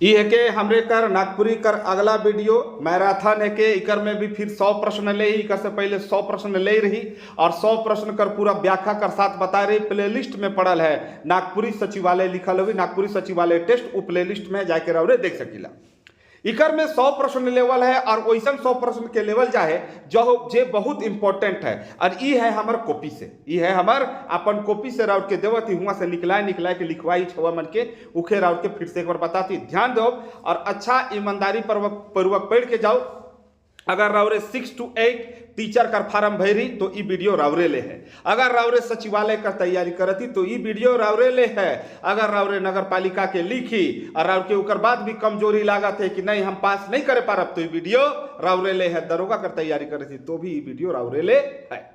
ई है के हमरे कर नागपुरी कर अगला वीडियो मैराथन है के इकर में भी फिर 100 प्रश्न ले ही इकर से पहले 100 प्रश्न ले रही और 100 प्रश्न कर पूरा व्याख्या कर साथ बता रही। प्लेलिस्ट में पड़ल है नागपुरी सचिवालय लिखल हुई, नागपुरी सचिवालय टेस्ट वो प्लेलिस्ट में जाके रौरे देख सकीला। इकर में 100 प्रश्न लेवल है और वैसन 100 प्रश्न के लेवल जाए जो जे बहुत इंपॉर्टेंट है। और ई है हमार कॉपी से, ई है हमार अपन कॉपी से राउट के देवत ही हुआ से निकलाए के लिखवाई छवा मन के उखे राउट के फिर से एक बार बताती ध्यान दो और अच्छा ईमानदारी पूर्वक पढ़ के जाओ। अगर रावरे 6 to 8 टीचर कर फार्म भरी तो ई वीडियो रावरे ले है। अगर रावरे सचिवालय का तैयारी करती तो ई वीडियो रावरे ले है। अगर रावरे नगर पालिका के लिखी और राव के उकर बाद भी कमजोरी लागत है कि नहीं हम पास नहीं करे पारब तो ई वीडियो रावरे ले है। दरोगा कर तैयारी करती तो भी ई वीडियो रावरे ले है।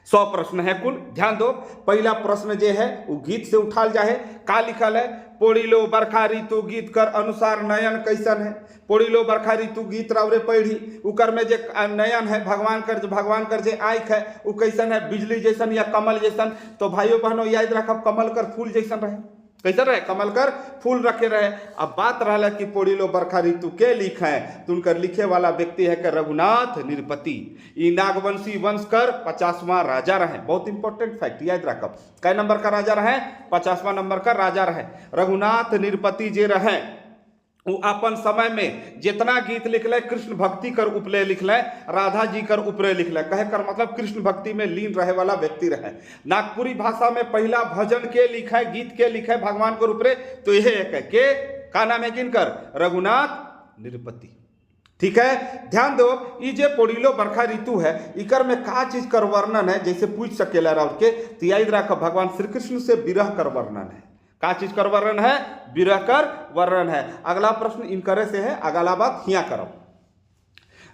100 प्रश्न है कुल, ध्यान दो। पहला प्रश्न जे है वो गीत से उठाल जाए। का लिखल है? पोड़ीलो बरखा ऋतु गीत कर अनुसार नयन कैसन है। पोड़ीलो बरखा ऋतु गीत रावरे पढ़ी उकर में जे नयन है भगवान कर जे आँख है वो कैसन है, बिजली जैसन या कमल जैसन। तो भाइयों बहनों याद रखब कमल कर फूल जैसन रहे। कैसा रहे? कमल कर फूल रखे रहे। अब बात रहा कि पोड़ीलो बरखा ऋतु के लिखे है तो उनकर लिखे वाला व्यक्ति है कि रघुनाथ निरपति। ई नागवंशी वंश कर 50वां राजा रहे। बहुत इंपॉर्टेंट फैक्ट याद रखब। कै नंबर का राजा रहे? 50वां नंबर का राजा रहे। रघुनाथ निरपति जे रहे वो अपन समय में जितना गीत लिखले कृष्ण भक्ति कर उपले लिखले, राधा जी कर उपरे लिखले। कहे कर मतलब कृष्ण भक्ति में लीन रहे वाला व्यक्ति रहे। नागपुरी भाषा में पहला भजन के लिखे, गीत के लिखे भगवान कर उपरे तो यह एक है के का नाम है किनकर? रघुनाथ निरपति। ठीक है, ध्यान दो। ये जे पोड़ीलो बरखा ऋतु है इकर में का चीज कर वर्णन है जैसे पूछ सकेला राउर के तो याद रख भगवान श्री कृष्ण से विरह कर वर्णन है। का चीज कर वर्णन है? विरह कर वर्णन है। अगला प्रश्न इनकरे से है, अगला बात हिया करो।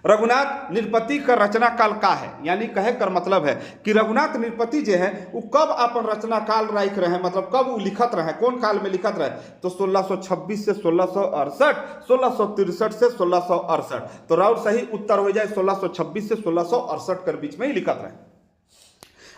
रघुनाथ निरपति का रचना काल का है, यानी कहे कर मतलब है कि रघुनाथ निरपति जो है वो कब अपन रचना काल राख रहे हैं, मतलब कब वो लिखत रहे, कौन काल में लिखत रहे? तो 1626 से 1668, 1663 से 1668। तो राउर सही उत्तर हो जाए 1626 से 1668 के बीच में ही लिखत रहे।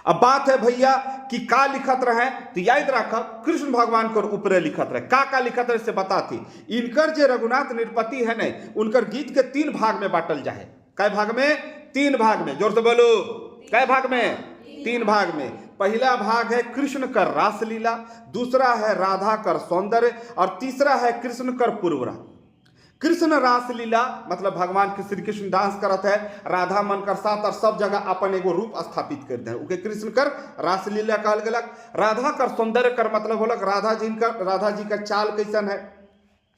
अब बात है भैया कि का लिखत रहे तो याद रखा कृष्ण भगवान को ऊपरे लिखत रहे। का लिखत रहे से बताती। इनकर जे रघुनाथ निरपति है नहीं उनकर गीत के 3 भाग में बांटल जाए। कै भाग में? 3 भाग में। जोर से बोलो, कै भाग में? 3 भाग में। पहला भाग है कृष्ण कर रासलीला, दूसरा है राधा कर सौंदर्य और तीसरा है कृष्ण कर पूर्वरा। कृष्ण रासलीला मतलब भगवान श्री कृष्ण डांस करत है राधा मन कर साथ और सब जगह अपन एगो रूप स्थापित कर दे उके कृष्ण कर रासलीला कहल गलक। राधा कर सौंदर्य कर मतलब होलक राधा जी का चाल कैसन है,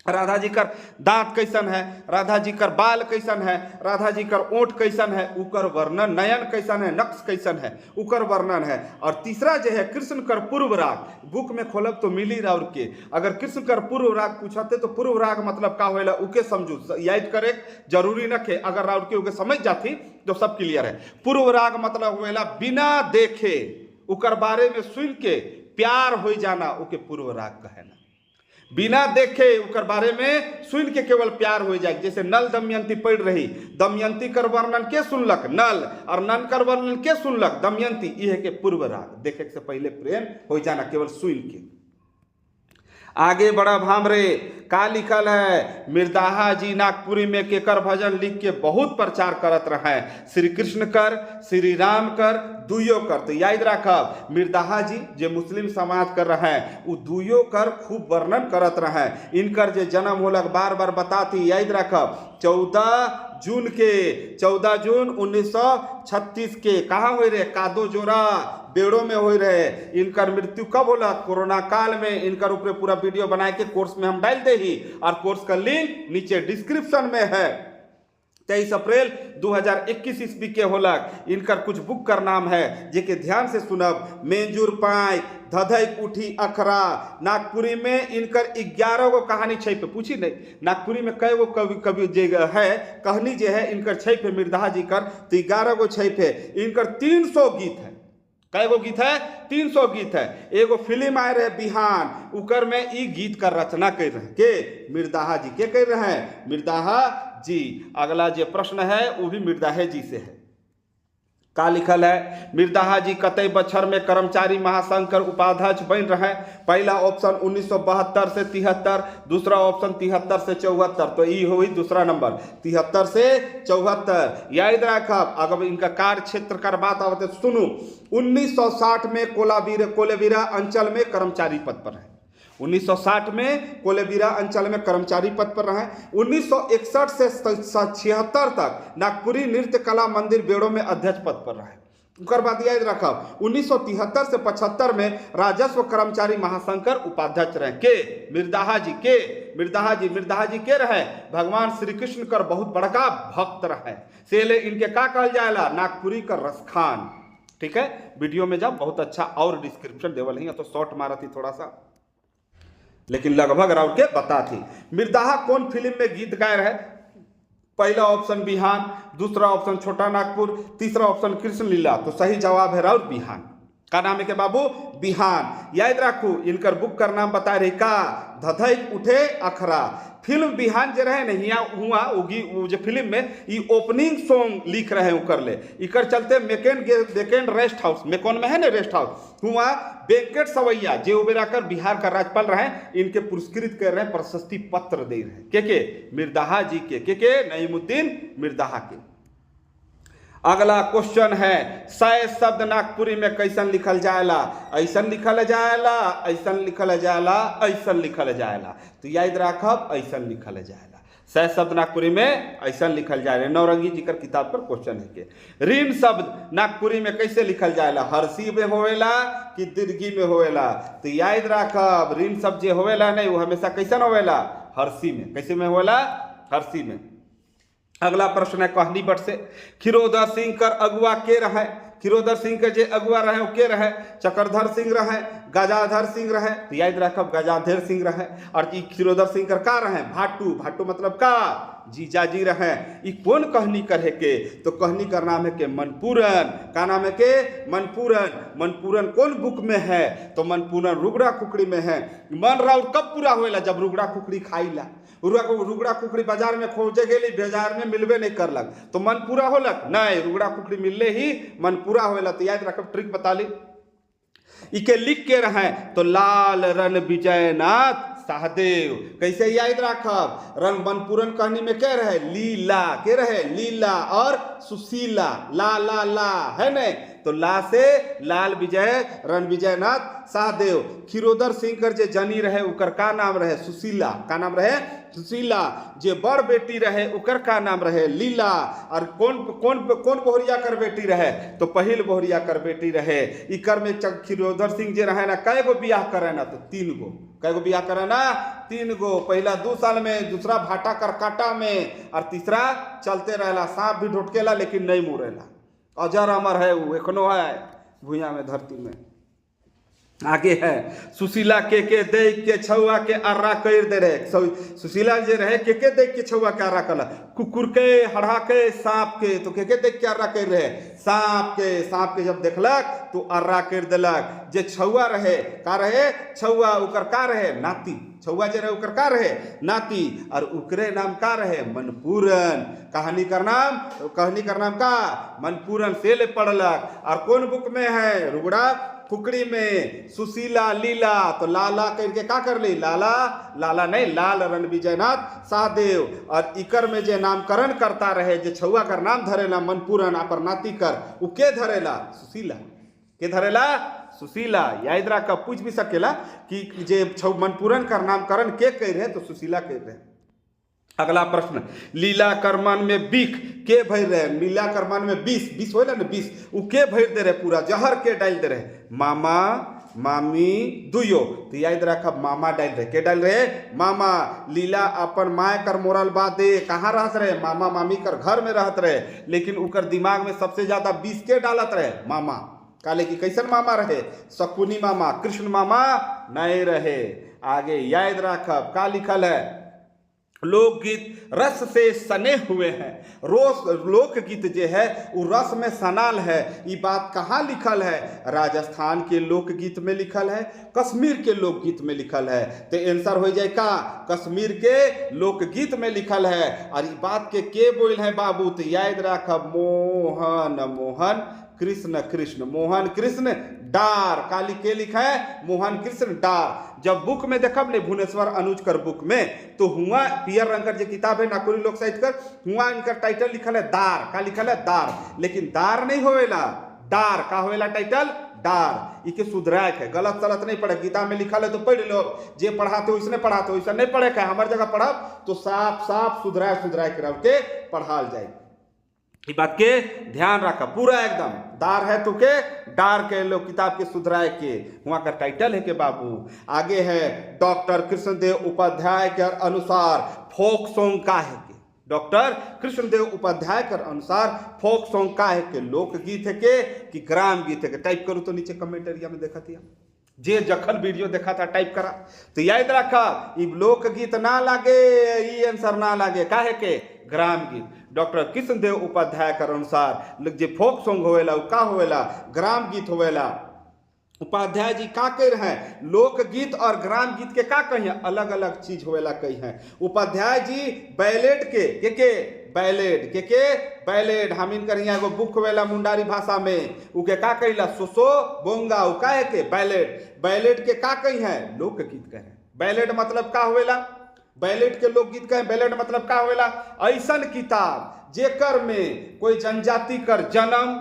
राधा जी कर दांत कैसन है, राधा जी कर बाल कैसन है, राधा जी कर ओंठ कैसन है, उकर वर्णन, नयन कैसन है, नक्श कैसन है, उकर वर्णन है। और तीसरा जो है कृष्ण कर पूर्व राग। बुक में खोलब तो मिली राउर के। अगर कृष्ण कर पूर्व राग पूछते तो पूर्व राग मतलब का होएला उके समझू, याद करे जरूरी न खे। अगर राउर के उके समझ जाती तो सब क्लियर है। पूर्व राग मतलब होएला बिना देखे उकर बारे में सुन के प्यार हो जाना, उके पूर्व राग कहे ना। बिना देखे उकर बारे में सुन के केवल प्यार हो जाए। जैसे नल दमयंती पढ़ रही, दमयंती कर वर्णन के सुनलक नल और नन कर वर्णन के सुनलक दमयंती। यह के पूर्व राग, देखे से पहले प्रेम हो जाना केवल सुन के। आगे बड़ा भामरे का लिखल है? मिर्दाहा जी नागपुरी में केकर भजन लिख के बहुत प्रचार करत रहे। श्री कृष्ण कर, श्री राम कर, दुयो कर। तो याद रखब मिर्दाहा जी जे मुस्लिम समाज कर रहे वो दुयो कर खूब वर्णन करत रहे। इनकर जे जन्म होलक बार बार बताती, याद रखब 14 जून 1936 के कहाँ हो रहे? कादो जोरा बेड़ो में हो रहे। इनकर मृत्यु कब होला? कोरोना काल में। इनकर ऊपर पूरा वीडियो बना के कोर्स में हम डाल दे ही और कोर्स का लिंक नीचे डिस्क्रिप्शन में है। 23 अप्रैल 2021 ईस्वी के होलक। इनकर कुछ बुक कर नाम है जेके ध्यान से सुनब। मेंजूर पाई, धधई कुठी अखरा। नागपुरी में इनकर 11 गो कहानी छपे। पूछी नहीं नागपुरी में कै गो कवि जे है कहानी जे है इनकर छपे मिर्दाहा जी कर तो 11 गो छपे। इनकर 300 गीत है। कै गो गीत है? 300 गीत है। एगो फिल्म आए रहे बिहान, उकर में ई गीत का रचना कर रहे के मिर्दाहा जी के कर रहे हैं, मिर्दाहा जी। अगला जो प्रश्न है वो भी मिर्दाहे जी से है। का लिखल है? मिर्दाहा जी कतई बछर में कर्मचारी महासंघ कर उपाध्यक्ष बन रहे। पहला ऑप्शन 1972 से 73, दूसरा ऑप्शन 73 से 74, तो ये हुई दूसरा नंबर 73 से 74। याद रखब। अगर इनका कार्य क्षेत्र कर बात आवते सुनो, 1960 में कोलेबिरा अंचल में कर्मचारी पद पर है। 1960 में कोलेबिरा अंचल में कर्मचारी पद पर रहे। 1961 से 76 तक नागपुरी नृत्य कला मंदिर बेड़ो में अध्यक्ष पद पर रहे। उनकर बात याद रखब। 1973 से 75 में राजस्व कर्मचारी महासंघ कर उपाध्यक्ष रहे। के? मिर्दाहा जी। के? मिर्दाहा जी के रहे? भगवान श्री कृष्ण कर बहुत बड़का भक्त रहे। सेले इनके का कहल जाएला? नागपुरी का रसखान। ठीक है, वीडियो में जब बहुत अच्छा और डिस्क्रिप्शन देवल है, तो शॉर्ट मारा थी थोड़ा सा, लेकिन लगभग राउर के बता थी। मिर्दाहा कौन फिल्म में गीत गाय रहे? पहला ऑप्शन बिहान, दूसरा ऑप्शन छोटा नागपुर, तीसरा ऑप्शन कृष्ण लीला। तो सही जवाब है राउर बिहान। का नाम है के बाबू? बिहान। याद रखू। इनकर बुक कर नाम बता रही का? धधई उठे अखरा। फिल्म बिहान जे रहे न हिया हुआ उगी जो फिल्म में ये ओपनिंग सॉन्ग लिख रहे हैं उकर ले। इकर चलते मेकेन रेस्ट हाउस, मेकोन में है ना रेस्ट हाउस, हुआ वेंकट सवैया जे उबेराकर बिहार का राज्यपाल रहे, इनके पुरस्कृत कर रहे हैं, प्रशस्ति पत्र दे रहे हैं। के? मिर्दाहा जी के नईमुद्दीन मिर्दाहा के। अगला क्वेश्चन है, सय शब्द नागपुरी में कैसन लिखल जाएला? ऐसन लिखल जाएला, ऐसन लिखल जाएला, ऐसन लिखल जाएला। तो याद रखब, ऐसन लिखल जाएला। सय शब्द नागपुरी में ऐसन लिखल जाएला। नौरंगी जी कर किताब पर क्वेश्चन है के ऋण शब्द नागपुरी में कैसे लिखल जाएला? हर्षी में होवेला कि दीर्घी में होवेला? तो याद रखब, ऋण शब्द जे होवेला नहीं वो हमेशा कैसन होवेला? हर्षी में। कैसे में होवेला? हर्षी में। अगला प्रश्न है कहानी बट से, खिरोधर सिंह कर अगुआ के रहे? खिरोधर सिंह के जे अगुआ रहे वो के रहे? चक्रधर सिंह रहे, गजाधर सिंह रहे? तो याद रखब गजाधर सिंह रहे। और खिरोधर सिंह कर का रहे? भाटू। भाटू मतलब का? जीजाजी रहे। ये कौन कहनी करे के? तो कहनी का नाम है के मनपूरन। का नाम है के? मनपूरन। मनपूरन कौन बुक में है? तो मनपूरन रुगड़ा कुकड़ी में है। मन राउर कब पूरा होएला? जब रुगड़ा कुकड़ी खाईला। रुगड़ा कुकड़ी बाजार में खोजे गेली, बाजार में मिलबे नहीं करलक, तो मन पूरा होलक? नहीं, रुगड़ा कुकड़ी मिलले ही मन पूरा होएला। तो याद रखब, ट्रिक बता ली। इके लिख के रहे तो लाल रन विजयनाथ सहदेव। कैसे याद रखब? रन मनपूरन कहनी में क्या रहे? लीला। के रहे? लीला और सुशीला। ला ला ला है न, तो ला से लाल विजय रन विजयनाथ सहदेव। खिरोधर सिंह कर जे जनी रहे उकर का नाम रहे? सुशीला। का नाम रहे? सुशीला। जे बड़ बेटी रहे उकर का नाम रहे? लीला। और कौन कौन कौन बोहरिया कर बेटी रहे? तो पहिल बोहरिया कर बेटी रहे। इकर में खिरोधर सिंह जे रहे ना कै गो बियाह करे ना? तो 3 गो। कै गो बियाह करे ना? 3 गो। पहला 2 साल में, दूसरा भाटा कर काटा में, और तीसरा चलते रहेला। सांप भी ढुटकेला लेकिन नहीं मुड़ेला। अजर अमर है वो, एखनो है भूया में, धरती में। आगे है सुशीला के दे के छुआ के अर्रा कर दे रहे। सुशीला जे रहे के दे के छुआ के अर्रा कला? कुकुर के, हड़ा के, सांप के। तो के देख के अर्रा कर रहे? सांप के। सांप के जब देखलक तो अर्रा कर दिलक। जे छुआ रहे का रहे? छुआ। उकर का रहे? नाती। छुआ जे रहे उकर का रहे? नाती। और उकरे नाम का रहे? मनपूरन। कहानी का नाम का? मनपूरन। से ले पढ़लक। और कौन बुक में है? रुगड़ा कुकड़ी में। सुशीला लीला, तो लाला करके का कर ली? लाला। लाला नहीं, लाल रन विजयनाथ सहदेव। और इकर में जे नामकरण करता रहे, जे छुआ कर नाम धरेला मनपूरन, पर नाती कर उ के धरेला? सुशीला। के धरेला? सुशीला। याद रख, पूछ भी सकेला कि जे मनपूरन कर नामकरण के कह रहे? तो सुशीला कह रहे। अगला प्रश्न, लीला करमान में बीख के भर रहे? लीला करमान में 20 होला ना, 20 उ के भर दे रहे? पूरा जहर के डाल दे रहे? मामा मामी दुयो। तो याद रखब, मामा डाल रहे। के डाल रहे? मामा। लीला अपन माए कर मोरल बात दे कहाँ रहत रहे? मामा मामी कर घर में रहत रहे, लेकिन उकर दिमाग में सबसे ज्यादा 20 के डालत रहे? मामा। काले की कैसन मामा रहे? शकुनी मामा। कृष्ण मामा नहीं रहे। आगे याद रखब का लिखल है? लोकगीत रस से सने हुए हैं। लोकगीत जो है वो रस में सनाल है। ये बात कहाँ लिखल है? राजस्थान के लोकगीत में लिखल है, कश्मीर के लोकगीत में लिखल है। तो आंसर हो जाए का? कश्मीर के लोकगीत में लिखल है। और ये बात के बोल है बाबू? तो याद रखब, मोहन। मोहन कृष्ण कृष्ण, मोहन कृष्ण डार, काली के लिखा है मोहन कृष्ण डार। जब बुक में देखब ने भुवनेश्वर अनुज कर बुक में तो हुआ पियर रंग कर जो किताब है नागपुरी लोक साहित्य कर, हुआ इनका टाइटल लिखल है दार, का लिखल है दार, लेकिन दार नहीं होवेला, डार का होवेला टाइटल डार। इके सुधराए है, गलत सलत नहीं पढ़े, गीता में लिखल है तो पढ़ लो, जे पढ़ाते हो इसने पढ़ाते हो, ऐसा नहीं पढ़े का हमारे जगह पढ़ब तो साफ साफ सुधराए सुधराए के पढ़ाल जाए। ये बात के ध्यान रखा पूरा एकदम, दार है तो के डार के लो किताब के सुधराए के, वहां का टाइटल है के बाबू। आगे है डॉक्टर कृष्णदेव उपाध्याय के अनुसार फोक सॉन्ग का है के, डॉक्टर कृष्णदेव उपाध्याय के अनुसार फोक सॉन्ग का है के, लोकगीत है के कि ग्राम गीत है के। टाइप करूँ तो नीचे कमेंट एरिया में देखा था, जे जखन वीडियो देखा था टाइप करा तो याद रखा लोकगीत ना लागे, ये आंसर ना लागे, काहे के ग्राम गीत। डॉक्टर कृष्णदेव उपाध्याय के अनुसार जे फोक सॉन्ग होवेला उ का होवेला ग्राम गीत होवेला। उपाध्याय जी का कह रहे हैं लोकगीत और ग्राम गीत के का कही है, अलग अलग चीज होवेला कही है। उपाध्याय जी बैलेट के बैलेट के बैलेट हम इनकर यहाँ एगो बुक होवेला मुंडारी भाषा में उके का कहिला सोसो बोंगा उ का है के बैलेट, बैलेट के का कही है लोकगीत कहे। बैलेट मतलब का होवेला, बैलेट के लोकगीत कहे, बैलेट मतलब का होवेला ऐसन किताब जेकर में कोई जनजाति कर जन्म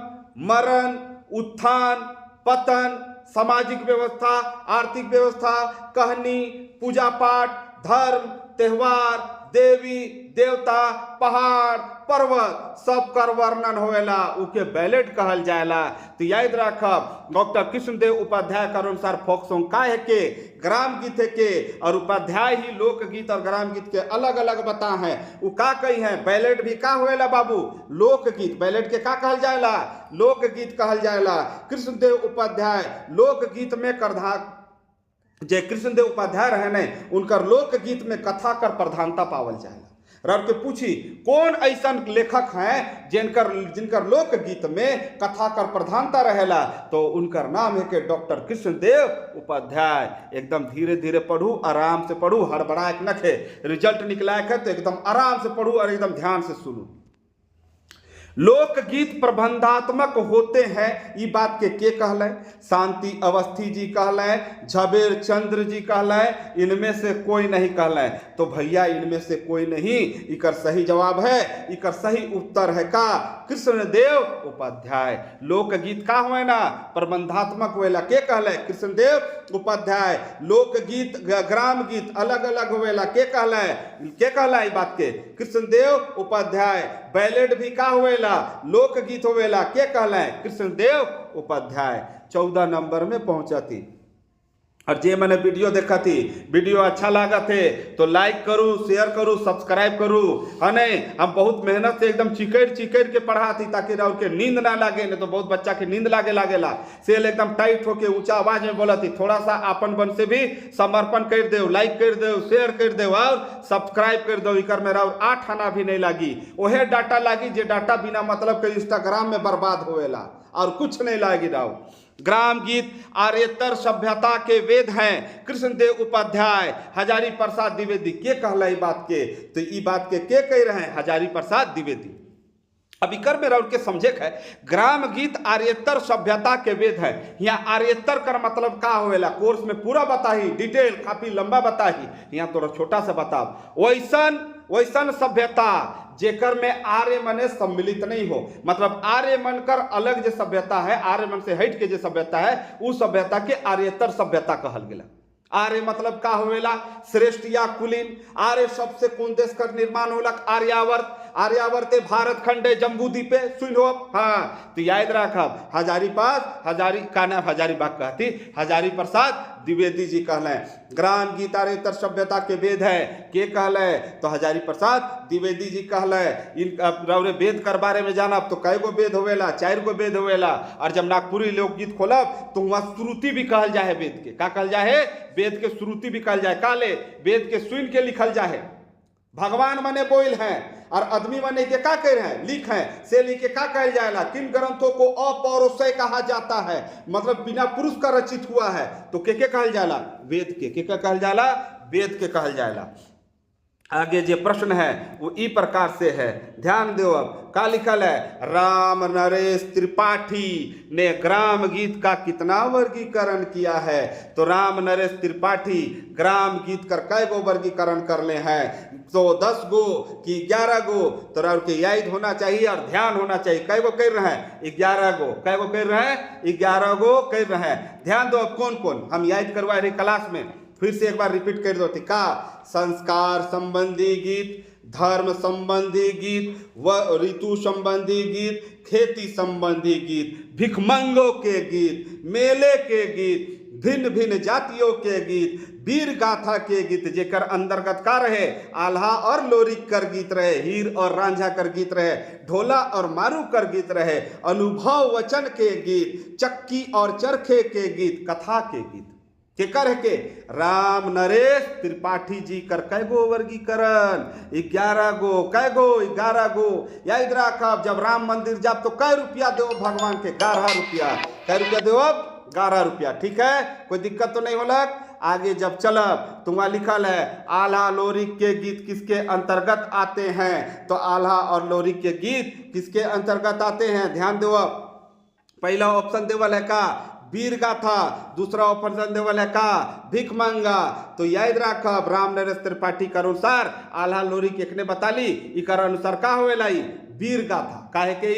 मरण उत्थान पतन सामाजिक व्यवस्था आर्थिक व्यवस्था कहानी पूजा पाठ धर्म त्योहार देवी देवता पहाड़ पर्वत सब कर वर्णन होवेला उके बैलेट कहल जाएला। तो याद रखब डॉक्टर कृष्णदेव उपाध्याय के अनुसार फोक सॉन्ग का है के ग्राम गीत है के, और उपाध्याय ही लोकगीत और ग्राम गीत के अलग अलग बता है। वो का कही है बैलेट भी का होवेला बाबू लोकगीत, बैलेट के का कहल जाएला लोकगीत कहल जाएला। कृष्णदेव उपाध्याय लोकगीत में करधा जे कृष्णदेव उपाध्याय रहे ने उनकर लोकगीत में कथा कर प्रधानता पावल जाएला। रब के पूछी कौन ऐसा लेखक हैं जिनकर लोकगीत में कथा कर प्रधानता रहेला तो उनकर नाम है के डॉक्टर कृष्णदेव उपाध्याय। एकदम धीरे धीरे पढ़ू आराम से पढ़ू, हड़बड़ाए नखे, रिजल्ट निकलाए है तो एकदम आराम से पढ़ू और एकदम ध्यान से सुनू। लोकगीत प्रबंधात्मक होते हैं ये बात के कहलाए, शांति अवस्थी जी कहलाए, झबेर चंद्र जी कहलाए, इनमें से कोई नहीं कहलाए। तो भैया इनमें से कोई नहीं, इकर सही जवाब है, इकर सही उत्तर है का कृष्णदेव उपाध्याय। लोकगीत का हुए ना प्रबंधात्मक हुएला के कहलाए कृष्णदेव उपाध्याय। लोकगीत ग्राम गीत अलग अलग हुएला के कहलाए बात के कृष्णदेव उपाध्याय। बैलेट भी का हुएला लोकगीत होवेला के कहलाए कृष्णदेव उपाध्याय। 14 नंबर में पहुंचा थी। और जे मैंने वीडियो देखा थी वीडियो अच्छा लगा थे तो लाइक करूँ शेयर करूँ सब्सक्राइब करूँ, है नहीं। हम बहुत मेहनत से एकदम चिकेड़ के पढ़ा थी ताकि राउर के नींद ना लागे, नहीं तो बहुत बच्चा के नींद लागेला। सेल एकदम टाइट होके ऊंचा आवाज में बोला थी। थोड़ा सा अपन बन से भी समर्पण कर दो, लाइक कर दो शेयर कर दो और सब्सक्राइब कर दो। इकर में राउर 8 आना भी नहीं लागी, वह डाटा लागी जे डाटा बिना मतलब के इंस्टाग्राम में बर्बाद होवेला और कुछ नहीं लागी राउर। ग्राम गीत आर्यतर सभ्यता के वेद हैं कृष्णदेव उपाध्याय। हजारी प्रसाद द्विवेदी के कहला बात के, तो ई बात के कह रहे हैं हजारी प्रसाद द्विवेदी। अब इकर में रउर के समझे है ग्राम गीत आर्यतर सभ्यता के वेद है। यहाँ आर्यतर कर मतलब का होवेला कोर्स में पूरा बताही, डिटेल काफी लंबा बताही, यहाँ थोड़ा छोटा सा बताओ। वैसन सभ्यता जेकर में आर्य मने सम्मिलित नहीं हो, मतलब आर्य मन कर अलग जो सभ्यता है, आर्य मन से हट के जो सभ्यता है उस सभ्यता के आर्यतर सभ्यता कहल गेला। आर्य मतलब का होवेला श्रेष्ठ या कुलीन। आर्य शब्द से कौन देश का निर्माण होलक आर्यावर्त। आर्यावर्त भारत खंडे जम्बू द्वीपे सुनो। हाँ तो याद रखब हजारी का नाम हजारीबाग कहती हजारी प्रसाद द्विवेदी जी कहले। ग्राम गीत आर्यतर सभ्यता के वेद है के कहले तो हजारी प्रसाद द्विवेदी जी कहले। इन रौरे वेद कर बारे में जानब तो कई गो वेद होवेला 4 गो वेद होवेला। और जब नागपुरी लोकगीत खोलब तो वहाँ श्रुति भी कहल जाए वेद के। का कहल जाए वेद के श्रुति भी कहल जाए। काले वेद के सुन के लिखल जाए। भगवान मने बोल हैं और आदमी मने के का कह रहे हैं लिख हैं से लिखे का कहल जाएला। किन ग्रंथों को अपौरुषेय कहा जाता है, मतलब बिना पुरुष का रचित हुआ है तो के कहल जाएला वेद के कहल जाएला वेद के कहल जाएला। आगे जो प्रश्न है वो ई प्रकार से है, ध्यान दो। अब का लिखल है, राम नरेश त्रिपाठी ने ग्राम गीत का कितना वर्गीकरण किया है। तो राम नरेश त्रिपाठी ग्राम गीत कर कै गो वर्गीकरण कर ले हैं, तो 10 गो कि 11 गो। तो राउर के याद होना चाहिए और ध्यान होना चाहिए। कै गो कर रहे हैं, 11 गो। कै गो कर रहे हैं, 11 गो कर रहे हैं। ध्यान दो अब कौन कौन हम याद करवा रहे क्लास में, फिर से एक बार रिपीट कर दो। ठीक है, संस्कार संबंधी गीत, धर्म संबंधी गीत, व ऋतु संबंधी गीत, खेती संबंधी गीत, भिखमंगों के गीत, मेले के गीत, भिन्न भिन्न जातियों के गीत, वीर गाथा के गीत जेकर अंतर्गत का रहे आल्हा और लोरिक कर गीत रहे, हीर और रांझा कर गीत रहे, ढोला और मारू कर गीत रहे, अनुभव वचन के गीत, चक्की और चरखे के गीत, कथा के गीत के कर के राम नरेश त्रिपाठी जी कर कै गो वर्गीकरण, 11 गो। कै गो, 11 गो। याद रखब जब राम मंदिर जाब तो कै रुपया दो भगवान के, 11 रुपया। कै रुपया दो, 11 रुपया। ठीक है, कोई दिक्कत तो नहीं होलक। आगे जब चलब तो वहाँ लिखल है आल्हा लोरिक के गीत किसके अंतर्गत आते हैं। तो आल्हा और लोरिक के गीत किसके अंतर्गत आते हैं, ध्यान दो। पहला ऑप्शन देवल है का वीर गाथा, दूसरा ऑप्शन देवल है का भिख मंगा। तो याद रखब राम नरेश त्रिपाठी के अनुसार आल्हा लोरिक एक ने बता ली, इकर अनुसार का होवेला वीर गाथा, काहे के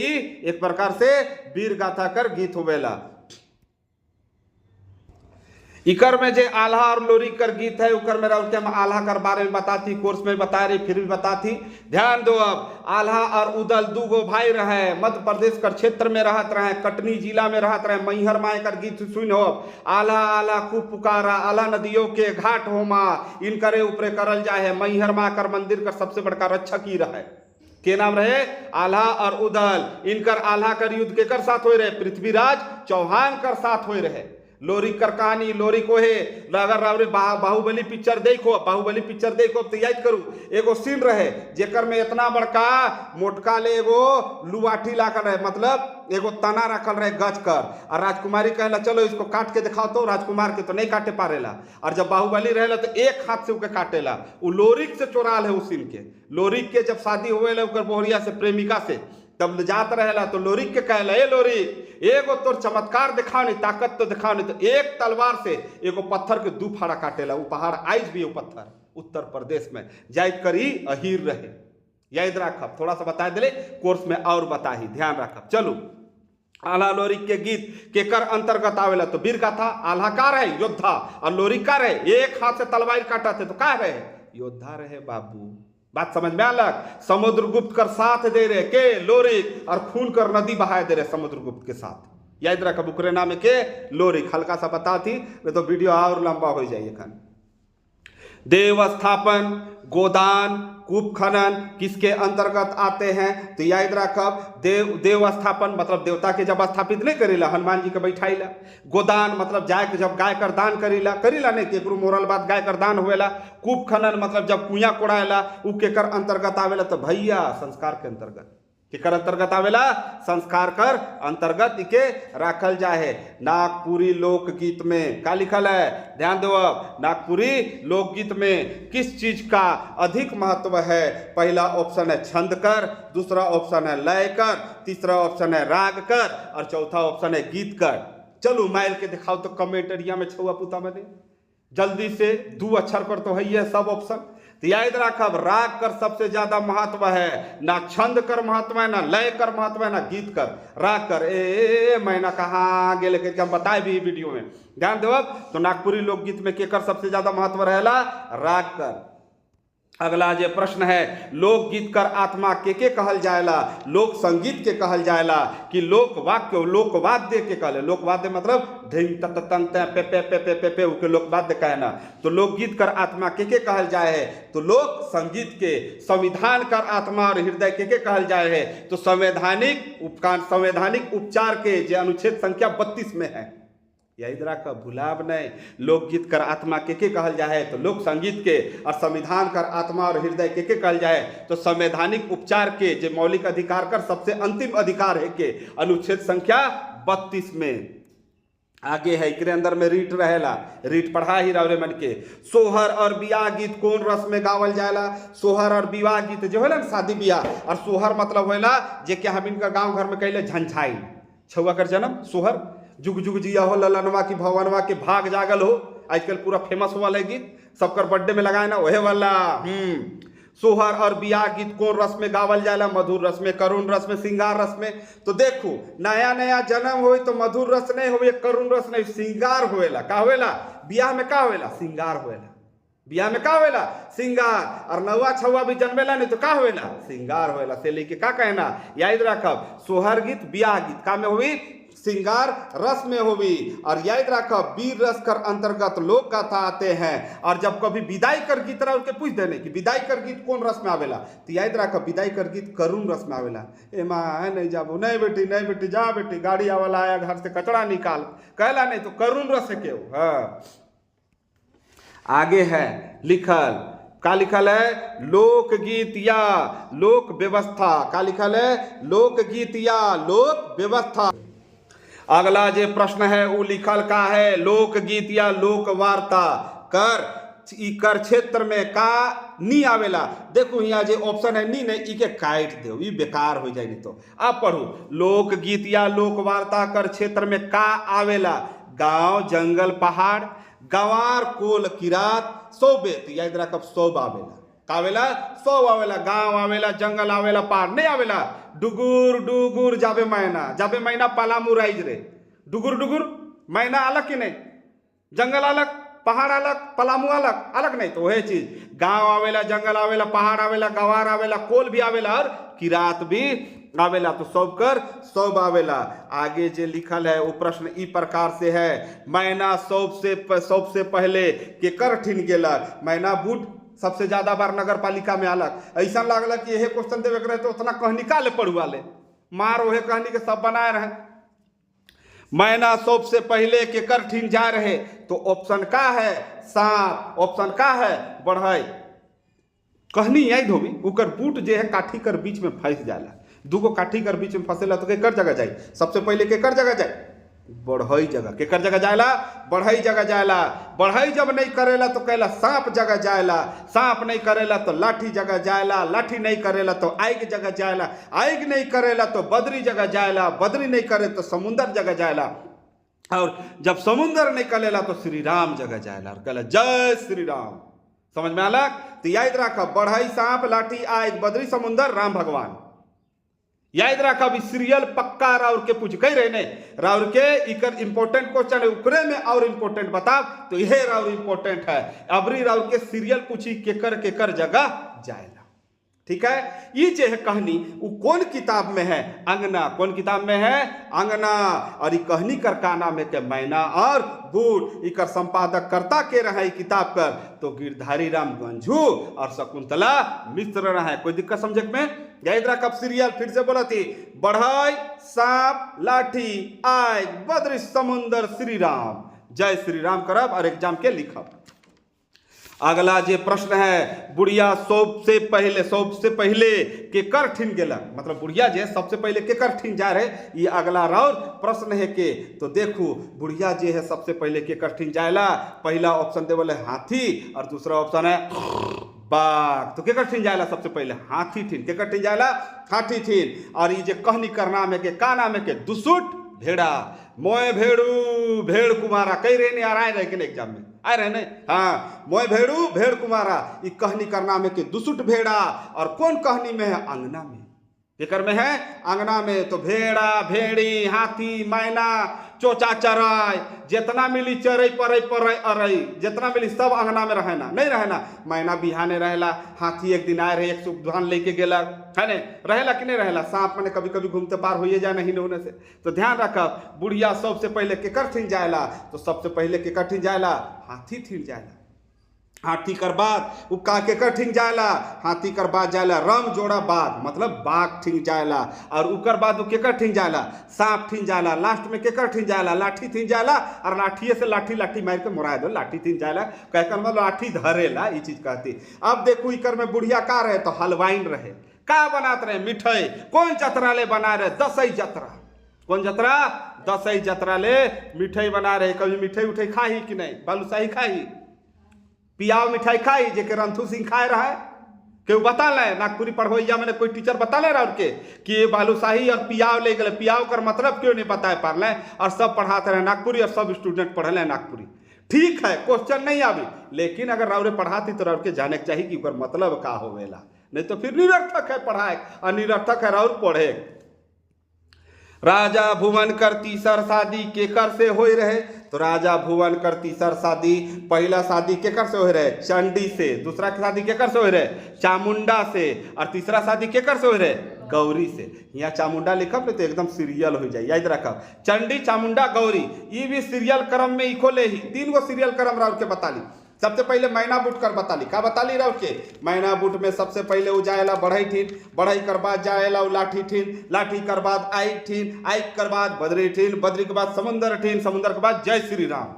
एक प्रकार से वीर गाथा कर गीत होवेला। इकर में जे आल्हा और लोरिक कर गीत है उकर में रहते हम आल्हा कर बारे में बताती, कोर्स में बता रही, फिर भी बताती। ध्यान दो अब, आल्हा और उदल 2 गो भाई रहे, मध्य प्रदेश कर क्षेत्र में रहत रहे, कटनी जिला में रहत रहे। मैहर माए कर गीत सुन हो, आल्हा आल्हा खूब पुकारा, आल्हा नदियों के घाट हो माँ, इनकरे ऊपरे करल जाए है। मैहर माँ कर मंदिर का सबसे बड़का रक्षक ही रहे, के नाम रहे आल्हा और उदल। इनकर आल्हा कर युद्ध के कर साथ हो रहे, पृथ्वीराज चौहान कर साथ हो रहे। लोरिक कर कहानी, लोरिक को है अगर रावरे बाहुबली पिक्चर देखो, बाहुबली पिक्चर देखो तो याद करू एगो सीन रहे जेकर में इतना बड़का मोटका ले एगो लुआठी लाकर रहे, मतलब एगो तना रखल रहे गज कर, और राजकुमारी कहला चलो इसको काट के दिखाओ, तो राजकुमार के तो नहीं काटे पारेला, और जब बाहुबली रहेला तो एक हाथ से उके काटेला। वो लोरिक से चोराल है उस सीन के। लोरिक के जब शादी हुए उकर बोहरिया से प्रेमिका से तब जात रहेला तो लोरिक के कहला, ए लोरिक एगो तोर चमत्कार दिखाओ नहीं, ताकत तो दिखाओ नहीं। तो एक तलवार से एगो पत्थर के 2 फाड़ा काटेला। वो पहाड़ आइज भी वो पत्थर उत्तर प्रदेश में जाइत करी अहीर रहे। याद रखब, थोड़ा सा बता दिले कोर्स में और बताही, ध्यान रखब। चलो आल्हा लोरिक के गीत केकर अंतर्गत आवेला, तो वीर गाथा। आल्हा का रहे योद्धा और लोरिक का रहे एक हाथ से तलवार काटा थे, तो का रहे योद्धा रहे बाबू। बात समझ में अलग। समुद्रगुप्त कर साथ दे रहे के लोरिक, और खून कर नदी बहाए दे रहे समुद्रगुप्त के साथ। याद रखा बुकरे नाम के लोरिक। हल्का सा बता थी तो वीडियो और लंबा हो जाइए। खान देव स्थापन, गोदान, कूप खनन किसके अंतर्गत आते हैं। तो याद रखब देव स्थापन मतलब देवता के जब स्थापित नहीं करेला, हनुमान जी के बैठाइला। गोदान मतलब जब गाय कर दान करीला नहीं केकरो मोरल बात गाय कर दान होवेला। कूप खनन मतलब जब कुआं कोड़ाएला, उ केकर अंतर्गत आवेला। तो भैया संस्कार के अंतर्गत, केकर अंतर्गत आवेला संस्कार कर अंतर्गत इके राखल जाए। नागपुरी लोकगीत में का लिखल है, ध्यान दो। नागपुरी लोकगीत में किस चीज का अधिक महत्व है। पहला ऑप्शन है छंद कर, दूसरा ऑप्शन है लय कर, तीसरा ऑप्शन है राग कर, और चौथा ऑप्शन है गीत कर। चलो माइल के दिखाओ तो कमेंटरिया में छुआ पुता मैंने जल्दी से 2 अक्षर कर तो है ये सब ऑप्शन। तो याद रखब राग कर सबसे ज्यादा महत्व है, ना छंद कर महत्व है, ना लय कर महत्व है, ना गीत कर। राग कर मैंने कहाँ गेले के हम बताए भी वीडियो में, ध्यान दो। तो नागपुरी लोकगीत में केकर सबसे ज्यादा महत्व रहेला, राग कर। अगला जो प्रश्न है, लोकगीत कर आत्मा के कहल जाएला, लोक संगीत के कहल जाएला कि लोक वाक्य लोकवाद्य के कहले। लोकवाद्य मतलब ढिंग तत तंग पे पे पे पे पे पे उके लोकवाद्य कहना। तो लोकगीत कर आत्मा के कहल जाए है, तो लोक संगीत के। संविधान कर आत्मा और हृदय के कहल जाए है, तो संवैधानिक उपचार के जो अनुच्छेद संख्या 32 में है। याद रखा भुलाब नहीं। लोकगीत कर आत्मा के कहल जाए तो लोक संगीत के, और संविधान कर आत्मा और हृदय के कहल जाए तो संवैधानिक उपचार के, जो मौलिक अधिकार कर सबसे अंतिम अधिकार है के अनुच्छेद संख्या 32 में। आगे है एकरे अंदर में रीट रहेला, रीट पढ़ा ही रहे मन के। सोहर और बियाह गीत कौन रस में गावल जाएला? सोहर और विवाह गीत जो है ना शादी ब्याह, और सोहर मतलब होला जे के हम इनका गांव घर में कहले झंझाई छुआ कर जन्म सोहर, जुग जुग जिया हो ललनवा की भवनवा के भाग जागल हो, आजकल पूरा फेमस हुआ है गीत, सबकर बर्थडे में लगाए ना वहे वाला। सोहर और बियाह गीत कौन रस में गावल जाला? मधुर रस में, करुण रस में, श्रृंगार रस में। तो देखो नया नया जन्म हो तो मधुर रस नहीं हो, करुण रस नहीं, श्रृंगार होएला। का होएला? ब्याह में का होएला? श्रृंगार होएला। ब्याह में का होएला? श्रृंगार। और नौवा छुआ भी जन्मेला नहीं तो का होएला? श्रृंगार होएला। से लेके का कहना याद रखब, सोहर गीत ब्याह गीत का में हुई? श्रृंगार रस में होगी। और याद रखब वीर रस कर अंतर्गत लोक कथा आते हैं। और जब कभी विदाई कर गीत रहा उनके पूछ देने कि विदाई कर गीत कौन रस में आवेला, तो याद रखब विदाई कर गीत करुण रस में आवेला। ए माँ है नहीं जाबो, नहीं बेटी नहीं बेटी जा बेटी, गाड़ी वाला आया घर से कचरा निकाल, कहला नहीं तो करुण रस के। हाँ आगे है लिखल, का लिखल है? लोकगीत या लोक व्यवस्था। का लिखल है? लोकगीत या लोक व्यवस्था। अगला जे प्रश्न है वो लिखल का है? लोकगीत या लोक वार्ता। कर क्षेत्र में का नी आवेला? देखो यहाँ जे ऑप्शन है नी नहीं, इके काट दो, ये बेकार हो जाए। नहीं तो आप पढ़ो, लोकगीत या लोक वार्ता कर क्षेत्र में का आवेला? गांव जंगल पहाड़, गंवार कोल किरात, सौबेत। याद रखब सौब आवेला। का आवेला? सौब आवेला। गांव आवेला, जंगल आवेला, पहाड़ नहीं आवेला। डुगुर डुगुर जाबे मैना पलामू राइज रे। डुगुर डुगुर मैना अलग कि नहीं? जंगल अलग, पहाड़ अलग, पलामू अलग, अलग नहीं। तो वही चीज गांव आवेला, जंगल आवेला, पहाड़ आवेला, गंवार आवेला, कोल भी आवेला और किरात भी आवेला। तो सब कर सब आवेला। आगे जे लिखल है वो प्रश्न ई प्रकार से है, मैना सबसे पहले केकर ठिन गेला? मैना बूढ़ सबसे ज्यादा बार नगर पालिका में अलग। ऐसा लागल कि यह क्वेश्चन देवे रहे तो उतना कहनी का ले पढ़ुआ ले, मार वह कहनी के सब बनाए रहे। मैना सबसे पहले केकर ठिन जा रहे? तो ऑप्शन का है? सांप। ऑप्शन का है? बढ़ई। कहनी याद होगी उकर बूट जे है काठी कर बीच में फंस जाला, दूगो काठी कर बीच में फंसेला तो केकर जगह जाए? सबसे पहले केकर जगह जाए? बढ़ई जगह। केकर जगह जाएला? बढ़ई जगह जाएला। बढ़ई जब नहीं करेला तो कहला सांप जगह जाएला। सांप नहीं करेला तो लाठी जगह जाएला। लाठी नहीं करेला तो आग जगह जाएला। आग नहीं करेला तो बदरी जगह जाएला। बदरी नहीं करे तो समुंदर जगह जाएला। और जब समुंदर नहीं करेला तो श्री राम जगह जाएला। और कहला जय श्री राम। समझ में आला? तो याद रखा बढ़ई, सांप, लाठी, आग, बदरी, समुंदर, राम भगवान। याद रखा भी सीरियल पक्का राउर के पूछ कही रहे ने, राउर के इकर इंपोर्टेंट क्वेश्चन है उकरे में और इंपोर्टेंट बताओ तो यह राउर इंपोर्टेंट है। अबरी राउर के सीरियल पूछी केकर जगह जाएगा। ठीक है, ये जो है कहानी वो कौन किताब में है? अंगना। कौन किताब में है? अंगना। और ये कहानी कर का नाम है के मैना और बूढ़। इकर संपादक करता के रहे किताब कर तो गिरधारी राम गंझू और शकुंतला मिश्र रहे। कोई दिक्कत समझे में? याद रख अब सीरियल फिर से बोला थी, बढ़ई, सांप, लाठी, आग, बद्री, समुंदर, श्री राम। जय श्री राम करब और एग्जाम के लिखब। अगला जे प्रश्न है, बुढ़िया सबसे पहले के कर ठिन गेला, मतलब बुढ़िया जे सबसे पहले के कर ठिन जा रहे, ये अगला राउर प्रश्न है के। तो देखो बुढ़िया जे है सबसे पहले के कर ठिन जाएला। पहला ऑप्शन दे बोले हाथी और दूसरा ऑप्शन है बाघ। तो के कर ठिन जाएला? सबसे पहले हाथी ठिन। के कर ठिन जाएला? हाथी ठिन। और ये जे कहनी कर नाम है के का नाम है के? दुसुट भेड़ा। मोय भेड़ू भेड़ कुमारा। कई रहे नहीं आ रहा है कि एग्जाम में आए रहे नहीं? हाँ, मोय भेड़ू भेड़ कुमारा। ये कहनी करना में के दुसुट भेड़ा। और कौन कहनी में है? अंगना में। केकर में है? अंगना में। तो भेड़ा, भेड़ी, हाथी, मैना, चोचा चराय, जितना मिली चरई परई अरई, जितना मिली सब अंगना में रहना। नहीं रहना? मैना बिहाने रहेला, हाथी एक दिन आए रहे, एक सुख धान लेके गेला, है नहीं? रहेला कि नहीं रहेला? सांप मैंने कभी कभी घूमते पार होइए जाए नहीं होने से। तो ध्यान रखब बुढ़िया सबसे पहले केकर ठिन जाएला? तो सबसे पहले केकर ठिन जाएला? हाथी ठिन जाएला। हाथी कर बाद वो का केकर ठिन जाएला? हाथी कर बाद जाएला रम जोड़ा बाघ, मतलब बाघ ठिन जाएला। और उकर बाद वो केकर ठिन जाएला? सांप ठिन जाएला। लास्ट में केकर ठिन जाएला? लाठी ठिन जाएला। और लाठिए से लाठी मार के मुराय दो, लाठी ठिन जाएला। कहकर मतलब लाठी धरेला, ये चीज कहती। अब देखो इकर में बुढ़िया का रहे? तो हलवाइन रहे। का बनात रहे? मिठाई। कौन जतरा ले बना रहे? दसई जतरा। कौन जतरा? दसई जतरा ले मिठाई बना रहे। कभी मिठाई उठाई खाही कि नहीं? बालूशाही खाही, पियाव मिठाई खाही जेके रंथू सिंह खाए रहा है? क्यों बता ले नागपुरी पढ़वैया मैंने कोई टीचर बता ले रहा उनके कि ये बालूशाही और पियाव ले गए? पियाव कर मतलब क्यों नहीं बता पा रहे? और सब पढ़ाते रहे नागपुरी और सब स्टूडेंट पढ़ ले नागपुरी। ठीक है, क्वेश्चन नहीं आवी, लेकिन अगर राउरे पढ़ाती तो राउर के जाने के चाहिए कि ऊपर मतलब का होवेला, नहीं तो फिर निरर्थक है पढ़ाए और निरर्थक है राउर पढ़े। राजा भुवन कर तीसर शादी केकर से होई रहे? तो राजा भुवन कर तीसर शादी, पहला शादी केकर से होई रहे? चंडी से। दूसरा की शादी केकर से होई रहे? चामुंडा से। और तीसरा शादी केकर से होई रहे? गौरी से। यहाँ चामुंडा लिखब नहीं तो एकदम सीरियल हो जाए, याद रखब। चंडी, चामुंडा, गौरी, ये भी सीरियल क्रम में इको ले ही 3 गो सीरियल क्रम राउर के बता ली। सबसे पहले मैना बूट कर बताली, का बताली राउर के? मैना बूट में सबसे पहले वो जाएला बढ़ई ठीन, बढ़ई कर बाद जाएला वो लाठी ठीन, लाठी कर बाद आई ठीन, आई कर बाद बद्री ठीन, बद्री के बाद समुंदर ठीन, समुंदर के बाद जय श्री राम।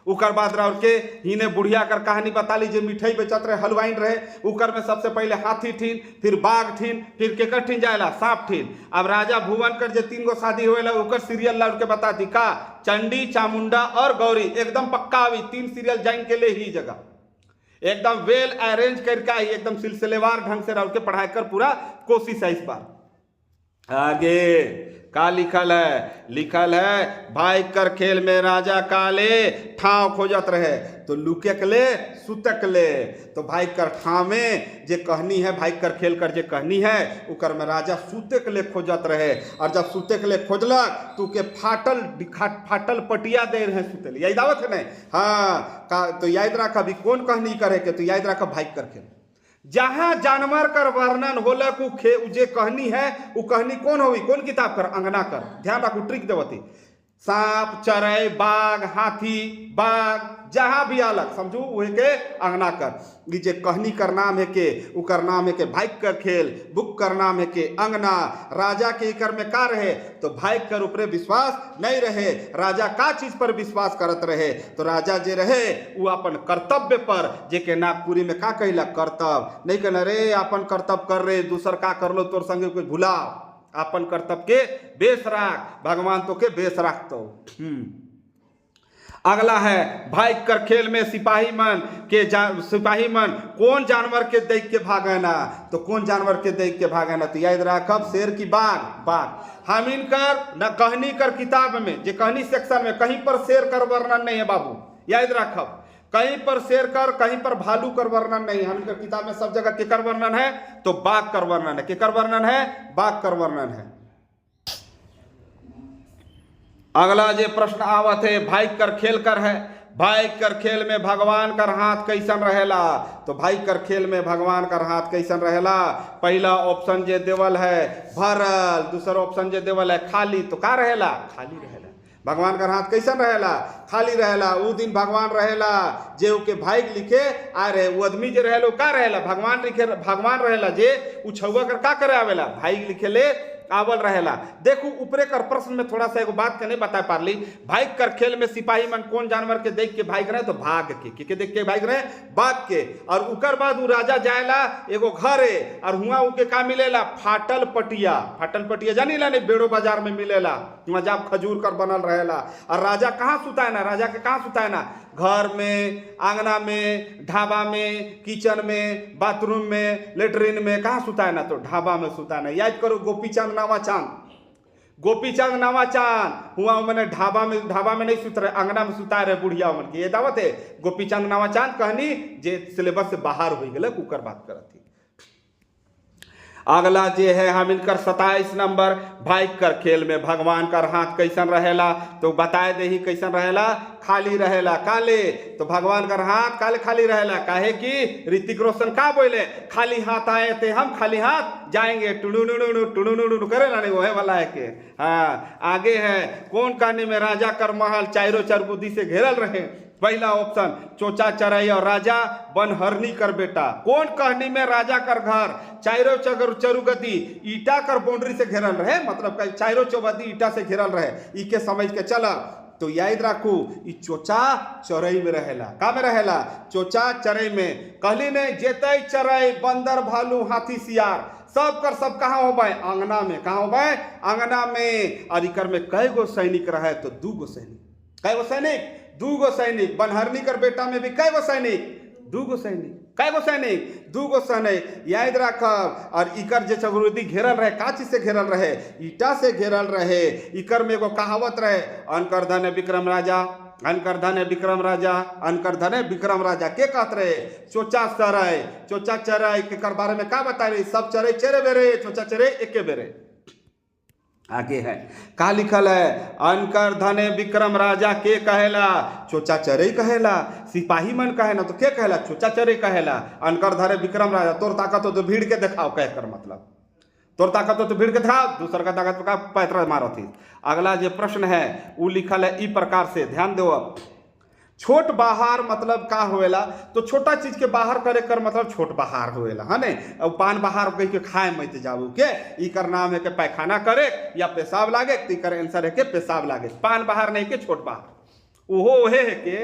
उकर बाद राउर के हिने बुढ़िया कर कहानी बताली जे मिठाई बेचत रहे, हलवाइन रहे। उकर में सबसे पहले हाथी ठीन, फिर बाघ ठीन, फिर केकर ठीन जाएला? सांप ठीन। अब राजा भुवन कर जे 3 गो शादी होएला उकर सीरियल ला के बता दी का? चंडी, चामुंडा और गौरी। एकदम पक्का अभी 3 सीरियल जाइन के लिए ही जगह एकदम वेल अरेंज करके आई, एकदम सिलसिलेवार ढंग से राउर के पढ़ाई कर पूरा कोशिश है इस बार। आगे का लिखल है? लिखल है भाई कर खेल में राजा काले ठाव खोजत रहे। तो लुके के ले सुतक ले। तो भाई कर ठाव में जे कहनी है, भाई कर खेल कर जे कहनी है उकर में राजा सूते के ले खोजत रहे। और जब सूते के ले खोजलक तो के फाटल पटिया दे रहे सुते, याद आवत है नहीं? हाँ, तो याद रख अभी कौन कहनी करे के? तो याद रख भाई कर खेल जहां जानवर कर वर्णन होला जे कहनी है वो कहनी कौन होगी? कौन किताब कर? अंगना कर। ध्यान रखो, ट्रिक देवती। सांप, चरई, बाघ, हाथी, बाघ जहां भी अलग समझू वही के अंगना कर। जे कहनी कर नाम है के उकर नाम है के भाई कर खेल, बुक कर नाम है के अंगना। राजा के इकर में का रहे? तो भाई कर ऊपरे विश्वास नहीं रहे। राजा का चीज पर विश्वास करत रहे? तो राजा जे रहे वो अपन कर्तव्य पर, जे के नागपुरी में का कहला? कर्तव्य। नहीं कहना रे अपन कर्तव्य कर रहे, दूसर का कर लो तोर संगे कोई भुला। अपन कर्तव्य के बेस राख, भगवान तो के बेस राख तो। अगला है भाई कर खेल में सिपाही मन कौन जानवर के देख के भागना? तो कौन जानवर के देख के भागना? तो याद रखब शेर की बाघ। बाघ हम इनकर न कहनी कर किताब में जे कहनी सेक्शन में कहीं पर शेर कर वर्णन नहीं है बाबू, याद रखब। कहीं पर शेर कर, कहीं पर भालू कर वर्णन नहीं है। हम इनकर किताब में सब जगह केकर वर्णन है? तो बाघ कर वर्णन है। केकर वर्णन है? बाघ कर वर्णन है। अगला जे प्रश्न आवत है भाई कर खेल कर है। भाई कर खेल में भगवान कर हाथ कैसन रहेला? तो भाई कर खेल में भगवान कर हाथ कैसन रहेला? पहला ऑप्शन जे देवल है भरल, दूसरा ऑप्शन जे देवल है खाली। तो का रहेला? खाली रहेला। भगवान का हाथ कैसन रहेला? खाली रहेला। वो दिन भगवान रहेला जे के भाई लिखे आ रहे, वो आदमी जे रहेला का रहेला? भगवान लिखे, भगवान रहेला जे उछौआ कर का करे आवेला? भाई लिखे ले आवल रहेला। देखो ऊपरे कर प्रश्न में थोड़ा सा एगो बात के नहीं बता पारली। भाई कर खेल में सिपाही मन कौन जानवर के देख के भाग रहे? तो भाग के देख के भाग रहे? बाघ के। और उकर बाद उ राजा जाएला एगो घरे और हुआ उके का मिलेला? फाटल पटिया। फाटल पटिया जानी ला नहीं? बेड़ो बाजार में मिलेला, वहां जाप खजूर कर बनल रहेला। और राजा कहाँ सुताए ना? राजा के कहाँ सुताए ना? घर में, आंगना में, ढाबा में, किचन में, बाथरूम में, लेटरिन में, कहाँ सुताए ना? तो ढाबा में सुताए ना। याद करो गोपीचंद नावा चांद, गोपीचंद नावा चांद हुआ मैंने ढाबा में नहीं सुत रहे, अंगना में सुता रहे बुढ़िया मन की। ये दावत है गोपीचंद नावा चांद कहनी जे सिलेबस से बाहर हो गए कुकर बात करती। अगला जे है हम इनकर 27 नंबर भाई कर खेल में भगवान कर हाथ कैसन रहेला? तो बताए दे ही कैसन रहेला? खाली रहेला। काले तो भगवान कर हाथ काले खाली रहेला। काहे कि ऋतिक रोशन का बोले? खाली हाथ आए थे हम खाली हाथ जाएंगे, टुडू करे ना, नहीं वह वाला है के। हाँ आगे है कौन कहानी में राजा कर महल चारों चरबुद्दी से घेरल रहे? पहला ऑप्शन चोचा चरई और राजा बनहरनी कर बेटा। कौन कहानी में राजा कर घर चारों चरुगति ईटा कर बाउंड्री से घेरल रहे? मतलब चारों चौबद्दी ईटा से घेरल रहे। इके समझ के चला तो याद रखू ई चोचा चरई में रहेला। का में रहेला? चोचा चरई में। कहली नहीं जेतई चरई बंदर भालू हाथी सियार सब कर सब कहाँ हो भाई? आंगना में। कहाँ हो भाई? आंगना में। और इकर में कई गो सैनिक रहे? तो 2 गो सैनिक। कई गो सैनिक? 2 गो सैनिक। बनहरनी कर बेटा में भी कई गो सैनिक? 2 गो सैनिक। कई गो सैनिक? 2 गो सैनिक। याद रखब। और इकर जे चक्रवर्ती घेरल रहे का चीज से घेरल रहे? ईटा से घेरल रहे। इकर में एगो कहावत रहे अनकर धन विक्रम राजा, अनकर धन विक्रम राजा, अनकर धन विक्रम राजा। के कहत रहे? चोचा चरय। चोचा चरय के कर बारे में का बता रही? सब चरे चेरे बेरे, चोचा चरे एके बेरे। आगे है का लिखल है? अनकर धने विक्रम राजा के कहेला? चोचा चरे कहेला। सिपाही मन कहे ना तो के कहेला? चोचा चरे कहेला। अनकर धने विक्रम राजा। तोर ताकत हो तो भीड़ के दिखाओ कह कर मतलब तोर ताकत हो तो भीड़ के दिखाओ, दूसर का ताकत का पैतरा मारो थी। अगला जो प्रश्न है वो लिखल है ई प्रकार से, ध्यान दो। छोट बाहर मतलब का होएला? तो छोटा चीज के बाहर करे कर मतलब छोट बाहर होएला है ने। अब पान बाहर कह के खाए मत जाबू के इकर नाम है के पैखाना करे या पेशाब लागे तो इकर आंसर है के पेशाब लागे। पान बाहर नहीं के छोट बाहर। ओहो ओहे है के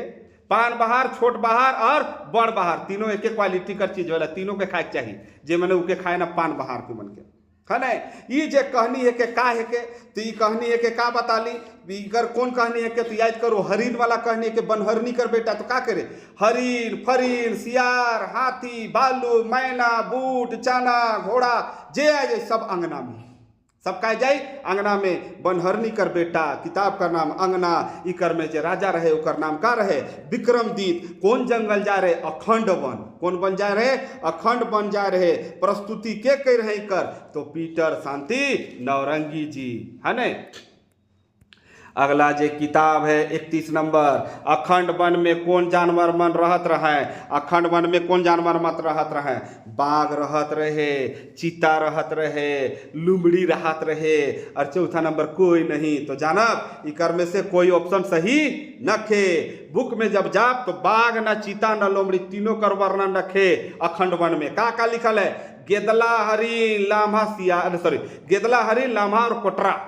पान बाहर, छोट बाहर और बड़ बाहर तीनों एक एक क्वालिटी का चीज होला। तीनों के खाए चाहिए। जे मैंने उके खाए ना पान बाहर के मन के है ना। ये जे कहनी है के का है के तो ये कहनी है के का बताली इकर कौन कहनी है के तो याद करो। हरिन वाला कहनी है के बनहरनी कर बेटा तो का करे? हरिन फरिन सियार हाथी भालू मैना बूट चना घोड़ा जे आ जाए सब अंगना में। सब कह जाए अंगना में। बनहरनी कर बेटा किताब का नाम अंगना। इकर में जे राजा रहे उकर नाम का रहे? विक्रमदीत। कौन जंगल जा रहे? अखंड वन। कौन बन जा रहे? अखंड बन जा रहे। प्रस्तुति के कह रहे कर? तो पीटर शांति नौरंगी जी है ने। अगला जे किताब है 31 नंबर, अखंड वन में कौन जानवर मन रहत रहे? अखंड वन में कौन जानवर मत रहत रहे? बाघ रहत रहे, चीता रहत रहे, लुमड़ी रहत रहे। और चौथा नंबर कोई नहीं। तो जानब इकर में से कोई ऑप्शन सही न खे। बुक में जब जाब तो बाघ न चीता न लोमड़ी तीनों कर वर्णन रखे अखंड वन में। का लिखल है? गेदला हरिन लाम्हा सियार सॉरी गेदला हरिन लाम्हा और कोटरा।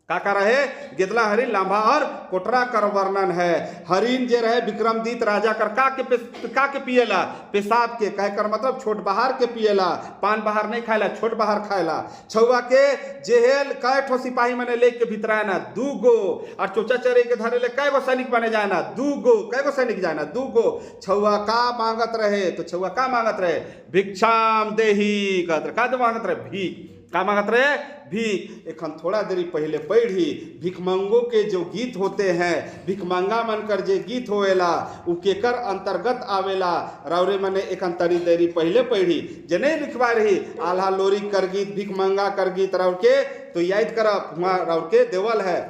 का रहे? गेदला हरिन लाम्हा और कोटरा कर वर्णन है। हरिन जे रहे विक्रमदीत राजा कर का के पिएला? पेशाब के। कह कर मतलब छोट बाहर के पिएला। पान बाहर नहीं खाएला, छोट बाहर खाएला। छुआ के जेहेल कै ठो सिपाही मने ले के भितराए ना? 2 गो। और चोचा चरे के धरे ले कै गो सैनिक बने जाए ना? 2 गो। कै गो सैनिक जाए ना? 2 गो। छुआ का मांगत रहे? तो छुआ का मांगत रहे? भिक्षाम देही कहत का मांगत रहे? भीख। का मांगत रहे? भीख। एखन थोड़ा देरी पहले पढ़ी भिखमंगों के जो गीत होते हैं, भिखमंगा मनकर जे गीत होएला उ केकर अंतर्गत आवेला? रावरे मने एखन तरी देरी पहले पढ़ी जे नहीं लिखवा रही आल्हा लोरी कर गीत भिखमंगा कर गीत राउर के तो याद करब वहाँ राउर के देवल है।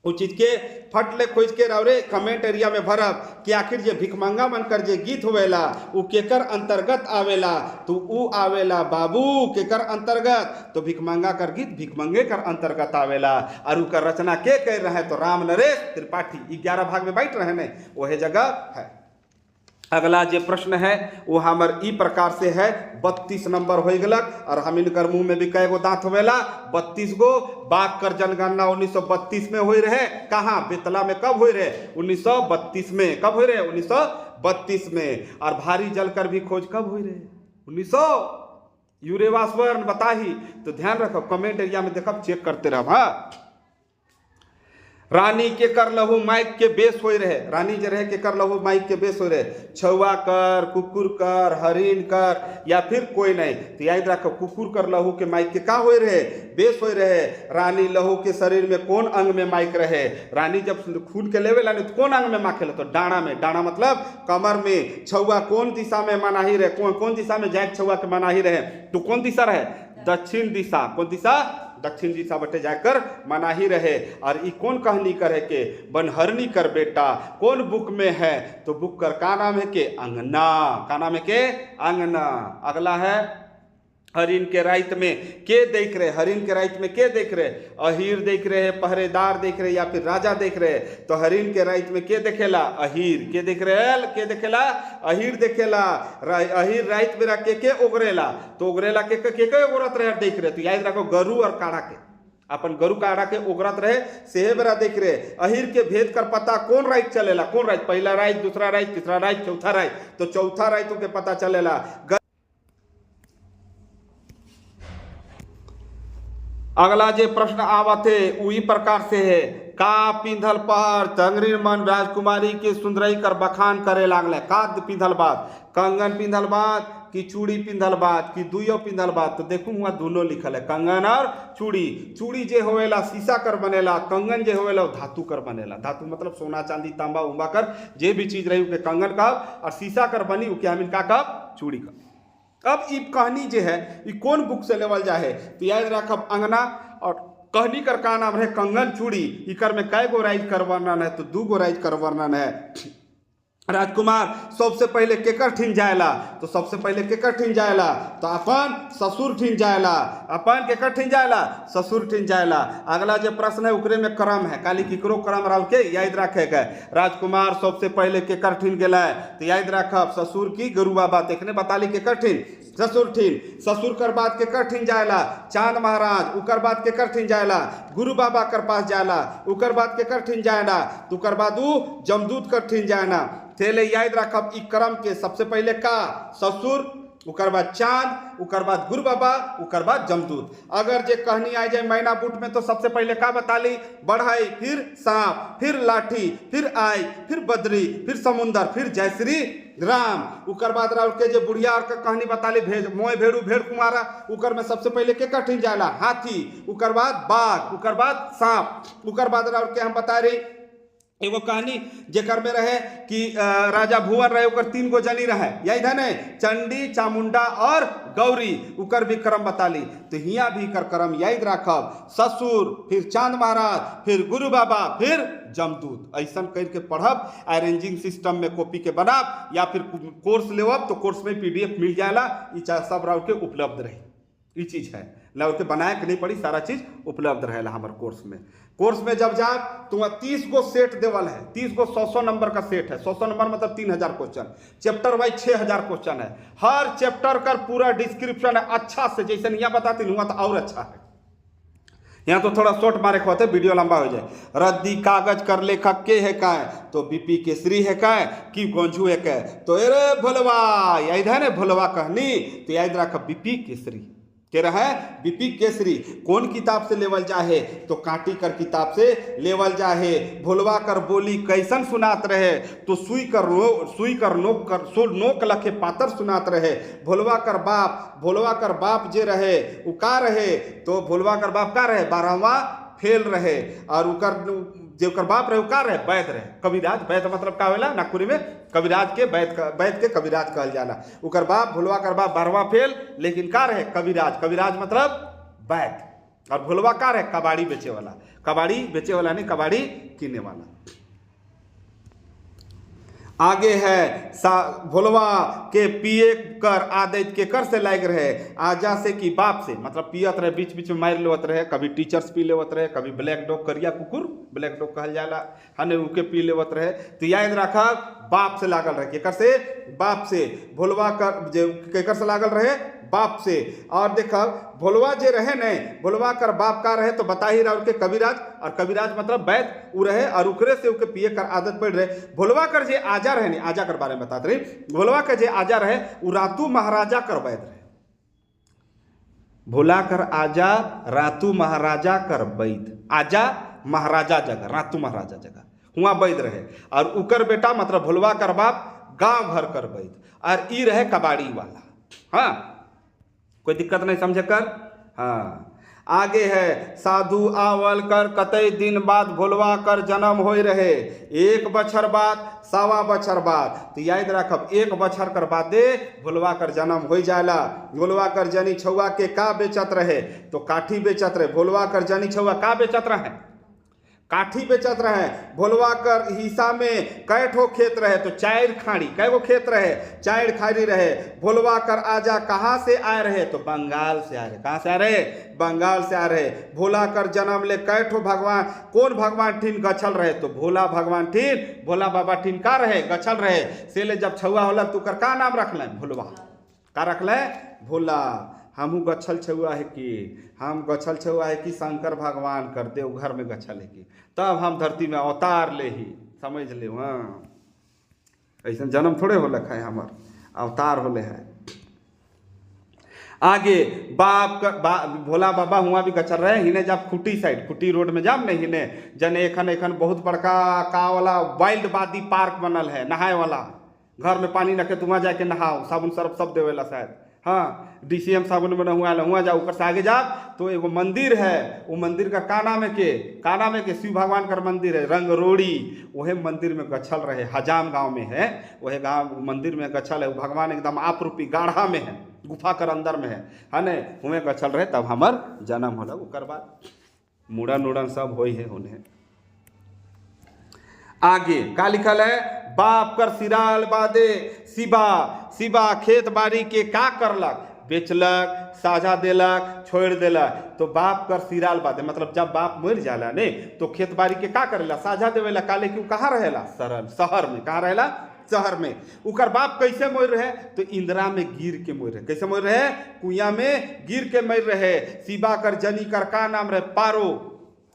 उस चीज के फट ले खोज के रावरे कमेंट एरिया में भरब कि आखिर जे भिखमंगा मनकर जे गीत होवेला उ केकर अंतर्गत आवेला? तो उ आवेला बाबू केकर अंतर्गत? तो भिखमंगा कर गीत भिखमंगे कर अंतर्गत आवेला। और उकर रचना के कर रहे? तो राम नरेश त्रिपाठी। 11 भाग में बैठ रहे ने वही जगह है। अगला जो प्रश्न है वो हमार ई प्रकार से है। 32 नंबर हो गलक। और हम इनकर मुंह में भी कै गो दांत होवेला? 32 गो। बाघ कर जनगणना 1932 में हो रहे। कहाँ? बेतला में। कब हो रहे? 1932 में। कब हो रहे? 1932 में। और भारी जल कर भी खोज कब हो रहे? 1900 यूरेवास्वर्ण बताही। तो ध्यान रखो कमेंट एरिया में देखब चेक करते रह। हाँ रानी के कर लहू माइक के बेस हो रहे। रानी जे रहे के कर लहू माइक के बेस हो रहे। छुआ कर, कुकुर कर, हरिन कर या फिर कोई नहीं। तो याद रखो कुकुर कर लहू के माइक के का हो रहे? बेस हो रहे। रानी लहू के शरीर में कौन अंग में माइक रहे? रानी जब खून के लेवे लानी तो कौन अंग में माखेला? तो डाना में। डाना मतलब कमर में। छुआ कौन दिशा में मनाही रहे? कौन दिशा में जाए छुआ के मनाही रहे? तो कौन दिशा रहे? दक्षिण दिशा। कौन दिशा? दक्षिण दिशा बटे जाकर मनाही रहे। और ई कौन कहनी करे के? बनहरनी कर बेटा। कौन बुक में है? तो बुक कर का नाम है के? अंगना। का नाम है के? अंगना। अगला है हरिन के राइत में के देख रहे? हरिन के राइत में के देख रहे? अहीर देख रहे, पहरेदार देख रहे या फिर राजा देख रहे? तो हरिन के राइत में के देखेला? अहीर। के देख रहे? के देखेला? अहीर देखेला। अहीर राइत में के ओगरेला? तो ओगरेला के ओगरत रहे देख रहे। तो याद रखो गरु और काढ़ा के। अपन गरु काड़ा के ओगरत रहे सेहे बेरा देख रहे अहिर के भेद कर पता कौन राइट चलेला, कौन राइट, पहला राइट, दूसरा राइट, तीसरा राइट, चौथा राइट, तो चौथा राइट के पता चलेला। अगला जे प्रश्न आवते उही प्रकार से है, का पिंधल पहर तंगरी मन राजकुमारी के सुंदरई कर बखान करे लागले। का पिंधल बात, कंगन पिंधल बात कि चूड़ी पिंधल बात कि दुइयो पिंधल बात, तो देखू वहाँ दोनों लिखल है, कंगन और चूड़ी। चूड़ी जे होवेला शीशा कर बनेला, कंगन जे होवेला धातु कर बनेला। धातु मतलब सोना चांदी तांबा उंबा कर जे भी चीज रही उके कंगन कहब, और शीशा कर बनी उके हमिन का कहब, चूड़ी कहब। अब ई कहानी जे है ई कौन बुक से लेवल जा है, तो याद रखब अंगना, और कहनी कर का नाम है कंगन चूड़ी। इकर में कै गो राइज कर वर्णन है, तो 2 गो राइज कर वर्णन है। राजकुमार सबसे पहले केकर ठिन जाएला, तो सबसे पहले केकर ठिन जाएला, तो अपन ससुर ठिन जाएला। अपन केकर ठिन जाएला, ससुर ठिन जाएला। अगला जो प्रश्न है उकरे में क्रम है, काली किकरो क्रम रह के याद रखेगा। राजकुमार सबसे पहले केकर ठिन गेला, तो याद रखब ससुर की गुरु बाबा देखने बताली केकर ठिन, ससुर ठिन। ससुर कर बाद केकर ठिन जाएला, चांद महाराज। उकर बाद केकर ठिन जाएला, गुरु बाबा कर पास जाएला। उकर बाद केकर ठिन जाएला, तो उकर बाद उ जमदूत कर ठिन जाएना। तेले याद रखब ई क्रम के सबसे पहले का ससुर, उकर बाद चांद, उकर बाद गुरु बाबा, उकर बाद जमदूत। अगर जे कहनी आ जाए मैना बूट में, तो सबसे पहले का बताली, बढ़ई, फिर सांप, फिर लाठी, फिर आई, फिर बद्री, फिर समुंदर, फिर जय श्री राम। उकर बाद राउर के जे बुढ़िया और का कहानी बताली, भेज मोय भेड़ू भेड़ कुमारा। उकर में सबसे पहले के कठिन जाला हाथी, उकर बाद बाघ, उकर बाद सांप। उकर बाद राउर के हम बता रही एगो कहानी जेकर में रहे कि राजा भुवन रहे, उकर 3 गो जनी रहे, यही धने चंडी, चामुंडा और गौरी। उकर भी क्रम बताली, तो हिया भी कर क्रम याद रखब, ससुर, फिर चांद महाराज, फिर गुरु बाबा, फिर जमदूत। ऐसा करके पढ़ब, अरेंजिंग सिस्टम में कॉपी के बनाब, या फिर कोर्स लेवब तो कोर्स में PDF मिल जाएला। ई सब राउर के उपलब्ध रही, ये चीज है लाउर के बनाए के नहीं पड़ी, सारा चीज उपलब्ध रहेला हमारे कोर्स में। कोर्स में जब जा तो 30 गो सेट देवल है, 30 गो 100 नंबर का सेट है। 100 नंबर मतलब 3000 क्वेश्चन, चैप्टर वाइज 6000 क्वेश्चन है। हर चैप्टर का पूरा डिस्क्रिप्शन है अच्छा से, जैसे यहाँ बताती हुआ तो और अच्छा है। यहाँ तो थोड़ा शॉर्ट मारे होते वीडियो लंबा हो जाए। रद्दी कागज कर लेखक के है काय, तो BP केसरी है काय कि गोंझू है काय, तो अरे भोलवा याद है ना, भोलवा कहनी, तो याद रख BP केसरी के रहा है, BP केसरी। कौन किताब से लेवल जाहे, तो काटी कर किताब से लेवल जाहे। भोलवा कर बोली कैसन सुनात रहे, तो सुई कर नोक लखे पातर सुनात रहे। भोलवा कर बाप जे रहे उ का रहे, तो भोलवा कर बाप का रहे, 12वां फेल रहे। और उकर जेकर बाप रहे का रहे, वैद रहे, कविराज। वैद मतलब का होला, नागपुरी में कविराज के वैद के कविराज कहल जाला। उकर बाप भोलवा कर बाप 12वां फेल, लेकिन का रहे, कविराज। कविराज मतलब वैद। और भोलवा का रहे, कबाड़ी बेचे वाला। कबाड़ी बेचे वाला नहीं, कबाड़ी कीने वाला। आगे है भोलवा के पिए कर आदत के कर से लायक रहे, आजा से कि बाप से, मतलब पियत रहे, बीच बीच में मार लेवत रहे। कभी टीचर्स पी लेवत रहे, कभी ब्लैक डॉग, करिया कुकुर ब्लैक डॉग कहल जाला, हने उके पी लेवत रहे। तो याद रखा बाप से लागल रहे, केकर से, बाप से। भोलवा कर जे केकर से लागल रहे, बाप से। और देखा भोलवा जे रहे ने, भोलवा कर बाप का रहे, तो बता ही रहा उनके कविराज। और कविराज मतलब वैद उ रहे, और उकरे से उके पिए कर आदत पड़ रहे। भोलवा कर जे आजा रहे, नहीं आजा कर बारे में बताते रही। भोलवा कर जे आजा रहे उ रातू महाराजा कर वैद रहे। भोला कर आजा रातू महाराजा कर वैद, आजा महाराजा जगह, रातू महाराजा जगह हुआ वैद रहे। और उकर बेटा मतलब भोलवा कर बाप गांव भर कर वैद, और ई रहे कबाड़ी वाला। हाँ, कोई दिक्कत नहीं समझे कर। हाँ, आगे है साधु आवल कर कतई दिन बाद भोलवा कर जन्म होई रहे, 1 बछर बाद, 1.25 बछर बाद। तो याद रखब 1 बछर कर बादे भोलवा कर जन्म हो जाला। भोलवा कर जनी छुआ के का बेचत रहे, तो काठी बेचत रहे। भोलवा कर जनी छुआ का बेचत रहे, काठी बेचत रहे। भोलवा कर हिस्सा में कै ठो खेत रहे, तो 4 खाड़ी, कै गो खेत रहे, 4 खाड़ी रहे। भोलवा कर आजा कहाँ से आए रहे, तो बंगाल से आ रहे। कहाँ से आ रहे, बंगाल से आ रहे। भोला कर जन्म ले कै ठो भगवान, कौन भगवान ठीन गछल रहे, तो भोला भगवान ठीन, भोला बाबा ठीन का रहे, गछल रहे। से ले जब छुआ होला तो कर का नाम रखल, भोलवा। का रखल, भोला। हमहू गछल छुआ है कि हम गछल छुआ है कि शंकर भगवान कर देव घर में गछल है कि तब हम धरती में अवतार ले ही समझ ले। हाँ ऐसा जन्म थोड़े हो लखा है, हमार अवतार होले है। आगे भोला बाबा हुआ भी गचल रहे हिने जब खुटी साइड खुटी रोड में जाम नहीं हिने जने एखन बहुत बड़का का वाला वाइल्ड बादी पार्क बनल है नहाए वाला, घर में पानी रखे तो वहाँ जाके नहाओ, साबुन सर्फ सब देवेला शायद। हाँ DCM साबुन में हुआ हुआ जाओ, ऊपर से आगे जाओ तो एगो मंदिर है, वो मंदिर का का नाम है के शिव भगवान का मंदिर है रंगरोड़ी। वही मंदिर में गछल रहे, हजाम गांव में है, वही गांव मंदिर में गछल है। वो भगवान एकदम आपरूपी गाढ़ा में है, गुफा कर अंदर में है ने हुए गछल रहे। तब हमार जन्म होला, ओकर बाद मुड़न उड़न सब होई है होने। आगे का लिखल है, बाप कर सिराल बादे सिबा खेत बाड़ी के का करलक, बेचलक, साझा देलक, छोड़ देलक। तो बाप कर सिराल बादे मतलब जब बाप मर जाला ने तो खेत बाड़ी के का करेला, साझा देवेला। काले क्यों कहाँ रहेला, शहर में। कहाँ रहेला, शहर में। उकर बाप कैसे मोर रहे, तो इंदिरा में गिर के मोर रहे। कैसे मोर रहे, कुआं में गिर के मर रहे। सिबा कर जनी कर का नाम रहे, पारो।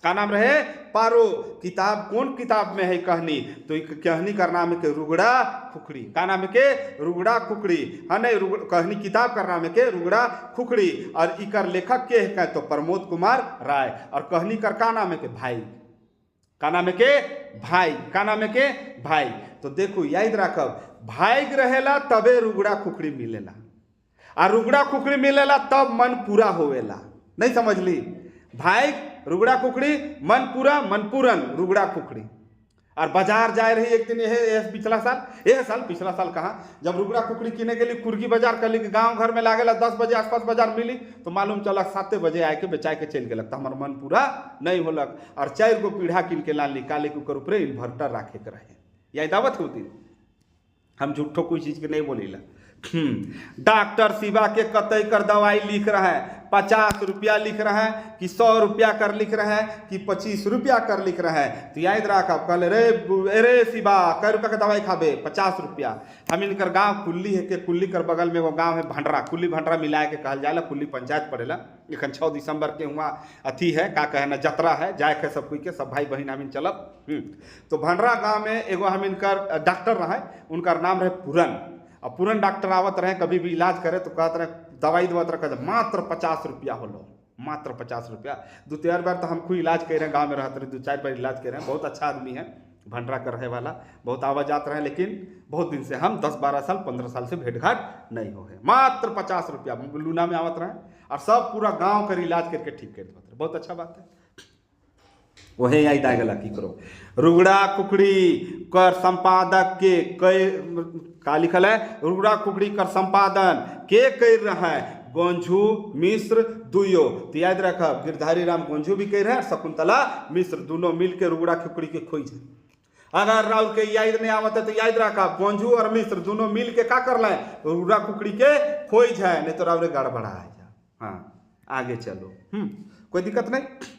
का नाम रहे, पारो। किताब कौन किताब में है कहनी, तो कहनी का नाम है के रुगड़ा खुखड़ी। का नाम है के रुगड़ा खुखड़ी है नहीं, कहनी किताब का नाम है के रुगड़ा खुखड़ी। और इकर लेखक के है तो प्रमोद कुमार राय। और कहनी कर का नाम है के भाई। का नाम है के भाई। का नाम है के भाई। तो देखो याद रखब, भाई रहेला तबे रुगड़ा खुखड़ी मिलेला, और रुगड़ा खुखड़ी मिलेला तब मन पूरा होवेला। नहीं समझ ली, भाई रुगड़ा खुखड़ी, मन पूरा मन पूरन रुगड़ा खुखड़ी। और बाजार जाए रही एक दिन पिछला साल कहाँ, जब रुगड़ा खुखड़ी किने के लिए कुर्गी बाजार कल गांव घर में लागेला 10 बजे आसपास बाजार मिली, तो मालूम चलक 7 बजे आए के बेचाए के चल गलक। तो हमार मन पूरा नहीं होलक। और 4 गो पीढ़ा किन के लान ली, काले के ऊपर ऊपर इन्वर्टर राखे के रहे। यही दावत होती, हम झूठो कोई चीज के नहीं बोलीला। डॉक्टर शिवा के कतई कर दवाई लिख रहा है, 50 रुपया लिख रहा है कि 100 रुपया कर लिख रहा है कि 25 रुपया कर लिख रहा है। तो याद रख, कल रे शिवा कै रुपया का दवाई खाबे, 50 रुपया। हम इनकर गांव कुल्ली है के कुल्ली कर बगल में वो गांव है भंडरा, कुल्ली भंडरा मिलाए के कहल जाला, कुल्ली पंचायत पड़ेला। एखन 6 दिसंबर के हुआ अथी है का कहना जतरा है, जाए के सब कोई के सब भाई बहन हम चलब। तो भंडरा गाँव में एगो हम इनकर डॉक्टर रहे, उनका नाम रहे पूरन। अब पूरन डॉक्टर आवत रहे, कभी भी इलाज करे तो कहते रहे दवाई देवत रहे, मात्र 50 रुपया होलो, मात्र 50 रुपया। 2-4 बार तो हम खुद इलाज कर रहे हैं, गाँव में रहते रहे 2-4 बार इलाज कर रहे हैं। बहुत अच्छा आदमी है, भंडरा कर रहे वाला, बहुत आवाज जाते रहे। लेकिन बहुत दिन से हम 10-12 साल 15 साल से भेंट घाट नहीं हो है। मात्र 50 रुपया लूना में आवत रहे, और सब पूरा गाँव कर इलाज करके ठीक कर देते रहे। बहुत अच्छा बात है। वही यही दागला की करो, रुगड़ा कुकड़ी कर संपादक के कई का लिखल है, रुगड़ा कुकड़ी कर संपादन के कर रहा है, गोंझू मिश्र दुयो। तो याद रखब, गिरधारी राम गोंझू भी कह रहे हैं, शकुंतला मिश्र दोनों मिल के रुगड़ा कुकड़ी के खोज है। अगर राउर के याद नहीं आवत है तो याद रखा, गोंझू और मिश्र दोनों मिल के का कर लें, रुगड़ा कुकड़ी के खोज है, नहीं तो राउरे गड़बड़ा है। हाँ आगे चलो, कोई दिक्कत नहीं।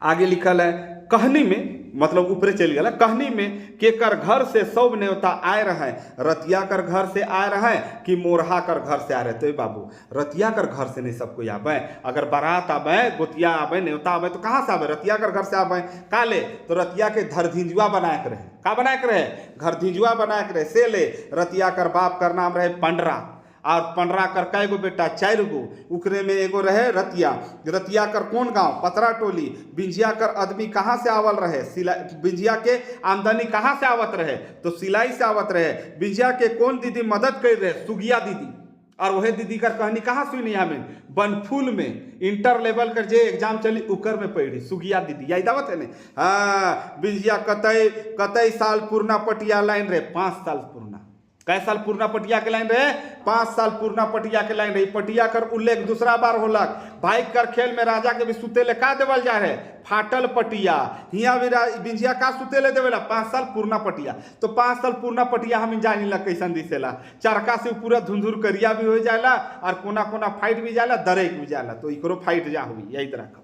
आगे लिखल है, कहनी में मतलब ऊपरे चल गया, कहनी में के कर घर से सब न्योता आए रहे, रतिया कर घर से आए रहे कि मोरहा कर घर से आए रहे। तो बाबू रतिया कर घर से नहीं सब कोई आवे, अगर बारात आवे, गोतिया आवे, न्योता आवे तो कहाँ से आवे, रतिया कर घर से आवे। काले तो रतिया के धरधिंजुआ बनाए के रहे, का बनाए के रहे, घरधिंजुआ बनाए के रहे। से ले रतिया कर बाप कर नाम रहे पंडरा, और पंडरा कर कै गो बेटा, 4 गो। उकरे में एगो रहे रतिया। रतिया कर कौन गांव, पतरा टोली। बिंजिया कर आदमी कहाँ से आवल रहे, बिंजिया के आमदनी कहाँ से आवत रहे, तो सिलाई से आवत रहे। बिंजिया के कौन दीदी मदद कर रहे, सुगिया दीदी। और वही दीदी का कहनी कहाँ सुनी हमें, बनफूल में इंटर लेवल कर जे एग्जाम चली उकर में पढ़ी सुगिया दीदी, यही दावत है ने। हाँ बिंजिया कतई साल पूर्णा पटिया लाइन रहे, 5 साल पूर्णा। कै साल पूर्णा पटिया के लाइन रहे, 5 साल पूर्णा पटिया के लाइन रही। पटिया कर उल्लेख दूसरा बार होलक। भाई कर खेल में राजा के भी सुतेले का देवल जा रहे, फाटल पटिया। हिया भी बिंजिया का सुतेले देवेला, 5 साल पूर्णा पटिया। तो 5 साल पूर्णा पटिया हम जानी ला कैसन दिसेला, चरका से पूरा धुंधुर करिया भी हो जाला, और कोना कोना फाइट भी जाला, दरेक भी जाला। तो इकरो फाइट जा हुई, यही तरह का।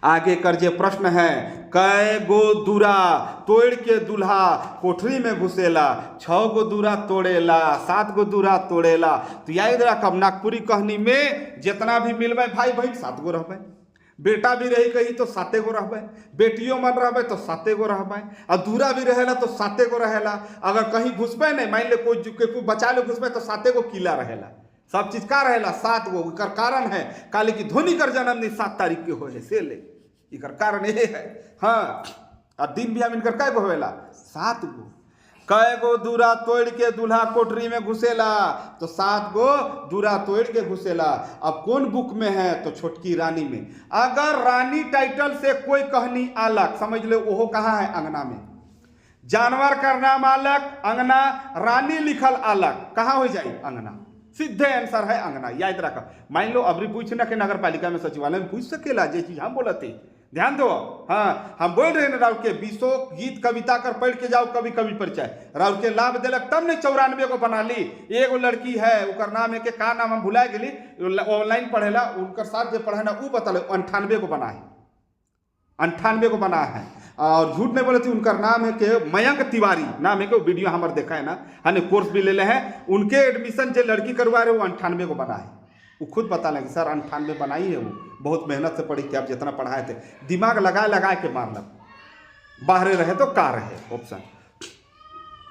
आगे कर जे प्रश्न है, कै गो दूरा तोड़ के दूल्हा कोठरी में घुसेला, 6 गो दूरा तोड़ेला, 7 गो दूरा तोड़ेला। तो याद रखब नागपुरी कहानी में जितना भी मिलबे भाई बहन 7 गो रहबे, बेटा भी रही कहीं तो 7 गो रहबे, बेटियों मन रहबे तो 7 गो रहबे, और दूरा भी रहेला तो 7 गो रहेला। अगर कहीं घुसबे नहीं, मान ले कोई बचा ले घुसबे तो 7 गो किला रहेला, सब चीज का रहेला 7 गो। इकर कारण है काले की धोनी कर जन्मदिन 7 तारीख के हो से ले, इकर कारण ये है। हाँ, और दिन भी हम इनकर कै गो होवेला 7 गो। कै गो दूरा तोड़ के दूल्हा कोठरी में घुसेला, तो 7 गो दूरा तोड़ के घुसेला। अब कौन बुक में है, तो छोटकी रानी में। अगर रानी टाइटल से कोई कहानी अलग समझ लो, वो कहाँ है, अंगना में। जानवर का नाम अलग, अंगना, रानी लिखल अलग, कहाँ हो जाए, अंगना। सीधे आंसर है अंगना, याद रखा। मान लो अभी पूछना कि नगर पालिका में सचिवालय में पूछ सकेला, जे चीज हम बोलते ध्यान दो। हाँ, हम बोल रहे हैं राउर के 20 गीत कविता कर पढ़ के जाओ, कवि कवि परिचय राउर के लाभ दिलक, तब ने 94 को बना ली। एगो लड़की है, उनका नाम है के का नाम हम भुला गेली, ऑनलाइन पढ़ेला, उनकर साथ जो पढ़े ना वो बता, 98 को बना है, 98 को बना है। और झूठ नहीं बोले थे, उनका नाम है कि मयंक तिवारी नाम है, कि वो वीडियो हमारे देखा है ना, हमने कोर्स भी ले ले हैं। उनके एडमिशन जो लड़की करवा रहे वो 98 को बना है। वो खुद बता लेंगे सर 98 बनाई है, वो बहुत मेहनत से पढ़ी थी, आप जितना पढ़ाए थे दिमाग लगा के मारना, बाहरे रहे तो का रहे ऑप्शन।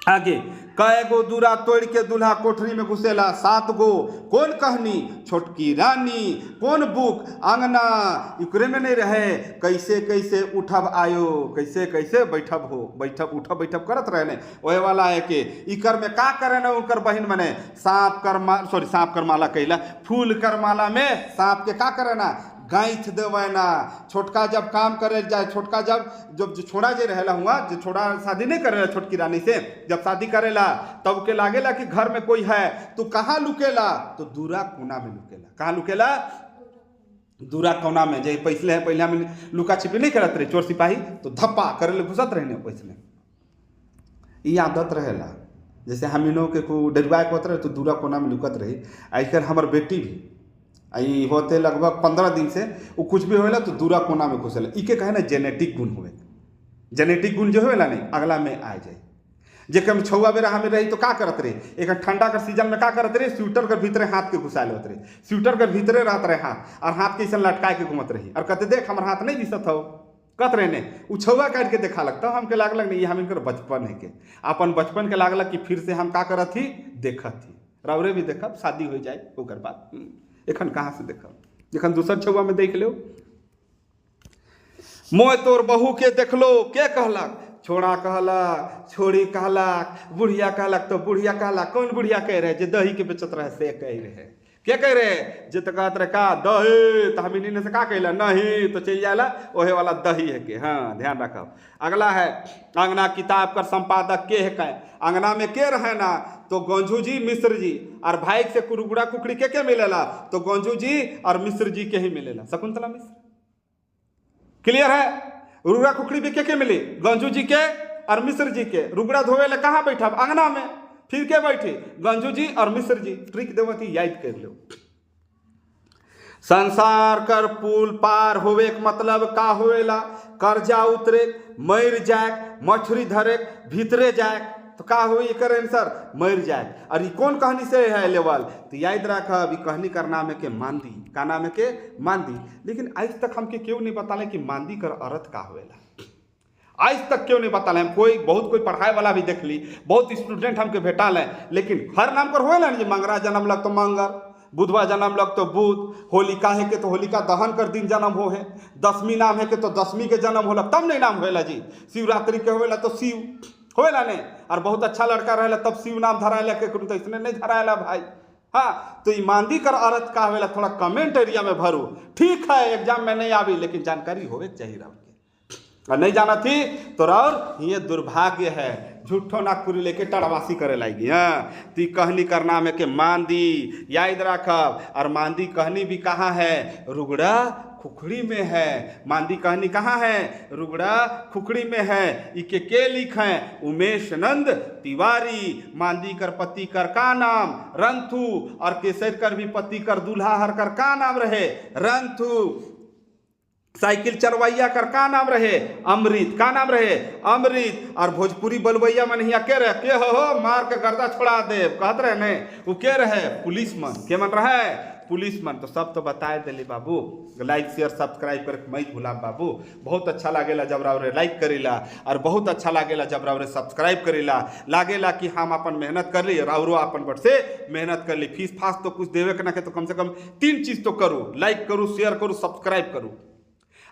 आगे, कै गो दूरा तोड़ के दूल्हा कोठरी में घुसेला, 7 गो। कौन कहानी, छोटकी रानी। कौन बुक, अंगना। इकरे में नहीं रहे, कैसे कैसे उठब आयो, कैसे कैसे बैठब हो, बैठब उठब बैठब करत रहे ने, वही वाला है कि इकर में का करे ना, उनकर बहन मने सांप कर माला कैला, फूल कर माला में सांप के का करे ना, गांठ देवे ना। छोटका जब काम करे जाए, छोटका जब छोड़ा जे रहेला हुआ, जो छोड़ा शादी नहीं करेला छोटकी रानी से, जब शादी करेला तब के लागेला कि घर में कोई है, तो कहाँ लुकेला, तो दूरा कोना में लुकेला। कहाँ लुकेला, दूरा कोना में। जैसे पैसले है, पहले हम लुका छिपी नहीं करत रहे, चोर सिपाही तो धप्पा करे घुसत रहे पैसले, ये आदत रहेला। जैसे हम इनों के को डरवा के होते रहे तो दूरा कोना में लुकत रही। आजकल हमार बेटी भी आई होते लगभग 15 दिन से, वो कुछ भी होएला तो दूरा कोना में घुसेला। इके कहे ना जेनेटिक गुण होवे, जेनेटिक गुण जो होएला नहीं अगला में आ जाए। जेके हम छुआ बेरा हमें रही तो का करत रहे, एक ठंडा का सीजन में का करत रहे, स्वेटर के भीतरे हाथ के घुसा लेते रहे, स्वेटर के भीतरे रहत रहे हाथ, और हाथ के ऐसा लटकाए के घूमत रही, और कहते देख हमारे हाथ नहीं दिसत हो, कत रहे ने उ छुआ काट के देखा लगता हमके लागलक नहीं, ये हम इनकर बचपन है के, अपन बचपन के लागलक कि फिर से हम का करत थी, देखत थी। रौरे भी देखब, शादी हो जाए ओकर बाद, एखन कहाँ से देखब, एखन दूसर छुआ में देख लो। मोय तोर बहू के देख लो, के कहलक, छोड़ा कहलक, छोड़ी कहलक, बुढ़िया कहलक, तो बुढ़िया कहलक। कौन बुढ़िया कह रहे, जो दही के बेचत रहे से कह रहे, क्या कह रहे, जो तो कहत रहे का दही, तो हम इन्हीं से का कहला नहीं, तो चल जाएला ओहे वाला दही है के। हाँ ध्यान रखब। अगला है, अंगना किताब का संपादक के है, का अंगना में के रहे ना, तो गंजू जी मिश्र जी, और भाई से कुरुगुड़ा कुकड़ी के मिलेला, तो गंजू जी और मिश्र जी के ही मिलेला, शकुंतला मिश्र। क्लियर है। रुगड़ा कुकड़ी भी के मिली, गंजू जी के और मिश्र जी के। रुगड़ा धोवे ले कहाँ बैठा, अंगना में, फिर के बैठे, गंजू जी और मिश्र जी। ट्रिक देवती याद कर लो। संसार कर पुल पार होवे के मतलब का होवेला, कर्जा उतरे, मर जाए, मछली धरे, भीतरे जाए, तो का हुई एकर आंसर मर जाए। और ये कौन कहानी से है लेवल, तो याद रखा, अभी कहानी का नाम है के मांदी, का नाम है के मांदी। लेकिन आज तक हमके क्यों नहीं बताले कि मांदी कर अर्थ का होवेला, आज तक क्यों नहीं बताले। हम बहुत कोई पढ़ाए वाला भी देख ली, बहुत स्टूडेंट हमके भेटाल है, लेकिन हर नाम पर होवेला नहीं। मंगरा जन्म लग तो मंगर, बुधवा जन्म लग तो बुध, होलिका है के तो होलिका दहन कर दिन जन्म हो है, दसवीं नाम है के तो दसवीं के जन्म होला तब नहीं नाम होएला जी। शिवरात्रि के होवेला तो शिव होएला नहीं, और बहुत अच्छा लड़का रहेला तब शिव नाम धराएला के, तो इसने नहीं धराएला भाई। हाँ, तो ईमानदी कर अर्थ का होवेला थोड़ा कमेंट एरिया में भरो। ठीक है एग्जाम में नहीं आवी, लेकिन जानकारी होवे चाहिए रहो, और नहीं जाना थी तो और ये दुर्भाग्य है, झूठो नागपुरी लेके टड़वासी करे लाएगी। हाँ, तो कहनी करना में के मांदी याद रखब। और मांदी कहनी भी कहाँ है, रुगड़ा खुखड़ी में है। मांदी कहनी कहाँ है, रुगड़ा खुखड़ी में है। इके के लिख हैं, उमेश नंद तिवारी। मांदी कर पति कर का नाम, रंथु, और केसर कर भी पति कर दूल्हा हर कर का नाम रहे, रंथु। साइकिल चलवैया कर का नाम रहे? अमृत। का नाम रहे? अमृत। और भोजपुरी बलवैया मन हिया के रहे? के हो मार के गर्दा छोड़ा दे कहत रहे ने, वो के रहे? पुलिस मन। के मन रहे? पुलिस मन। तो सब तो बताए दिली बाबू। लाइक शेयर सब्सक्राइब कर मई भूला बाबू। बहुत अच्छा लागेला जब रावरे लाइक करेला, और बहुत अच्छा लागेला जब रावरे सब्सक्राइब करेला। लागेला कि हम अपन मेहनत कर ली, रावरो अपन बट से मेहनत कर ली। फीस फास तो कुछ देवे के ना के, तो कम से कम 3 चीज तो करूँ, लाइक करूँ, शेयर करूँ, सब्सक्राइब करूँ।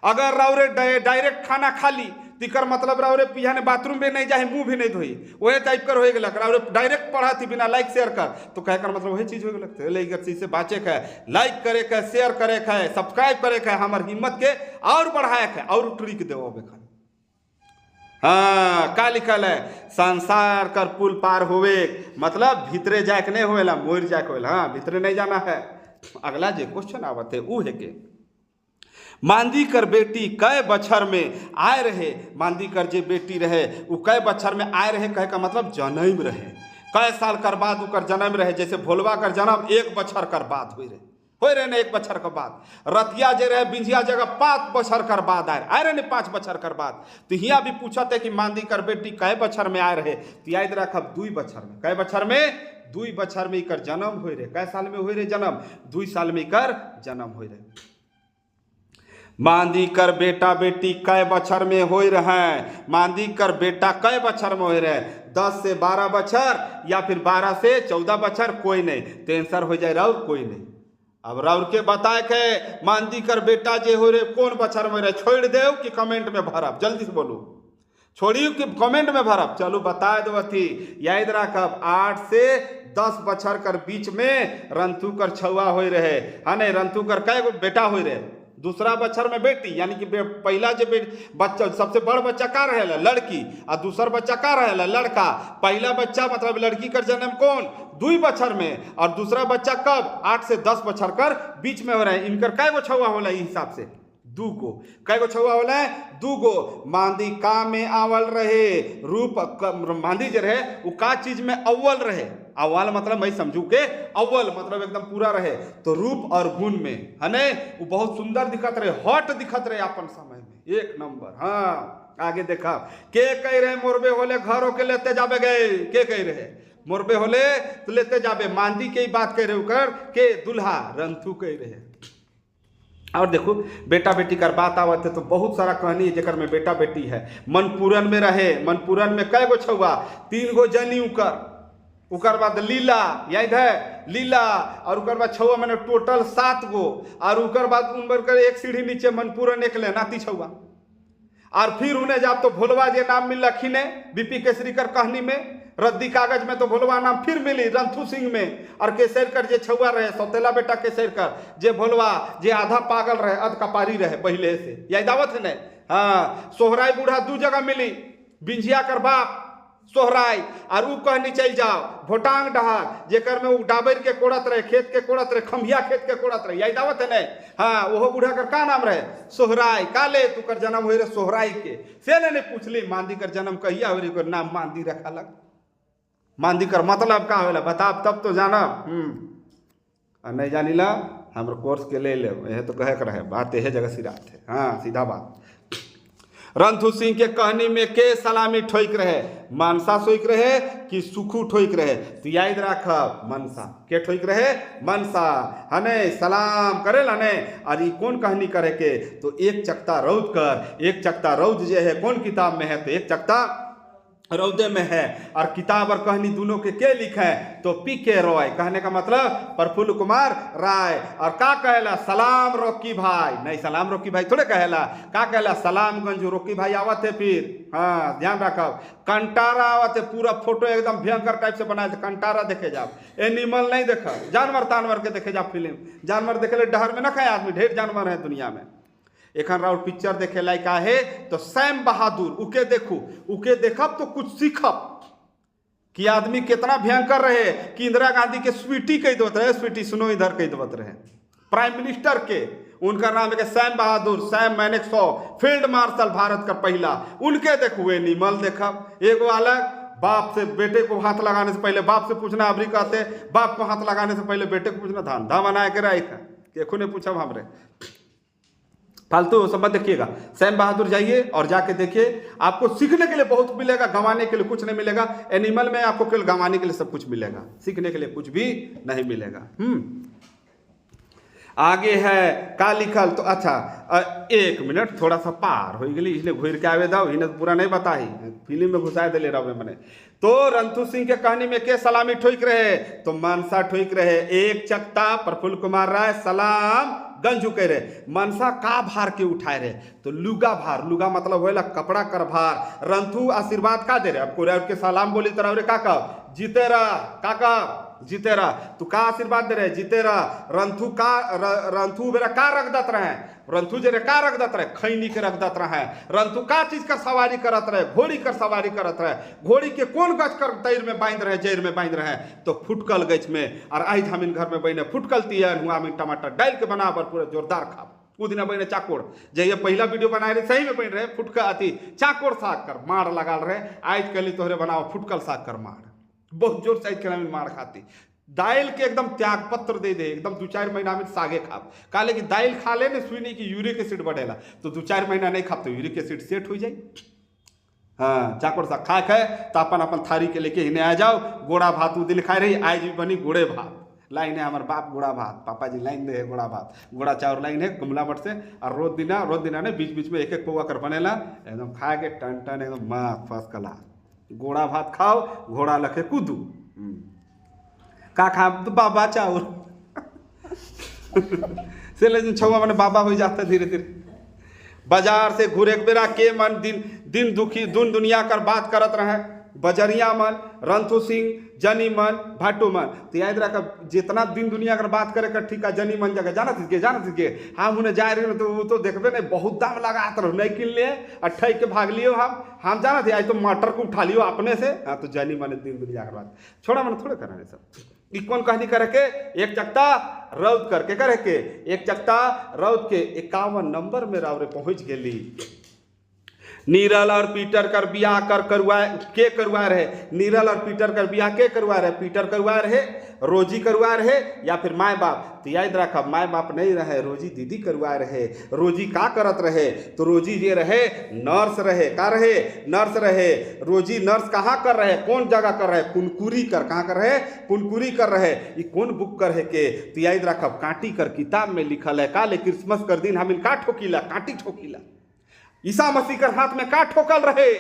अगर रावरे डायरेक्ट खाना खा ली तिकर मतलब रावरे पिया ने बाथरूम भी नहीं जाए, मुंह भी नहीं धोई, वही टाइप कर हो गया। रावरे डायरेक्ट पढ़ा थी बिना लाइक शेयर कर, तो कह कर मतलब वही चीज हो गया। लेकिन चीज से बाचे का, लाइक करे का, शेयर करे का, सब्सक्राइब करे का, हमार हिम्मत के और बढ़ाए का, और ट्रिक देव बेखन। हाँ, का लिखल है? संसार कर पुल पार होवे, मतलब भीतरे जाके नहीं होवेला, मोर जाके होवेला। हाँ, भीतरे नहीं जाना है। अगला जे क्वेश्चन आवत है वो है के मांदी कर बेटी कै बछर में आए रहे? मांदी कर जे बेटी रहे वो कै बछर में आए रहे, कहे का मतलब जन्म रहे। कै साल कर बाद उकर जन्म रहे? जैसे भोलवा कर जन्म 1 बछर कर बाद हो रहे ने 1 बछर के बाद। रतिया जे रहे बिंजिया जगह 5 बछर कर बाद आए रहे ने 5 बछर कर बाद। तो हिया भी पूछा थे कि मांदी कर बेटी कै बछर में आए रहे? तो याद रखब 2 बछर में। कै बछर में? 2 बछर में इकर जन्म हो रहे। कै साल में हो रहे जन्म? 2 साल में इकर जन्म हो रहे। मांदी कर बेटा बेटी कै बछर में हो रहे? मांदी कर बेटा कै बछर में हो रहे? 10 से 12 बछर या फिर 12 से 14 बछर, कोई नहीं। तो आंसर हो जाए राउर कोई नहीं। अब राउर के बताए के मांदी कर बेटा जे हो रहे कौन बछर में रहे? छोड़ दे कि कमेंट में भरब? जल्दी से बोलो, छोड़ियो कि कमेंट में भरब? चलो बता दो थी। याद रखब 8 से 10 बछर कर बीच में रंथू कर छुआ हो रहे। हाँ नहीं, रंथू कर कै बेटा हो रहे? दूसरा बच्चर में बेटी, यानी कि पहला जो बच्चा सबसे बड़ बच्चा का रहेला? लड़की। और दूसरा बच्चा का रहेला? लड़का। पहला बच्चा मतलब लड़की का जन्म कौन? 2 बछर में, और दूसरा बच्चा कब? 8 से 10 बछर कर बीच में हो रहा है। इनकर कै गो छुआ होला? इस हिसाब से 2 गो। कै गो छुआ होला? 2 गो। मांदी का में आवल रहे? रूप मांदी जो रहे वो का चीज में अव्वल रहे? अव्वल मतलब मैं समझू के अव्वल मतलब एकदम पूरा रहे, तो रूप और गुण में है ने वो बहुत सुंदर दिखत रहे, हॉट दिखत रहे अपन समय में, 1 नंबर। हाँ, आगे देखा के कह रहे मोरबे होले घरों के लेते जाबे गए? के कह रहे मोरबे होले तो लेते जाबे? मांदी के ही बात कह रहे कर के दुल्हा रंथू कह रहे। और देखो बेटा बेटी कर बात आवत है तो बहुत सारा कहानी है जेकर में बेटा बेटी है। मनपूरन में रहे, मनपूरन में कै गो छुआ? 3 गो जनी उकर बाद लीला, याद है? लीला। और उकर बाद छुआ मैंने टोटल 7 गो। और उकर बाद उनबर कर 1 सीढ़ी नीचे मनपूरन एक ले नाती छुआ। और फिर उन्हें जाब तो भोलवा जे नाम मिल खिने बीपी केसरी कर कहानी में, रद्दी कागज में तो भोलवा नाम फिर मिली रंथू सिंह में। और केसरकर जे छुआ रहे सौतेला बेटा केसरकर, जे भोलवा जे आधा पागल रहे अध कपारी रहे पहले से, याद आवत है न? हाँ, सोहराई बूढ़ा 2 जगह मिली। बिंजिया कर बाप सोहराई, और ऊ कहनी चल जाओ भोटांग डहार जेकर में वो डाबर के कोड़त रहे, खेत के कोड़त रहे, खम्भिया खेत के कोड़त रहे, याद आवत है नहीं? हाँ, वो बूढ़ा कर का नाम रहे? सोहराई। काले तू कर जन्म हो रहे सोहराई के से ने पूछली मांदी कर जन्म कहिया हो रही? नाम मांदी रखा लग। मांदी कर मतलब का होला बता, तब तो जाना। नहीं जानी ला हमरो कोर्स के ले यह तो कहे कर रहे बात यह जगह सिरा थे। हाँ, सीधा बात। रंथू सिंह के कहानी में के सलामी ठोक रहे? मनसा सोइक रहे कि सुखू ठोक रहे? तो याद रखब मनसा। के ठोक रहे? मनसा। हने सलाम करे ला ने। और ये कौन कहानी करे के? तो 1 चकता रौद कर। 1 चकता रौद जे है कौन किताब में है? तो 1 चकता रौदे में है। और किताब और कहानी दोनों के लिखे? तो पी.के. रॉय। कहने का मतलब प्रफुल्ल कुमार राय। और का कहला? सलाम रोकी भाई। नहीं, सलाम रोकी भाई थोड़े कहला। का कहला? सलामगंज रोकी भाई आवत है फिर। हाँ, ध्यान रखब। कंटारा आवत है, पूरा फोटो एकदम भयंकर टाइप से बनाए थे। कंटारा देखे जाओ, एनिमल नहीं देखा, जानवर तानवर के देखे जाओ फिल्म। जानवर देखे ले डहर में न खाए आदमी, ढेर जानवर है दुनिया में। एखन राउर पिक्चर देखे लायक है तो सैम बहादुर, उके देखू, उके देखब तो कुछ सीखब कि आदमी कितना भयंकर रहे। कि इंदिरा गांधी के स्वीटी कह देवत रहे, स्वीटी सुनो इधर कह देवत रहे, प्राइम मिनिस्टर के। उनका नाम है सैम बहादुर, सैम मैनेक्सो, फील्ड मार्शल भारत का पहला। उनके देखू एनिमल देखब। एगो अलग बाप से बेटे को हाथ लगाने से पहले बाप से पूछना, अबरी कहते बाप को हाथ लगाने से पहले बेटे को पूछना, धंधा बनाए के रहा था। ने पूछब हमरे फालतू सब मत देखिएगा। सैम बहादुर जाइए और जाके देखिए, आपको सीखने के लिए बहुत मिलेगा, गंवाने के लिए कुछ नहीं मिलेगा। एनिमल में आपको केवल गंवाने के लिए सब कुछ मिलेगा, सीखने के लिए कुछ भी नहीं मिलेगा। आगे है का लिखल, तो अच्छा 1 मिनट थोड़ा सा पार हो गई, इसने घूर के आवे दाओ, इन्हें पूरा नहीं बताई, फिल्म में घुसा दिले रहे मैंने। तो रंथू सिंह के कहानी में के सलामी ठोक रहे, तो मनसा ठोक रहे। एक चकता प्रफुल्ल कुमार राय सलाम गंजू कह रहे। मनसा का भार के उठाए रहे, तो लुगा भार, लुगा मतलब होएला कपड़ा कर भार। रंथू आशीर्वाद का दे रहे, अब कोरिया के सलाम बोली तरह का कह जीते रहा, काका जीते रहा, तू का आशीर्वाद दे रहे जीते रहा। रंथू बेरा का रख दत रहे, रंथू जे का रख दत रहे, खैनी के रख दत रहे। रंथू का चीज कर सवारी करत रहे, घोड़ी कर सवारी करत रहे। घोड़ी के कौन गच कर तैर में बांध रहे, जैर में बांध रहे, तो फुटकल गच में। और आई हमीन घर में बहने फुटकल तियन हुआ में टमाटर डाल के बना पर पूरा जोरदार खा। वो दिन बहने चाकोड़, जैसे पहला वीडियो बनाए रहे सही में बन रहे फुटका अति चाकोड़ साग कर मार लगा रहे। आज कल तोहरे बनाओ फुटकल साग कर मार, बहुत जोर से आज मार खाती। दाइल के एकदम त्याग पत्र दे दे, एकदम 2-4 महीना में सागे खाब। काले कि दाइल खा ले ने सुनी की यूरिक एसिड बढ़ेला, तो 2-4 महीना नहीं खाब तो यूरिक एसिड सेट हो जाए। हाँ चाकोड़ सा खा खाए तो अपन अपन थारी के लेके इन्हें आ जाओ। गोड़ा भात उ दिन खाए रही, आज भी बनी गोड़े भात। लाइन है हमारे बाप गोड़ा भात, पापा जी लाइन दे है गोड़ा भात, गोड़ा चावल लाइन है कमला बट से। और रोज दिना ने बीच बीच में एक एक पौवा कर बनेला, एकदम खा के टन टन एकदम मस्त फर्स्ट क्लास। गोड़ा भात खाओ, घोड़ा लखे कूदू। का खा तो बाबा चाउर से लेकिन छुआ मैंने बाबा हो जाता धीरे धीरे। बाजार से घूरे के बेरा के मन दिन दुखी दुनिया कर बात करत रहे। बजरिया मन, रंथू सिंह, जनी मन, भाटू मन। तो याद रखा जितना दिन दुनिया कर बात करे कर ठीक है। जनी मन जगह जाना थी हम उन्हें जा रहे तो वो तो देखबे नहीं, बहुत दाम लगा तो नहीं किन लिए, अट्ठाई के भाग लियो। हम जाना थे आज तो मटर को उठा लियो अपने से। हाँ तो जनी मन दिन दुनिया कर बात छोड़ा मन थोड़े करना सब। कौन कहानी करे के, एक चकता रौद करके करे के, एक चकता रौद के 51 नंबर में रावरे पहुंच गेली। नीरल और पीटर कर बियाह करवा रहे। नीरल और पीटर कर बियाह के करवा रहे, पीटर करवा रहे, रोजी करवा रहे या फिर माए बाप। तो याद रखा माए बाप नहीं रहे, रोजी दीदी करवा रहे। रोजी का करत रहे, तो रोजी ये रहे नर्स रहे। का रहे, नर्स रहे। रोजी नर्स कहाँ कर रहे, कौन जगह कर रहे, कुनकुरी कर। कहाँ कर रहे, कुनकुरी कर रहे। ये कौन बुक कर है के, तो याद रखा कांटी कर किताब में लिखल है। काले क्रिसमस कर दिन हम का ठोकीला, कांटी ठोकीला। ईसा मसीह कर हाथ में का ठोकल रहे,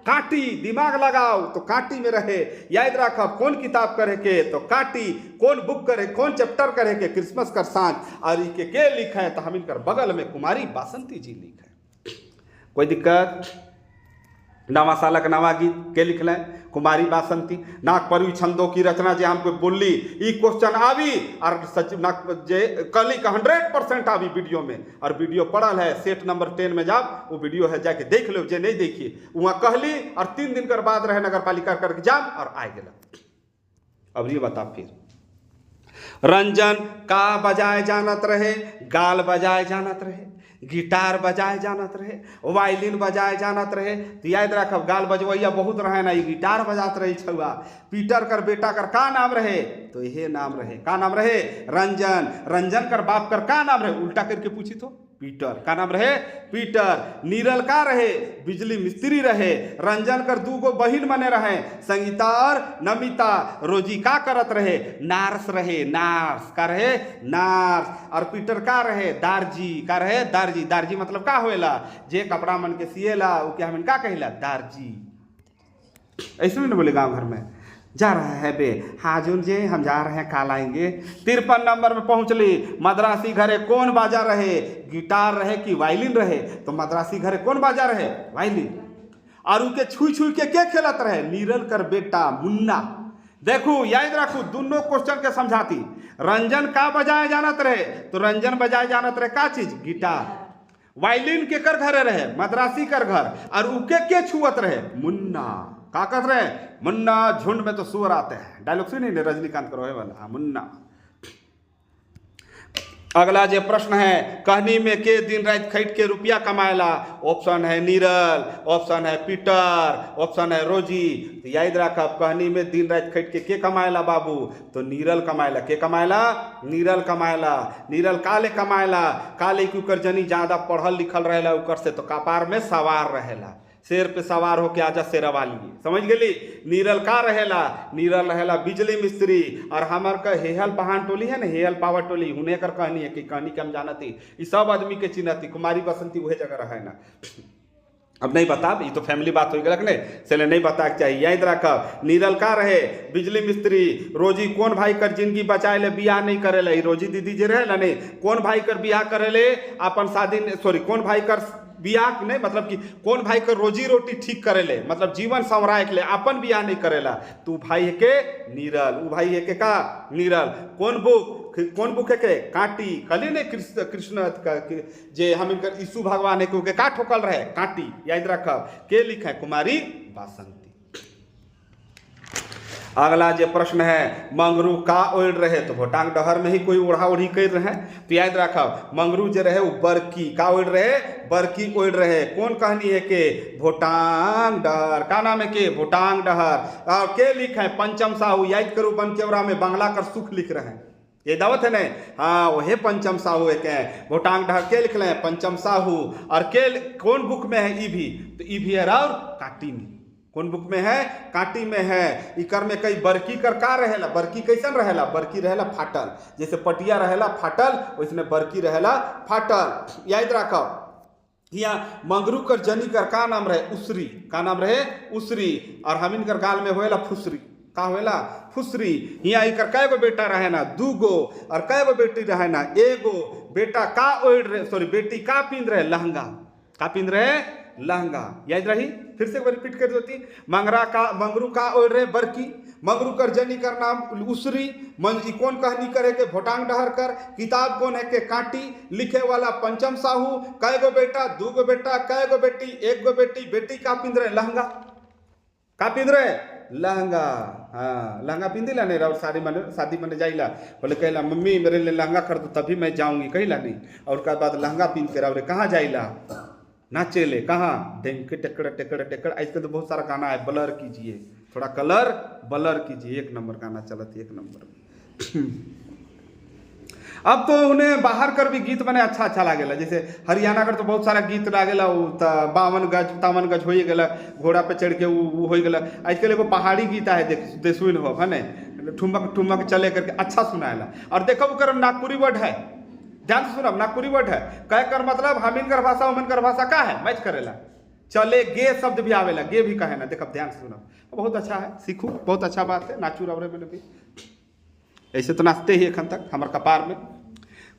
कांटी। दिमाग लगाओ तो कांटी में रहे। याद रखा कौन किताब करे के, तो कांटी। कौन बुक करे, कौन चैप्टर करे के, क्रिसमस कर सांझ। और इनके के लिखा है, तो हम इनकर बगल में कुमारी बासंती जी लिखा है। कोई दिक्कत, नवा सालक नवा गीत के लिखल है कुमारी बासंती। नाक पर छंदों की रचना जे हमको बोली, ई क्वेश्चन आवी और सच नाक जे कली का 100% आवी वीडियो में। और वीडियो पड़ल है सेट नंबर 10 में, जाओ वो वीडियो है जाके देख लो जे नहीं देखिए। वहाँ कहली और 3 दिन कर बाद रहे नगर पालिका करके जाम और आ गया। अब ये बता फिर रंजन का बजाए जानत रहे, गाल बजाए जानत रहे, गिटार बजाए जानत रहे, वायलिन बजाए जानत रहे। तो याद रखब गाल बजवैया बहुत रहे ना, ये गिटार बजात रही छुआ। पीटर कर बेटा कर का नाम रहे, तो यह नाम रहे। का नाम रहे, रंजन। रंजन कर बाप कर का नाम रहे, उल्टा करके पूछी तो पीटर। का नाम रहे, पीटर। नीरल का रहे, बिजली मिस्त्री रहे। रंजन कर 2 बहिन बने रहे, संगीता और नमिता। रोजी का करत रहे, नार्स रहे। नार्स का रहे, नार्स। और पीटर का रहे, दार्जी। का रहे, दार्जी। दार्जी मतलब का होएला, जे कपड़ा मन के सिएला वो क्या हम का कहेला, दार्जी। ऐसे में बोले गाँव घर में जा रहा है बे हाजुन जे, हम जा रहे हैं काल आएंगे। 53 नंबर में पहुंचली। मद्रासी घरे कौन बाजा रहे, गिटार रहे कि वायलिन रहे, तो मद्रासी घरे कौन बाजा रहे, वायलिन। और उनके छुई के खेलत रहे, नीरल कर बेटा मुन्ना। देखो याद रखो दोनों क्वेश्चन के समझाती। रंजन का बजाए जानत रहे, तो रंजन बजाए जानत रहे का चीज, गिटार। वायलिन के कर घरे रहे, मद्रासी कर घर। और उके के छुअत रहे, मुन्ना। का कहते रहे, मुन्ना झुंड में तो सुअर आते हैं। डायलॉग सुनी नहीं रजनीकांत करो है वाला, मुन्ना। अगला जो प्रश्न है, कहनी में के दिन रात खैट के रुपया कमाएला। ऑप्शन है नीरल, ऑप्शन है पीटर, ऑप्शन है रोजी। तो याद रखब, कहनी में दिन रात खैट के कमाएला बाबू, तो नीरल कमाएला। के कमाएला? नीरल कमाएला। नीरल काले कमाएला? काले की उकर जनी ज्यादा पढ़ल लिखल रहेला उकर से, तो कपार में सवार रहेला, शेर पे सवार होके आजा शेरवाली। समझ गेली? नीरल का रहेला? नीरल रहेला बिजली मिस्त्री। और हमार का हेहल पहान टोली है ना, हेहल पावर टोली, हुने कर कहनी है कि कहनी के हम जानती, ये सब आदमी के चिन्हती। कुमारी बसंती वही जगह रहे ना। अब नहीं बता, ये तो फैमिली बात हो गया ने, चले नहीं बता के चाहिए। याद रखब, नीरल का रहे? बिजली मिस्त्री। रोजी कौन भाई कर जिंदगी बचाए ले बियाह नहीं करेले? रोजी दीदी जे रहे ने, कौन भाई कर बियाह करेले अपन शादी, सॉरी कौन भाई कर बियाह नहीं, मतलब कि कौन भाई कर रोजी रोटी ठीक करेले, मतलब जीवन संवराए के लिए अपन बियाह नहीं करेला। तू भाई है के नीरल, उ भाई है के का नीरल। कौन बुक है के? कांटी। कली ने कृष्ण जे हम इनकर यीशु भगवान है के का ठोकल रहे? कांटी। याद रखब, के लिखा है? कुमारी बासंती। अगला जो प्रश्न है, मंगरू का ओढ़ रहे? तो भोटांग डहर में ही कोई ओढ़ा ओढ़ी कर रहे। तो याद रखब, मंगरू जो रहे वो बरकी का ओढ़ रहे? बरकी ओढ़ रहे। कौन कहनी है के? भोटांग डहर। का नाम है के? भोटांग डहर। और के लिख है? पंचम साहू। याद करो, बन केवरा में बांग्ला कर सुख लिख रहे हैं, ये दावत है ना। हाँ, वही पंचम साहू है के भोटांग डहर के लिख ले पंचम साहू। और के कौन बुक में है? ई भी। तो ई भी है और काटी में। कौन बुक में है? काटी में है। इकर में कई बरकी कर का रहेला? बरकी कैसन रहेला? बरकी रहेला फाटल। जैसे पटिया रहेला फाटल, वैसे बरकी रहेला फाटल। याद रखब, यहाँ मंगरू कर जनी कर का नाम रहे? उसरी। का नाम रहे? उसरी। और हमिन कर गाल में होएला फुसरी। का होएला? फुसरी। यहाँ इकर कै गो बेटा रहे ना? 2 गो। और कै गो बेटी रहे ना? 1 गो। बेटा का ओढ़ रहे, सॉरी बेटी का पिंद रहे? लहंगा। का पिंद रहे? लहंगा। याद रही? फिर से एक बार रिपीट कर देती। मंगरू का ओढ़ रहे? बरकी। मंगरू कर जनी कर नाम उसरी। कौन कहनी करे के? भोटांग डहर कर। किताब कौन है के? काटी। लिखे वाला पंचम साहू। कै गो बेटा? 2 गो बेटा। कै गो बेटी? 1 गो बेटी। बेटी का पिंद रहे? लहंगा। का पिंद रहे? लहंगा। हाँ, लहंगा पिंदिला नहीं और शादी मने जाइला, बोले कहला मम्मी मेरे लिए लहंगा कर दो तभी मैं जाऊंगी, कहला नहीं। और उसके बाद लहंगा पिंद के रहा, कहाँ जाइला? नाचेले। कहाँ? डेंके टेकड़ टेकड़ टेकड़। आजकल तो बहुत सारा गाना है, ब्लर कीजिए, थोड़ा कलर ब्लर कीजिए। 1 नंबर गाना चलती, 1 नंबर। अब तो उन्हें बाहर कर भी गीत बने अच्छा अच्छा लागेला। जैसे हरियाणा कर तो बहुत सारा गीत लागेला, 52 गज 53 गज हो गला, घोड़ा पे चढ़ के वो हो गला। आजकल एगो पहाड़ी गीत है, देसुन हो है न, ठुमक ठुमक चले करके अच्छा सुनाएला। और देखो कर नागपुरी वर्ड है, ध्यान से सुनब, नागपुरी वर्ड है। कह कर मतलब हमिन कर भाषा उमिन कर भाषा का है? मैच करेला। चले गे शब्द भी आवेला, गे भी कहे ना। देखब ध्यान से सुनब, बहुत अच्छा है, सीखू, बहुत अच्छा बात है। नाचू रवरे में भी ऐसे तो नाचते ही एखन तक हमार कपार में।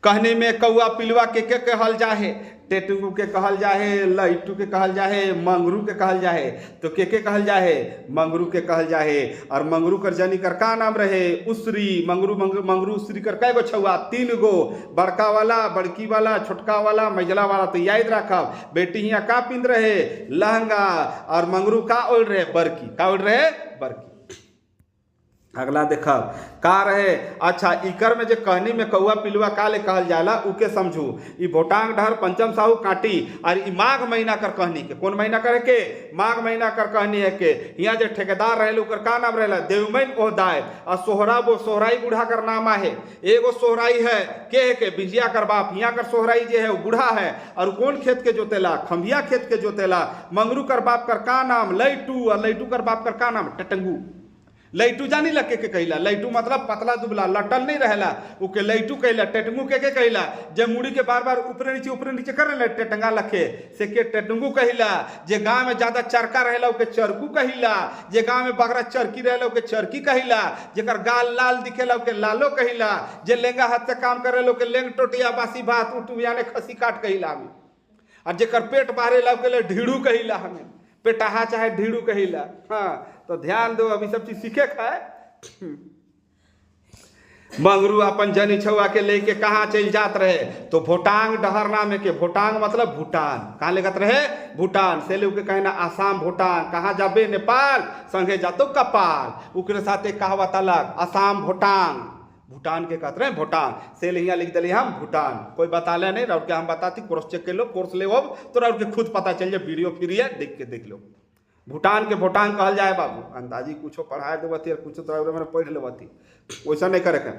कहने में कौआ पिलवा के कहल जाहे? टेटुगू के कहल जाहे, लइटू के कहल जाहे, मंगरू के कहल जाहे। तो के कहल जाहे? मंगरू के कहल जाहे। और मंगरू कर जनी कर का नाम रहे? उसरी। मंगरू उसरी कर कै गो छुआ? 3 गो। बड़का वाला, बड़की वाला, छोटका वाला, मझला वाला। तो याद रखब, बेटी यहाँ का पिंद रहे? लहंगा। और मंगरू का ओढ़ रहे? बरकी। का ओढ़ रहे? बरकी। अगला देखब का रहे? अच्छा, इकर में जो कहनी में कौआ पिलुआ काले कहल जाला उके समझू। ई भोटांग डहर पंचम साहू काटी। और ई माघ महीना कर कहनी के, कौन महीना करे के? माघ महीना कर कहनी है के। यहाँ जो ठेकेदार रहे उकर का नाम रहेला? देवमैन ओहदाय। और सोहरा वो सोहराई बूढ़ा कर नाम है। एगो सोहराई है के बिजिया कर बाप। यहाँ कर सोहराई जो है वो बूढ़ा है। और कौन खेत के जोतेला? खंभिया खेत के जोतेला। मंगरू कर बाप कर का नाम? लइटू। और लइटू कर बाप कर का नाम? टटंगू। लइटू जानी लगे के कहला? लइटू मतलब पतला दुबला, लटल नहीं रहेला, उके लइटू कहला। टेटंगू के कहला? जे मुड़ी के बार बार ऊपर नीचे करे टेटंगा लखे से के टेटंगू कहला। जे गांव में ज्यादा चरका रहेला उके चरकू कहला। जे गांव में बगरा चरकी रहेला उके चरकी कहला। जेकर गाल लाल दिखेला उके लालो कहला। जे लेंगा हाथ से काम करेला उके लेंग टोटिया बासी भात उठू यानी खसी काट कहला हमें। और जेकर पेट बाहरेला उके ढीड़ू कहला हमें। पेटाहा चाहे ढीड़ू कहिला। हाँ, तो ध्यान दो, अभी सब चीज सीखे का है। मंगरू अपन जनी छुआ के लेके कहाँ चल जात रहे? तो भोटांग डहर नाम है के। भोटांग मतलब भूटान। कहाँ लेगत रहे? भूटान। से लोग के कहना आसाम भूटान। कहाँ जाबे? नेपाल। संगे जातो कपाल। उकरे साथे कहावत अलग, आसाम भूटान। भूटान के कहते हैं भूटान से यहाँ लिख दिली हम भूटान, कोई बता ले नहीं राउर के हम बताती, कोर्स चेक कर लो, कोर्स ले अब तो राउर के खुद पता चल जाए, वीडियो फ्री है देख के देख लो। भूटान के भूटान कहल जाए बाबू, अंदाजी कुछो पढ़ाए देवती और कुछो तो मैंने पढ़ लेवती, वैसा नहीं करे के।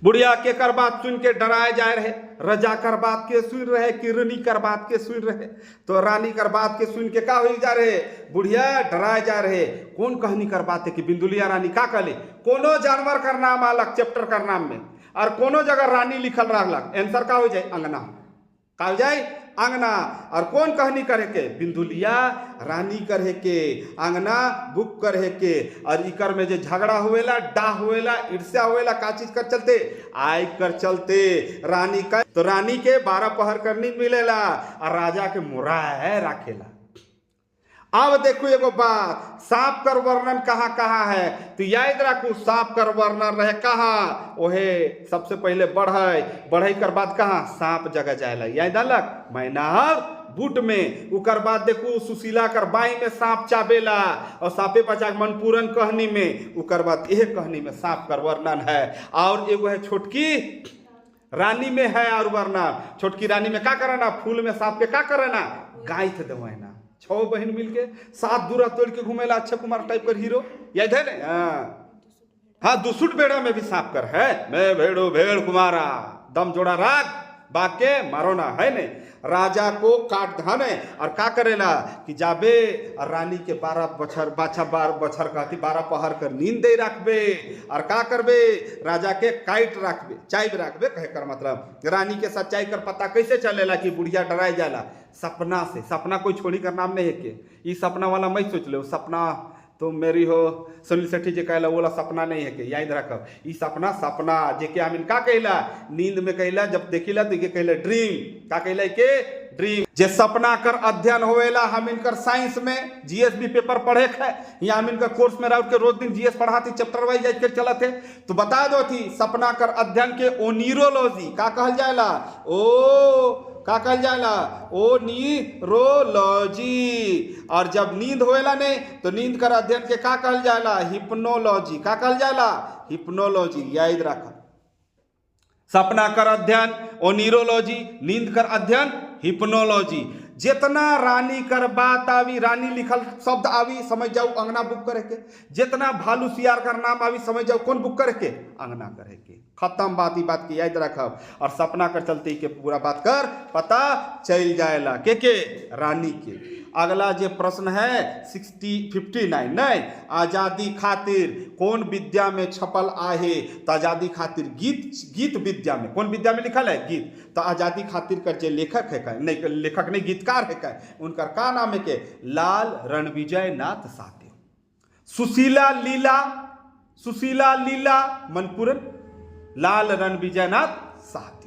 बुढ़िया के कर बात सुन के डराए जाए रहे, रजा कर बात के सुन रहे, किरनी कर बात के सुन रहे, तो रानी कर बात के सुन के का हो जा रहे, बुढ़िया डराए जा रहे। कौन कहनी कर बात है कि बिंदुलिया रानी का कहले, कोनो जानवर कर नाम अलग चैप्टर कर नाम में, और कोनो जगह रानी लिखल रहलक, आंसर का हो जाए अंगना, का हो जाए अंगना। और कौन कहनी करे के, बिंदुलिया रानी करे के, अंगना बुक करे के। और इकर में जो झगड़ा हुएला, डाह हुएला, ईर्ष्या हुएला, का चीज कर चलते, आय कर चलते रानी का, तो रानी के 12 पहर करनी मिलेला और राजा के मुराय राखेला। अब देखो एगो बात, सांप कर वर्णन कहाँ कहाँ है, तो याद रखो सांप कर वर्णन रहे कहाँ, ओहे सबसे पहले बढ़ई, बढ़ई कर बाद कहाँ, सांप जगह जाएला, याद अलग मैनार बूट में। उकर बाद देखो सुशीला कर बाई में सांप चाबेला, और सांपे पचाक मनपूरन कहनी में, उकर बाद यह कहनी में सांप कर वर्णन है। और एगो है छोटकी रानी में है और वर्णन, छोटकी रानी में का करना, फूल में सांप के का करना, गाय थे देवना, 6 बहन मिलके 7 दूरा तोड़ के घूमेला, अक्षय कुमार टाइप कर हीरो, याद है ना। हाँ दुसुट बेड़ा में भी सांप कर है, मैं भेड़ो भेड़ कुमारा, दम जोड़ा राग बाके मारो ना, है ने। राजा को काट धाने और का करेला कि जाबे और रानी के 12 बछर बाछा 12 बछर कहती 12 पहर कर नींद दे रखबे, और का करबे राजा के काट रखबे, चाय रखबे, कहे कर मतलब रानी के सच्चाई कर पता कैसे चलेला कि बुढ़िया डराई जाला, सपना से। सपना कोई छोड़ी कर नाम नहीं है के, ये सपना वाला मैं सोच ले, सपना तो मेरी हो सुनील सेठी जी कहला बोला सपना नहीं है के, याद रखब ई सपना सपना जेके हम इनका कहला नींद में कहला, जब देखिला तो ये कहला ड्रीम, का कहला के ड्रीम। जे सपना कर अध्ययन होवेला, हम इनकर साइंस में जीएस भी पेपर पढ़े है, या हम इनका कोर्स में रह के रोज दिन जीएस पढ़ाती, चैप्टर वाइज जाकर चला थे, तो बता दो थी सपना कर अध्ययन के ओनीरोलॉजी का कहल जाएला, ओ का कहल जाला, ओनीरोलॉजी। और जब नींद होएला नहीं तो नींद कर अध्ययन के का कहल जाला, हिप्नोलॉजी, का कहल जाला, हिप्नोलॉजी, याद रखा। सपना कर अध्ययन ओनीरोलॉजी, नींद कर अध्ययन हिप्नोलॉजी। जितना रानी कर बात आवी, रानी लिखल शब्द आवी, समझ जाओ अंगना बुक करे के। जितना भालू सियार कर नाम आवी, समझ जाओ कौन बुक करे के, अंगना करे के। खत्म बात, ही बात की याद रखब। और सपना कर चलते के पूरा बात कर पता चल जाएला के रानी के। अगला जो प्रश्न है 59 नहीं, आजादी खातिर कौन विद्या में छपल आहे, तो आजादी खातिर गीत विद्या में, कौन विद्या में लिखल है, गीत। तो आजादी खातिर कर जो लेखक है का, नहीं लेखक नहीं गीतकार है का, उनका का नाम है के, लाल रणविजय नाथ साहदेव। सुशीला लीला मनपुरन, लाल रणविजय नाथ साहदेव।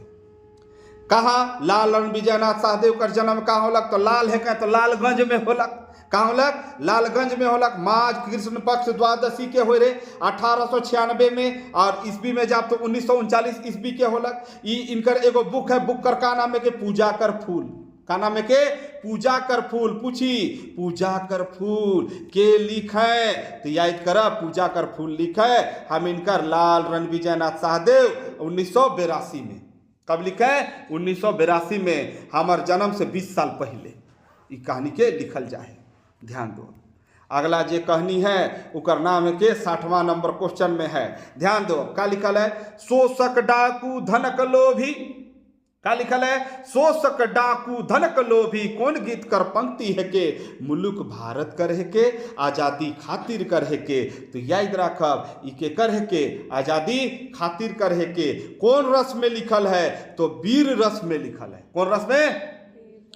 कहाँ लाल रणविजयनाथ साहदेव का जन्म कहाँ होलक, तो लाल है का, तो लालगंज में होलक। कहाँ होलक, लालगंज में होलक। माघ कृष्ण पक्ष द्वादशी के हो रहे 1896 में, और ईस्वी में जाब तो 1939 ईस्वी के होलक। ई इनकर एगो बुक है, बुक कर का नाम है के, पूजा कर फूल, का नाम है के, पूजा कर फूल। पूछी पूजा कर फूल के लिखे, तो याद करा पूजा कर फूल लिखे हम इनकर लाल रणविजयनाथ साहदेव 1982 में। कब लिखा है, 1982 में, हमार जन्म से 20 साल पहले ये कहानी के लिखल जाए, ध्यान दो। अगला जे कहानी है उकर नाम है के 60वां नंबर क्वेश्चन में है, ध्यान दो। का लिखल है, शोषक डाकू धनक लोभी, का लिखल है, शोषक डाकू धनक लोभी, कौन गीत कर पंक्ति है के, मुल्क भारत कर है के, आजादी खातिर कर है के। तो याद रखब इके कर है के, आजादी खातिर कर है के। कौन रस में लिखल है, तो वीर रस में लिखल है। कौन रस में,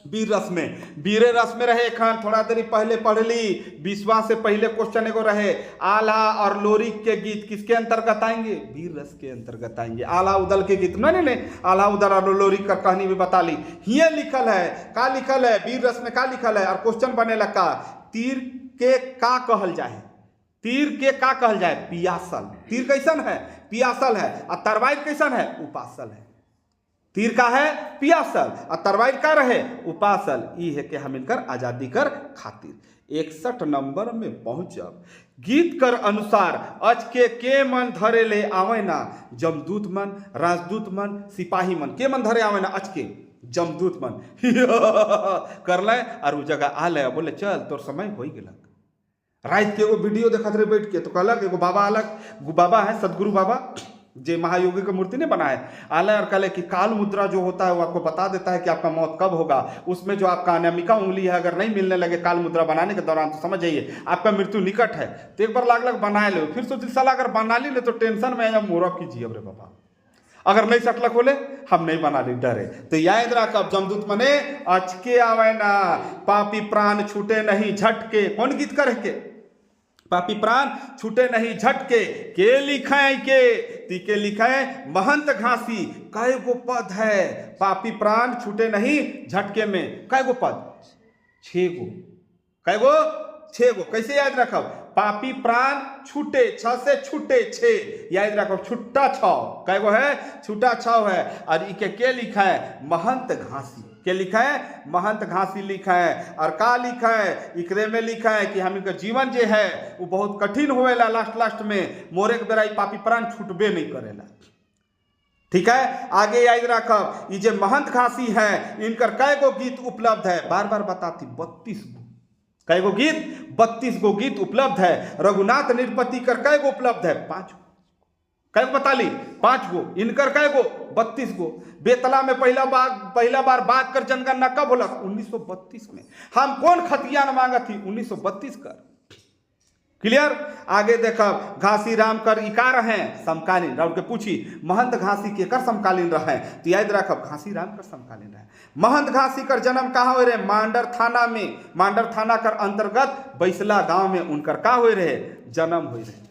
वीर रस में। वीरे रस में रहे खान, थोड़ा देरी पहले पढ़ ली, 20वां से पहले क्वेश्चन एगो रहे, आल्हा और लोरिक के गीत किसके अंतर्गत आएंगे, वीर रस के अंतर्गत आएंगे। आल्हा उदल के गीत नहीं, आल्हा उदल और लोरिक का कहानी भी बता ली। ये लिखल है, का लिखल है, वीर रस में का लिखल है। और क्वेश्चन बने लगा, तीर के का कहल जाए, तीर के का कहल जाए, पियासल। तीर कैसन है, पियासल है। और तरवाइल कैसन है, उपासल है। तीर का है पियासल और तरवाइल का रहे उपासल। ई है कि हम इनकर आजादी कर खातिर 61 नंबर में पहुंचब गीत कर अनुसार अच के मन धरे ले आवे ना, जमदूत मन, राजदूत मन, सिपाही मन, के मन धरे आवे ना अच के जमदूत मन कर ले और उ जगह आ ले, बोले चल तोर समय हो गेलक। रात के एगो वीडियो देखत रहे बैठ के, तो कहलक एगो बाबा अलग, बाबा है सदगुरु बाबा जो महायोगी का मूर्ति ने बनाए, आला और कहले कि काल मुद्रा जो होता है वो आपको बता देता है कि आपका मौत कब होगा। उसमें जो आपका अनामिका उंगली है अगर नहीं मिलने लगे काल मुद्रा बनाने के दौरान तो समझ जाइए आपका मृत्यु निकट है। तो एक बार लाग बना लो, फिर सोच साला अगर बना ली ले तो टेंशन में या मोरब कीजिए अरे बाबा, अगर नहीं सटलक बोले हम नहीं बना ली डरे। तो याद रख जमदूत मने अचके आवे ना, पापी प्राण छूटे नहीं झटके। कौन गीत करे के? पापी प्राण छूटे नहीं झटके, के लिखाए के लिखाए महंत घासी। कै गो पद है पापी प्राण छूटे नहीं झटके में? कै गो पद? 6 गो। कै गो? 6 गो। कैसे याद रखब? पापी प्राण छूटे, 6 से छूटे 6 याद रखब, छुट्टा 6। कै गो है? छुट्टा 6 है। और इके के लिखा है? महंत घासी। के लिखा है? महंत घासी लिखा है। और का लिखा है? इकरे में लिखा है कि हम इनका जीवन जो है वो बहुत कठिन होएला, लास्ट में मोरे के बेरा पापी प्राण छूटबे नहीं करेला। ठीक है, आगे याद रखब ये जो महंत घासी है इनकर कै गो गीत उपलब्ध है? बार बार बताती 32 गो। कै गो गीत? 32 गो गीत उपलब्ध है। रघुनाथ निरपति कर कै गो उपलब्ध है? 5 गो। कै गो बता ली? 5 गो। इनकर कै गो? 32 गो। बेतला में पहला बार बाघ कर जनगणना कब होला? 1932 में। हम कौन खतियान मांगा थी? 1932 कर। क्लियर? आगे देखा घासी राम कर इकार हैं समकालीन, राउर के पूछी महंत घासी के कर समकालीन रहे, तो याद रखब घासी राम कर समकालीन रहे। महंत घासी कर जन्म कहाँ हो रहे? मांडर थाना में। मांडर थाना कर अंतर्गत बैसला गांव में उनकर का हो रहे? जन्म हो रहे।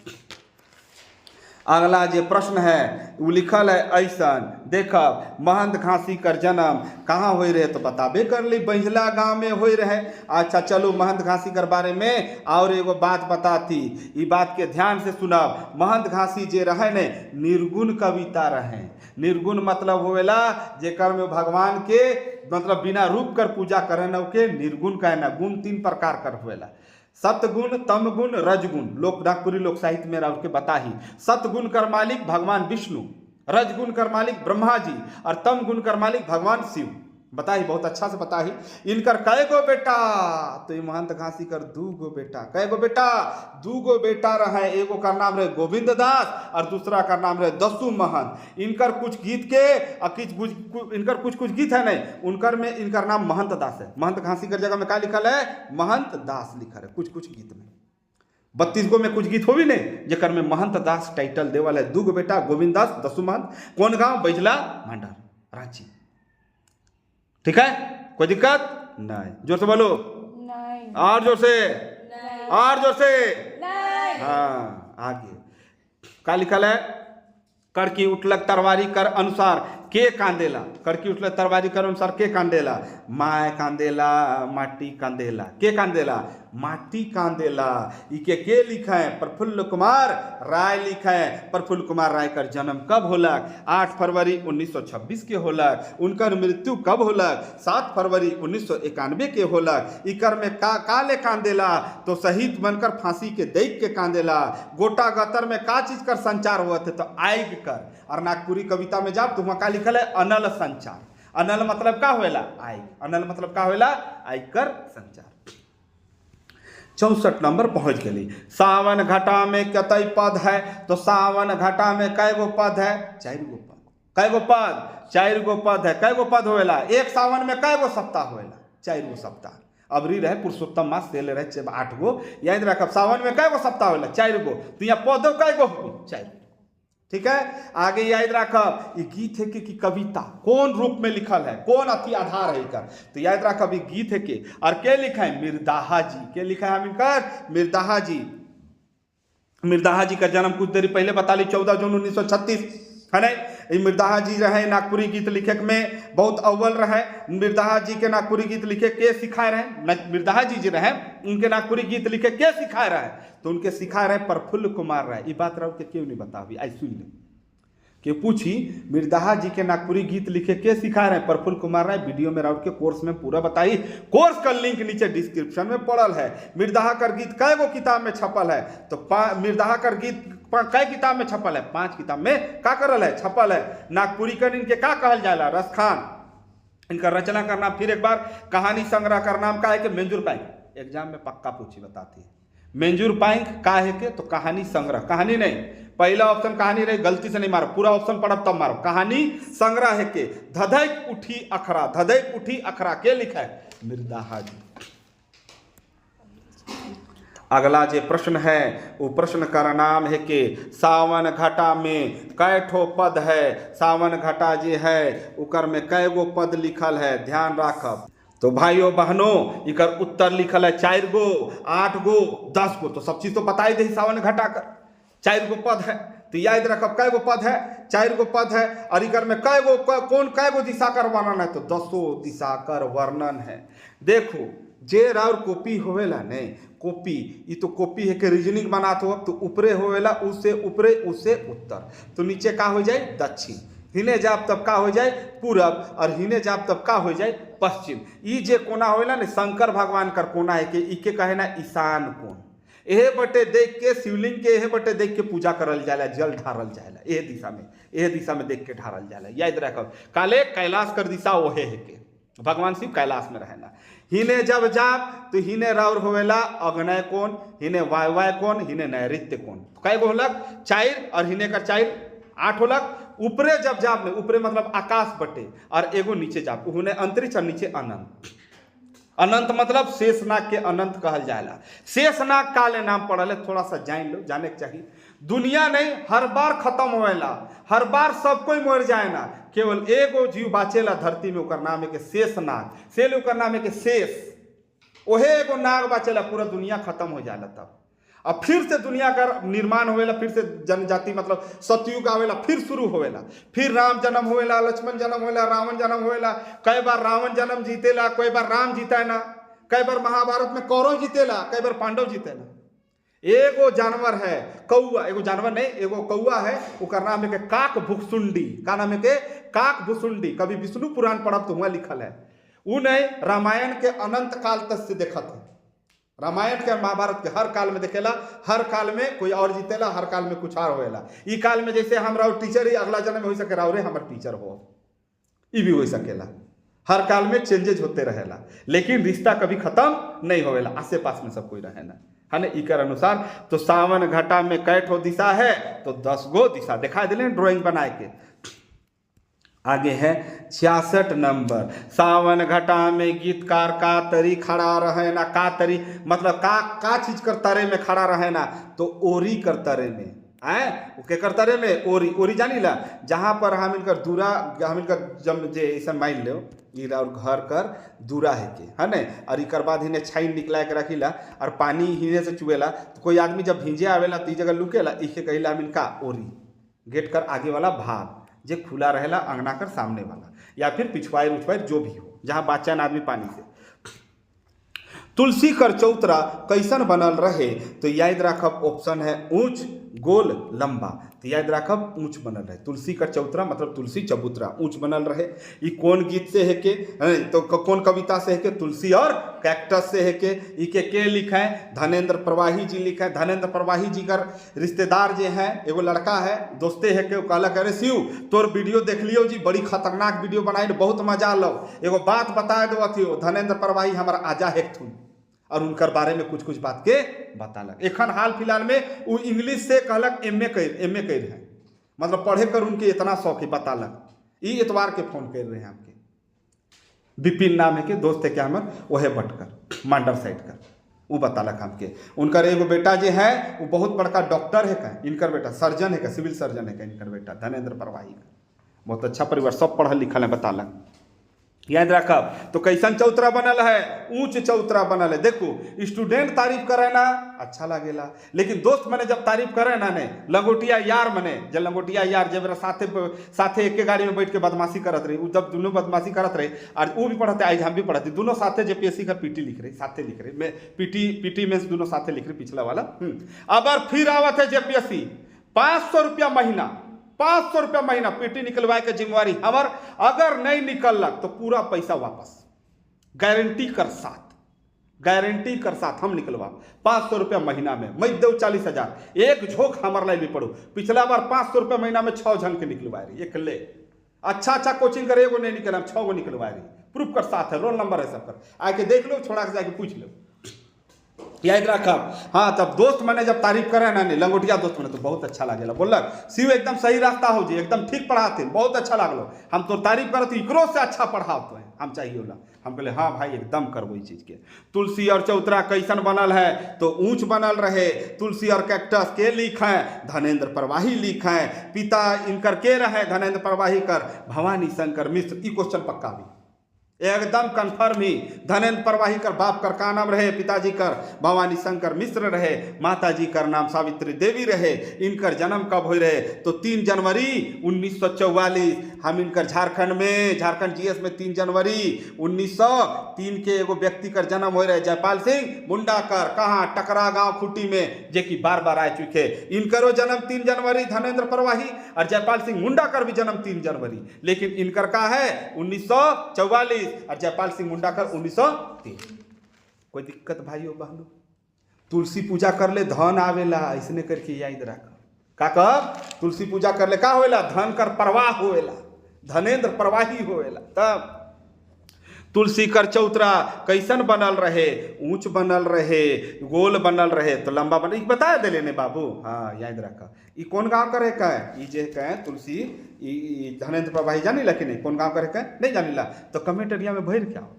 अगला जो प्रश्न है वो लिखल है ऐसा, देखब महंत घासी कर जन्म कहाँ हो रहे? तो बताबे कर ली बैसला गांव में हो रहे। अच्छा चलो महंत घासी कर बारे में और एगो बात बताती, ये बात के ध्यान से सुनब। महंत घासी जे रहे ने निर्गुण कविता रहे। निर्गुण मतलब होवेला जेकर में भगवान के मतलब बिना रूप कर पूजा करे न के निर्गुण कहना। गुण 3 प्रकार कर होवेला, सतगुण, तमगुण, रजगुण। लोक नागपुरी लोक साहित्य में राउर के बता ही। सतगुण कर मालिक भगवान विष्णु, रजगुण कर मालिक ब्रह्मा जी और तम गुण कर मालिक भगवान शिव। बता ही, बहुत अच्छा से बता ही। इनकर कै गो बेटा? तो ये महंत घासी कर 2 गो बेटा। कै गो बेटा? 2 गो बेटा रहे। एगो का नाम रहे गोविंद दास और दूसरा का नाम रहे दसू महंत। इनकर कुछ गीत के इनकर कुछ गीत है नहीं उनकर में इनकर नाम महंत दास है। महंत घासी कर जगह में क्या लिखल है? महंत दास लिखल है कुछ गीत में। 32 गो में कुछ गीत हो भी नहीं जेकर में महंत दास टाइटल देवल है। 2 गो बेटा गोविंद दास, दसू महंत। कौन गांव? बैजला मांडर, रांची। ठीक है, कोई दिक्कत नहीं? जोर से बोलो। नहीं। और जोर से? नहीं। और जोर से? नहीं। हाँ, आगे क्या लिखल है? कड़की उठलक तरवारी कर अनुसार के कांदेला। कड़की उठलक तरवारी कर अनुसार के कांदेला? माय कांदेला, माटी कांदेला। के कांदेला? माटी कांदेला। इके के लिखा है? प्रफुल्ल कुमार राय लिखा है। प्रफुल्ल कुमार राय कर जन्म कब होलक? 8 फरवरी 1926 के होलक। उनकर मृत्यु कब होलक? 7 फरवरी 1991 के होलक। इकर में का ले कांदेला? तो शहीद बनकर फांसी के दैक के कांदेला। गोटा गतर में का चीज कर संचार हुआ थे? तो आग कर। और नागपुरी कविता में जाब तो वहां का लिखल है? अनल संचार। अनल मतलब का होएला? आग। अनल मतलब का होएला? आग कर संचार। 64 नंबर पहुंच गई। सावन घटा में कतई पद है? तो सावन घटा में कै गो पद है? 4 गो पद। कै गो पद? 4 गो पद है। कै गो पद होएला? एक सावन में कै गो सप्ताह होएला? 4 गो सप्ताह। अबरी रहे पुरुषोत्तम मास से ले रहे 8 गो। याद रखब सावन में कै गो सप्ताह होएला? 4 गो। तो यहाँ पदों कै गो? 4। ठीक है, आगे याद रखब ये गीत है कि कविता कौन रूप में लिखल है, कौन अति आधार है इकर? तो याद रखब ये गीत है के और के लिखा है? मिर्दाहा जी। के लिखा है? हम इनकर मिर्दाहा जी। मिर्दाहा जी का जन्म कुछ देरी पहले बता ली, 14 जून 1936 है ना। ये मिर्दाहा जी रहे नागपुरी गीत लिखे में बहुत अव्वल रहे। मिर्दाहा जी के नागपुरी गीत लिखे के सिखाए रहे? मिर्दाहा जी जो रहे उनके नागपुरी गीत लिखे के सिखाए रहे? तो उनके सिखाए रहे प्रफुल्ल कुमार राय। ये बात रहो के क्यों नहीं बतावी? आई सुन ले कि पूछी मिर्दाहा जी के नागपुरी गीत लिखे के सिखा रहे हैं? प्रफुल्ल कुमार राय वीडियो में राउट के कोर्स में पूरा बताई। कोर्स का लिंक नीचे डिस्क्रिप्शन में पड़ल है। मिर्दाहा कर गीत कै गो किताब में छपल है? तो मिर्दाहा कर गीत कै किताब में छपल है? 5 किताब में का करल है, छपल है। नागपुरी कर इनके का कहल जाला? रसखान। इनका रचना का नाम फिर एक बार कहानी संग्रह का नाम का है कि मेंजूर पाइक। एग्जाम में पक्का पूछी बताती है। मेंजूर पाइक का है के? तो कहानी संग्रह, कहानी नहीं, पहला ऑप्शन कहानी रही, गलती से नहीं मारो, पूरा ऑप्शन पढ़ब तब मारो। कहानी संग्रह है के धधक उठी अखरा, धधक उठी अखरा के लिखा है? मिर्दाहा जी। अगला जो प्रश्न है वो प्रश्न का नाम है कि सावन घटा में कै ठो पद है? सावन घटा जी है उकर में कै गो पद लिखल है? ध्यान राखब। तो भाइयों बहनों इकर उत्तर लिखल है 4 गो, 8 गो, 10 गो। तो सब चीज तो बताई दे सावन घटा कर 4 गो पद है। तो याद रखब कै गो पद है? 4 गो पद है। और इकर में कै गो कौन कै गो दिशाकर वर्णन है? तो 10 दिशाकर वर्णन है। देखो जे राउर कॉपी होवेला नहीं, कॉपी ये तो कॉपी है कि रीजनिंग बनात हो, तो ऊपरे होवेला उससे ऊपरे, उससे उत्तर, तो नीचे का हो जाए दक्षिण, हिने जाप तब का हो जाए पूरब, और हिने जाप तब का हो जाए पश्चिम। ई जे कोना होवेला ने शंकर भगवान कर कोना है कि इके कहे ना ईशान कोण। एहे बटे देख के शिवलिंग के एहे बटे देख के पूजा करल जाला, जल ढारल जाला। एहे दिशा में देख के ढारल जाला। याद रखब काले कैलाश कर दिशा ओहे है के भगवान शिव कैलाश में रहना। हिने जब जाप तो हिने राउर होवेला अग्नय कोण, हिने वायवाय कोण, हिने नैऋत्य कोण। कै गो होलक? 4, और हिने का 4 8 होलक। ऊपरे जब जाप में, ऊपरे मतलब आकाश बटे, और एगो नीचे जाप, उन्हें अंतरिक्ष और नीचे अनंत। अनंत मतलब शेषनाग के अनंत कहल जाला। शेषनाग काले नाम पड़ल है, थोड़ा सा जान लो, जाने के चाहिए। दुनिया नहीं हर बार खत्म होएला, हर बार सब कोई मर जाए ना, केवल एगो जीव बाचेला धरती में, ओकर नाम है के शेषनाग। सेल ओकर नाम है के शेष, ओहे एगो नाग बाचेला, पूरा दुनिया खत्म हो जाला। तब अब फिर से दुनिया का निर्माण होवेला, फिर से जनजाति मतलब सतयुग आवेला, फिर शुरू होवेला, फिर राम जन्म होवेला, लक्ष्मण जन्म होवेला, रावण जन्म होवेला। कई बार रावण जन्म जीतेला, कई बार राम जीता है ना, कई बार महाभारत में कौरव जीतेला, कई बार पांडव जीतेला। एगो जानवर है कौआ, एगो जानवर नहीं, एगो कौआ है, ओकर नाम है के काक भुसुंडी। का नाम है के? काक भुसुंडी। कभी विष्णु पुराण पढ़ब तो वहां लिखल है। उ नहीं, रामायण के अनंत काल तक से देखत है। रामायण के महाभारत के हर काल में देखेला, हर काल में कोई और जीतेला, हर काल में कुछ और होएला। ई काल में जैसे हम राव टीचर ही अगला जन्म में हो सके राव रे हमर टीचर हो, ई भी हो सकेला। हर काल में चेंजेज होते रहेला, लेकिन रिश्ता कभी खत्म नहीं होवेला, आसे पास में सब कोई रहे ना, है ना। इकर अनुसार तो सावन घटा में कै ठो दिशा है? तो 10 गो दिशा दिखा दिले ड्राइंग बनाए के। आगे है 66 नंबर। सावन घटा में गीतकार का तरी खड़ा रहे ना, का तरी मतलब का चीज कर तरे में खड़ा रहे ना? तो ओरी कर तरे में, के कर तरे में ओरी। ओरी जानी ला, जहां पर हम इनकर दूरा, हम इनकर जब जे ऐसा मान लो ई और घर कर दूरा है के, है ना। और इकर बाद हिने छाइन निकला के रखीला, और पानी हिने से चुएला। तो कोई आदमी जब भींजे आवेला तो ई जगह लुकेला, इसे कहिला हम इनका ओरी। गेट कर आगे वाला भाग जे खुला रहेला, अंगना कर सामने वाला, या फिर पिछवाड़ उछवाड़ जो भी हो, जहां बाचान आदमी पानी से। तुलसी कर चौतरा कैसन बनल रहे? तो याद रखब ऑप्शन है ऊंच, गोल, लंबा। तो याद रखब ऊंच बनल रहे। तुलसी कर चौतरा मतलब तुलसी चबूतरा ऊंच बनल रहे। ये कौन गीत से है के? तो कौन कविता से है के? तुलसी और कैक्टस से है के। इके के लिखा है? धनेन्द्र प्रवाही जी लिखा है। धनेन्द्र प्रवाही जी का रिश्तेदार जे है, एगो लड़का है, दोस्ते है के, कहला करे शिव तोर वीडियो देख लियो जी, बड़ी खतरनाक वीडियो बनाई, बहुत मजा लो। एगो बात बता दो अथी, धनेन्द्र प्रवाही हमारा आजा हेक्थुन, और उनकर बारे में कुछ कुछ बात के बतालक। एखन हाल फिलहाल में वो इंग्लिश से कहलक एमए कर है, मतलब पढ़े कर उनके इतना शौक है, बतालक। ई एतवार के फोन कर रहे हैं हमके, विपिन नाम है के दोस्त है क्या हमर, वह बटकर मांडर साइड का, वो बतालक हमके। उनकर एगो बेटा जो है वो बहुत बड़का डॉक्टर है का, इनकर बेटा सर्जन है का, सिविल सर्जन है का इनकर बेटा धनेन्द्र प्रवाही का। बहुत अच्छा परिवार, सब पढ़ल लिखल है, बतालक। याद रखब। तो कैसन चौतरा बनल है? ऊंच चौतरा बनल है। देखो स्टूडेंट तारीफ करे ना अच्छा लगेला, लेकिन दोस्त मने जब तारीफ करे ना, ने लंगोटिया यार मने, जब लंगोटिया यार जब साथे एक गाड़ी में बैठ के बदमाशी करत रही, जब दोनों बदमाशी करत रहे, और वो भी पढ़ते आज हम भी पढ़ते, दोनों साथे जेपीएससी का पीटी लिख रहे, साथे लिख रहे, मैं पीटी में दोनों साथे लिख रहे, पिछला वाला। अब फिर आवत है जेपीएससी 500 रुपया महीना, 500 रुपया महीना पीटी निकलवाए के जिम्मेवारी हमार। अगर नहीं निकलक तो पूरा पैसा वापस, गारंटी कर साथ, गारंटी कर साथ हम निकलवा। 500 रुपया महीना में मैं दो 40,000 एक झोंक हमारे लाइफ भी पढ़ो। पिछला बार 500 रुपया महीना में 6 जन के निकलवा रही, एक ले अच्छा कोचिंग करे, एगो नहीं निकला 6 गो निकलवा रही, प्रूफ कर साथ है, रोल नंबर है सब कर, आके देख लो, छोड़ा के जाके पूछ लो, याद रखब। हाँ, तब दोस्त मैंने जब तारीफ करे ना, नहीं लंगोटिया दोस्त मैंने तो बहुत अच्छा लागेला, बोलक शिव एकदम सही रास्ता हो जी, एकदम ठीक पढ़ाते, बहुत अच्छा लागलो, हम तो तारीफ करत इकरो से अच्छा पढ़ाते हैं, हम चाहिए होला। हम कहले हाँ भाई एकदम करबो इस चीज के। तुलसी और चौतरा कैसन बनल है, तो ऊंच बनल रहे। तुलसी और कैक्टस के लिख है, धनेन्द्र प्रवाही लिख है। पिता इनकर के रहे, धनेन्द्र प्रवाही कर भवानी शंकर मिश्र। ई क्वेश्चन पक्का भी एकदम कन्फर्म ही। धनेन्द्र प्रवाही कर बाप कर का नाम रहे, पिताजी कर भवानी शंकर मिश्र रहे, माताजी कर नाम सावित्री देवी रहे। इनकर जन्म कब हो रहे, तो 3 जनवरी 1944। हम इनकर झारखंड में, झारखंड जीएस में 3 जनवरी 1903 के एगो व्यक्ति कर जन्म हो रहे, जयपाल सिंह मुंडा कर। कहाँ, टकरा गांव खुटी में, जे की बार बार आ चुके। इनकरो जन्म 3 जनवरी धनेन्द्र प्रवाही, और जयपाल सिंह मुंडा कर भी जन्म 3 जनवरी, लेकिन इनकर का है 1944 और जयपाल सिंह मुंडा कर 1903। कोई दिक्कत भाइयों बहनों? तुलसी पूजा कर ले धन आवेला, ऐसने करके याद रख। का कर तुलसी पूजा कर ले का होएला, धन कर प्रवाह होएला, धनेन्द्र प्रवाही होएला। तब तुलसी कर चौतरा कैसन बनल रहे, ऊंच बनल रहे, गोल बनल रहे, तो लंबा बनल, बता देले ने बाबू। हाँ याद रखा। ई कौन गांव करे का है, ई जे कहे तुलसी ई धनेन्द्र प्रवाही जानी ला कि नहीं, कौन गांव करे का नहीं जानी ला, तो कमेंट एरिया में भर क्या हो,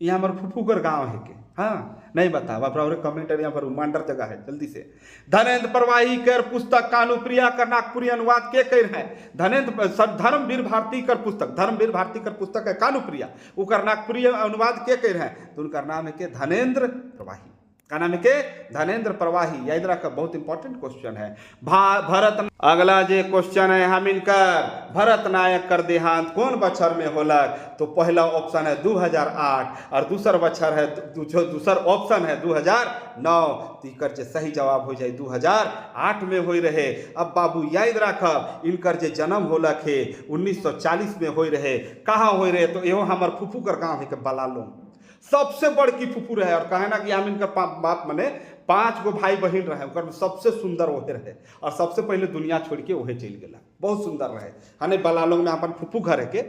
यहाँ हमारे फुफूकर गांव है के। हाँ नहीं बता बापरा, कमेंट एरिया पर मांडर जगह है, जल्दी से। धनेन्द्र प्रवाही कर पुस्तक कानुप्रिया कर नागपुरी अनुवाद के कर है। धनेन्द्र धर्मवीर भारती कर पुस्तक, धर्मवीर भारती कर पुस्तक है कानुप्रिया, उकर नागपुरी अनुवाद के कर है, तो उनका नाम है के धनेन्द्र प्रवाही। का नाम है के धनेन्द्र प्रवाही। याद रखा, बहुत इंपॉर्टेंट क्वेश्चन है। भरत अगला जे क्वेश्चन है हम इनकर, भरत नायक कर देहांत कौन बछर में होलक, तो पहला ऑप्शन है 2008 और दूसर बछर है दूसर ऑप्शन है 2009। तीकर जे सही जवाब हो जाए 2008 में हो रहे। अब बाबू याद रखब, इनकर जे जन्म होलक है 1940 में हो रहे। कहाँ हो रहे, तो एहो हमार फुफू कर गाँव है के बलालों, सबसे बड़की फुफू रहे। और कहे ना कि हम इनका बाप मने 5 गो भाई बहन रहे, उनकर सबसे सुंदर वही रहे, और सबसे पहले दुनिया छोड़ के वही चल गया, बहुत सुंदर रहे। हने बलालों में अपन फुफू घर है के।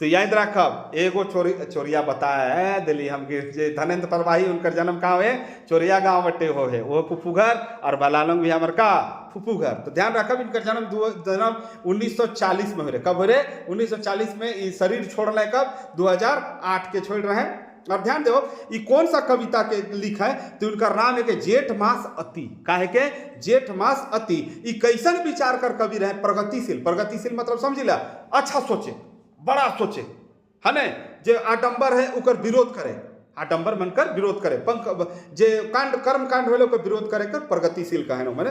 तो याद रखब, एगो चोरिया बताया दिल्ली हम जे धनेन्द्र प्रवाही उनकर जन्म कहाँ है, चोरिया गांव बटे हो है, वो फुफू घर, और बलालों भी हमार का फुफू घर। तो ध्यान रखब, इनकर जन्म 1940 में हो रहे। कब हो रहे, 1940 में। ये शरीर छोड़ रहे कब, 2008 के छोड़ रहे। और ध्यान दो, ये कौन सा कविता के लिखा है, तो उनका नाम है कि जेठ मास अति। काहे के जेठ मास अति। ये कैसन विचार कर कवि रहे, प्रगतिशील। प्रगतिशील मतलब समझिला, अच्छा सोचे, बड़ा सोचे, है ने। जे आडंबर है ओकर विरोध करे, आडंबर बनकर विरोध करे, पंख जे कांड कर्म कांड होले ओकर विरोध करे कर प्रगतिशील कहे न। मैंने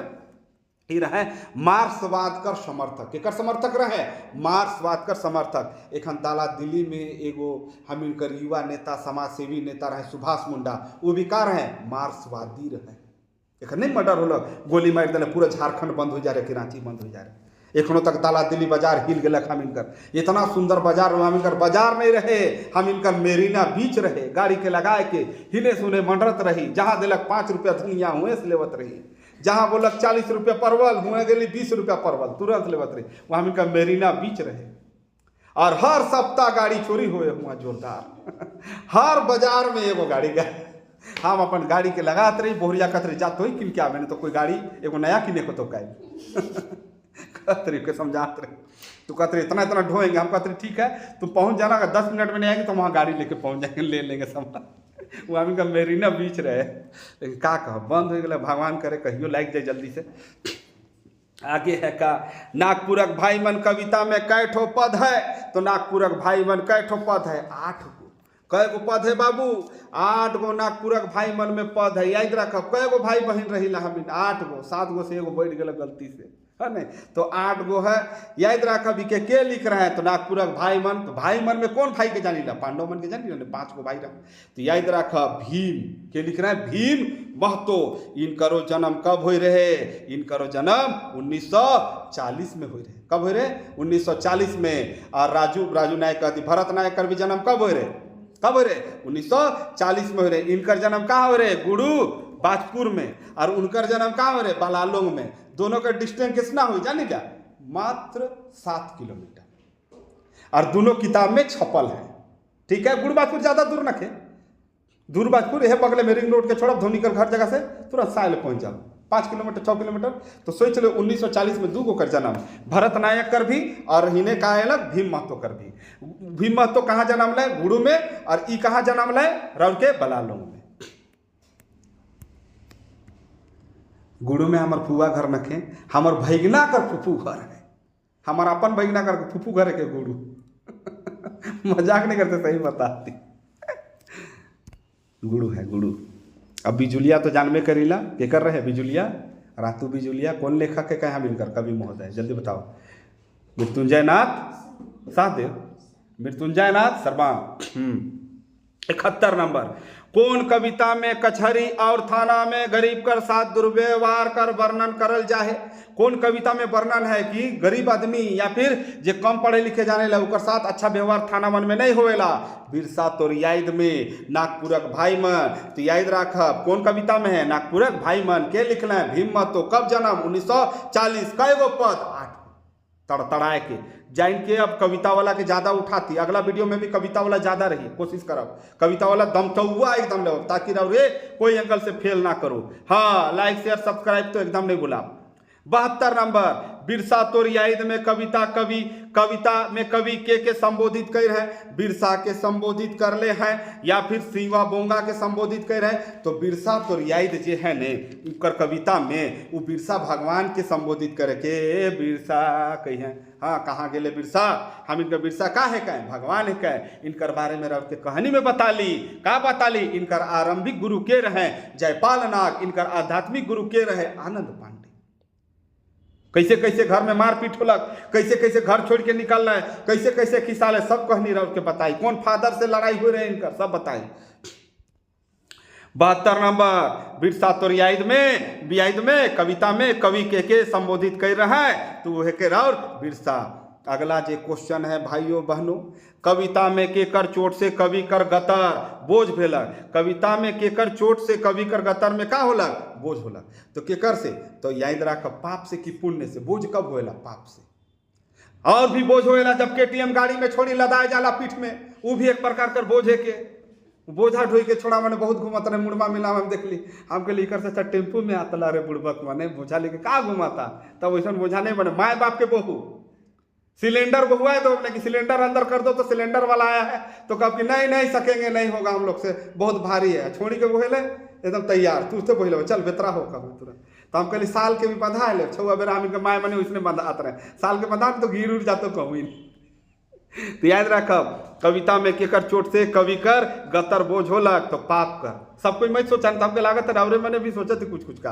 ही रहे मार्क्सवाद कर समर्थक। केकर समर्थक रहे, मार्क्सवाद कर समर्थक। एखन दाला दिल्ली में एगो हम इनकर युवा नेता समाजसेवी नेता रहे सुभाष मुंडा, वो भी का रहे, मार्क्सवादी रहे। एखन नहीं मर्डर होल, गोली मार दिले, पूरा झारखंड बंद हो जा रहे, कराची बंद हो जा रहे। एखनो तक दाला दिल्ली बाजार हिल गलक। हम इनकर इतना सुंदर बाजार, हम इनकर बाजार नहीं रहे, हम इनकर मेरीना बीच रहे, गाड़ी के लगाए के हिले सुने मंडरत रही। जहाँ दिलक 5 रुपया धनिया हुए से लेवत रही, जहाँ बोलक 40 रुपया परवल हुए गली 20 रुपया परवल तुरंत लेवत रही। वहाँ हम इनका मेरीना बीच रहे, और हर सप्ताह गाड़ी चोरी हुए हुआ जोरदार। हर बाजार में एगो गाड़ी गए, हम अपन गाड़ी के लगात रही, बोहरिया कतरी जात हो किन क्या, मैंने तो कोई गाड़ी एगो नया किने को तो कहीं कतरी के समझात रहे। तो कतरी इतना इतना ढोएंगे, हम कतरी ठीक है तुम पहुंच जाना, अगर 10 मिनट में नहीं आएंगे तो वहाँ गाड़ी लेके पहुंच जाएंगे, ले लेंगे सामान। वो हम इनका मेरीना बीच रहे, लेकिन का कह बंद हो गया, भगवान करे कहियो लाइक जाए जल्दी से। आगे है का, नागपुरक भाई मन कविता में कै ठो पद है, तो नागपुरक भाई मन कै ठो पद है, 8 गो। कै गो पद है बाबू, 8 गो नागपुरक भाई मन में पद है। याद रखब, कै गो भाई बहन रही हम 8 गो, 7 गो से एगो बैठ गया गलती से, है नहीं। तो 8 गो है, याद रख। अभी के लिख रहे हैं तो नागपुरक भाई मन, तो भाई मन में कौन भाई के जानी ला? पांडव मन के जानी ला, 5 गो भाई रहा। तो याद रख भीम के लिख रहे हैं, भीम महतो। इनकरो जन्म कब हो रहे? इनकरो जन्म 1940 में हो रहे। कब हो रहे? 1940 में। और राजू नायक कहती भरत नायक कर भी जन्म कब हो रहे? कब हो रहे? 1940 में हो रहे। इनकर जन्म कहाँ हो रहे? गुरु बाजपुर में। और उनकर जन्म कहाँ हो रहे? बलालोंग में। दोनों का डिस्टेंस कितना हुई जाने क्या? मात्र 7 किलोमीटर। और दोनों किताब में छपल है। ठीक है, गुरु बाजपुर ज्यादा दूर न थे। दूर बाजपुर यह बगले में रिंग रोड के छोड़ा धोनीकर घर जगह से तुरंत साइल पहुंच जाओ, 5 किलोमीटर 6 किलोमीटर। तो सोच लो 1940 में 2 गो कर जन्म, भरत नायक कर भी और हिने कहा अलग भीम महतो कर भी। भीम महतो कहाँ जन्म ले? गुरु में। और ई कहाँ जन्म ले? रौर के बलालोंग में। गुरु में हमार फुआ घर नखे, हमार भैगना कर फुफू घर है, हमार अपन भैगना कर फुफू घर के गुरु। मजाक नहीं करते, सही बताती। गुरु है गुरु। अब बिजुलिया तो जानबे करीला के कर रहे बिजुलिया, रातू बिजुलिया कौन लेखक के कहा मिलकर? कवि महोदय, जल्दी बताओ। मृत्युंजय नाथ साहदेव, मृत्युंजय नाथ शर्मा। 71 नंबर। कौन कविता में कचहरी और थाना में गरीब कर साथ दुर्व्यवहार कर वर्णन करल जाए? कौन कविता में वर्णन है कि गरीब आदमी या फिर जे कम पढ़े लिखे जाने ला उकर साथ अच्छा व्यवहार थाना मन में नहीं होवेला? बिरसा तोर याद में नागपुरक भाई मन। तो याद राखब कौन कविता में है? नागपुरक भाई मन के लिखल है। भीम महतो कब जन्म? 1940। कई गो पद? 8। तड़तड़ाए के जाइन के। अब कविता वाला के ज्यादा उठाती, अगला वीडियो में भी कविता वाला ज्यादा रही, कोशिश करब कविता वाला दमटुआ एकदम ले, ताकि रे कोई एंगल से फेल ना करो। हाँ, लाइक शेयर सब्सक्राइब तो एकदम नहीं भूला। 72 नंबर। बिरसा तोर याद में कविता में कवि के संबोधित कर है? बिरसा के संबोधित कर ले हैं या फिर सिंवा बोंगा के संबोधित कर है? तो बिरसा तोर याद जे है ने उनकर कविता में वो बिरसा भगवान के संबोधित करे के बिरसा कही है। हाँ, कहाँ गेले बिरसा? हम इनका बिरसा का है कहें? भगवान है कहें। इनकर बारे में रह के कहानी में बताली। का बताली? इनकर आरंभिक गुरु के रहे जयपाल नाग, इनकर आध्यात्मिक गुरु के रहे आनंद पांडे। कैसे कैसे घर में मारपीट होलक, कैसे कैसे घर छोड़ के निकल रहे, कैसे कैसे खिसाले, सब कहनी रह के बताई। कौन फादर से लड़ाई हो रहे इनकर, सब बताई। 72 नंबर। बिरसा तोर याद में कविता में कवि के संबोधित कर रहा है तो वह के रौर बिरसा। अगला जे क्वेश्चन है भाइयों बहनों, कविता में केकर चोट से कवि कर गतर बोझ भेलक? कविता में केकर चोट से कवि कर गतर में का होलक? बोझ होलक। तो केकर से? तो याद रख पाप से कि पुण्य से? बोझ कब होएला? पाप से। और भी बोझ होएला जब केटीएम गाड़ी में छोड़ी लदाए जाला पीठ में, वो भी एक प्रकार कर बोझ है के। बोझा ढोई के छोड़ा मैंने बहुत घुमाता रहे, मुड़मा मिला हम देख ली, हमके लेकर से टेम्पू में आता रे बुड़बक माने बोझा लेके का घुमाता? तब वैसा बोझा नहीं बने। माए बाप के बहू सिलेंडर बहुआ है तो अपने कि सिलेंडर अंदर कर दो, तो सिलेंडर वाला आया है तो कब कि नहीं सकेंगे, नहीं होगा हम लोग से, बहुत भारी है। छोड़ी के बोले एकदम तैयार, तू तो बोले चल बेतरा हो कब तुरंत। तो हम कहली साल के भी बंधा ले छुआ बेरा हम इनके माए मने उसने बंधा रहे, साल के बंधा तो गिर उड़ जाते कहूँ। तो याद रखब कविता में केकर चोट से कवि कर गतर बोझ होलक? तो पाप कर। सब कोई मैं सोचा हमके लागत है और मैंने भी सोचा थी कुछ का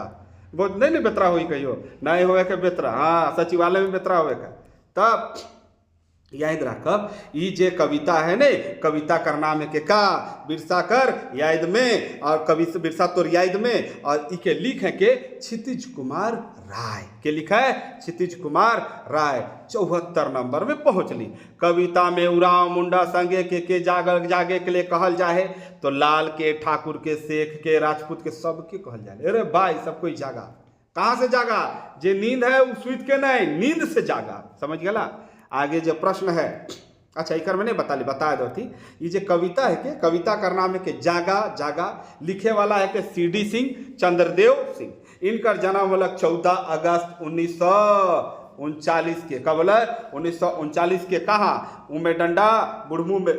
बोझ नहीं बेतरा हुई कहियो नहीं होए के बेतरा। हाँ, सचिवालय में बेतरा होए का। तब याद रखब ई जे कविता है ने, कविता कर नाम है के का? बिरसा कर याद में और कवि से बिरसा तोर याद में। और ई के लिख है के क्षितिज कुमार राय के लिखा है, क्षितिज कुमार राय। 74 नंबर में पहुंच ली। कविता में उराव मुंडा संगे के जागे के लिए कहल जाए? तो लाल के, ठाकुर के, शेख के, राजपूत के, सबके कहल जाए। अरे भाई सब कोई जागा। कहाँ से जागा? जे नींद है वो सुइत के नहीं, नींद से जागा। समझ गया? आगे जो प्रश्न है, अच्छा एक मैंने बता दो थी। ये जो कविता है के कविता का नाम है के जागा लिखे वाला है के CD सिंह, चंद्रदेव सिंह। इनकर जन्म होलक 14 अगस्त 1939 के। कब बोला? 1939 के। कहाँ? उमेडंडा बुढ़मू में।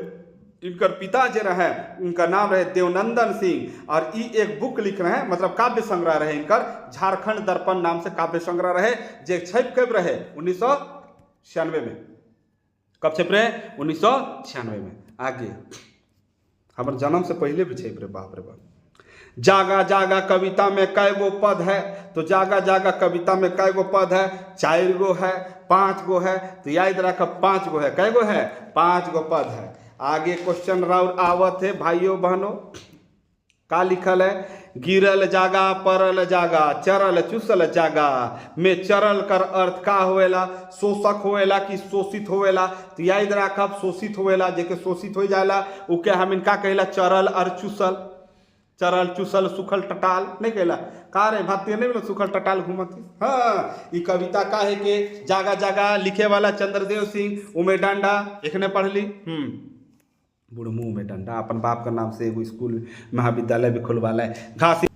इनकर पिता जो रहे उनका नाम रहे देवनंदन सिंह। और ई एक बुक लिख रहे हैं, मतलब काव्य संग्रह रहे इनकर, झारखंड दर्पण नाम से काव्य संग्रह रहे, जे छप कब रहे? 1996 में। कब छप रहे? 1996 में। आगे हमारे जन्म से पहले भी छप रहे। बाप रे बाप। जागा जागा कविता में कै गो पद है, तो जागा जागा कविता में कै गो पद है, 4 गो है, 5 गो है, तो याद रखो 5 गो है। कै गो है? 5 गो पद है। आगे क्वेश्चन राउर आवत है भाइयों बहनों, का लिखल है? गिरल जागा, परल जागा, चरल चुसल जागा में चरल कर अर्थ का होवेला? शोषक होवेला कि शोषित होवेला? तो याद रखब शोषित होवेला, जेके शोषित हो जाला उके हम इनका कहला चरल और चुसल। चरल चुसल सुखल टटाल नहीं कहला का रे भारतीय नहीं बोला सुखल टटाल घूमती। हाँ, ये कविता का है कि जागा जागा लिखे वाला चंद्रदेव सिंह उमे डांडा एकने पढ़ ली। बूढ़ मुंह में डंडा, अपन बाप का नाम से एगो स्कूल महाविद्यालय भी खुलवाला है। घासी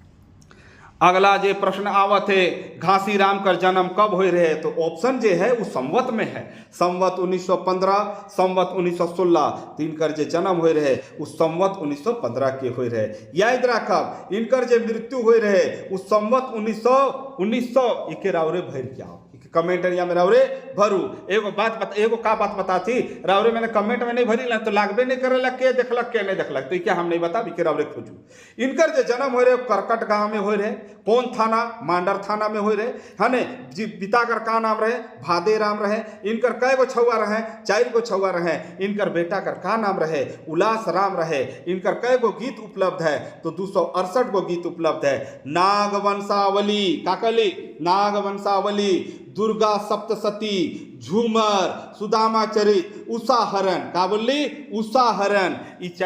अगला जे प्रश्न आवत है, घासी राम का जन्म कब हो रहे? तो ऑप्शन जे है वो संवत में है। संवत 1915, संवत 1916 तीन कर जे जन्म हो रहे उस संवत 1915 के हो रहे। याद रखब इनकर जे मृत्यु हो रहे उस संवत 1900 इके रावरे भर क्या कमेंट एरिया में रावरे भरू। एगो बात बता थी रावरे मैंने कमेंट में नहीं भरी तो लागबे नहीं करे के देखलक के नहीं देखलक, तो क्या हम नहीं बता के रावरे खोजू। इनकर जो जन्म हो रहे करकट गांव में हो रहे, कौन थाना? मांडर थाना में हो रहे है ने। जी पिता कर का नाम रहे? भादे राम रहे। इनकर कै गो छुआ रहे? 4 गो छुआ रहे। इनकर बेटा कर का नाम रहे? उलास राम रहे। इनकर कै गो गीत उपलब्ध है? तो 268 गो गीत उपलब्ध है। नागवंशावली काकली, नागवंशावली, दुर्गा सप्तशती, झूमर, सुदामा चरित, उषा हरण का बोली? उषा हरण।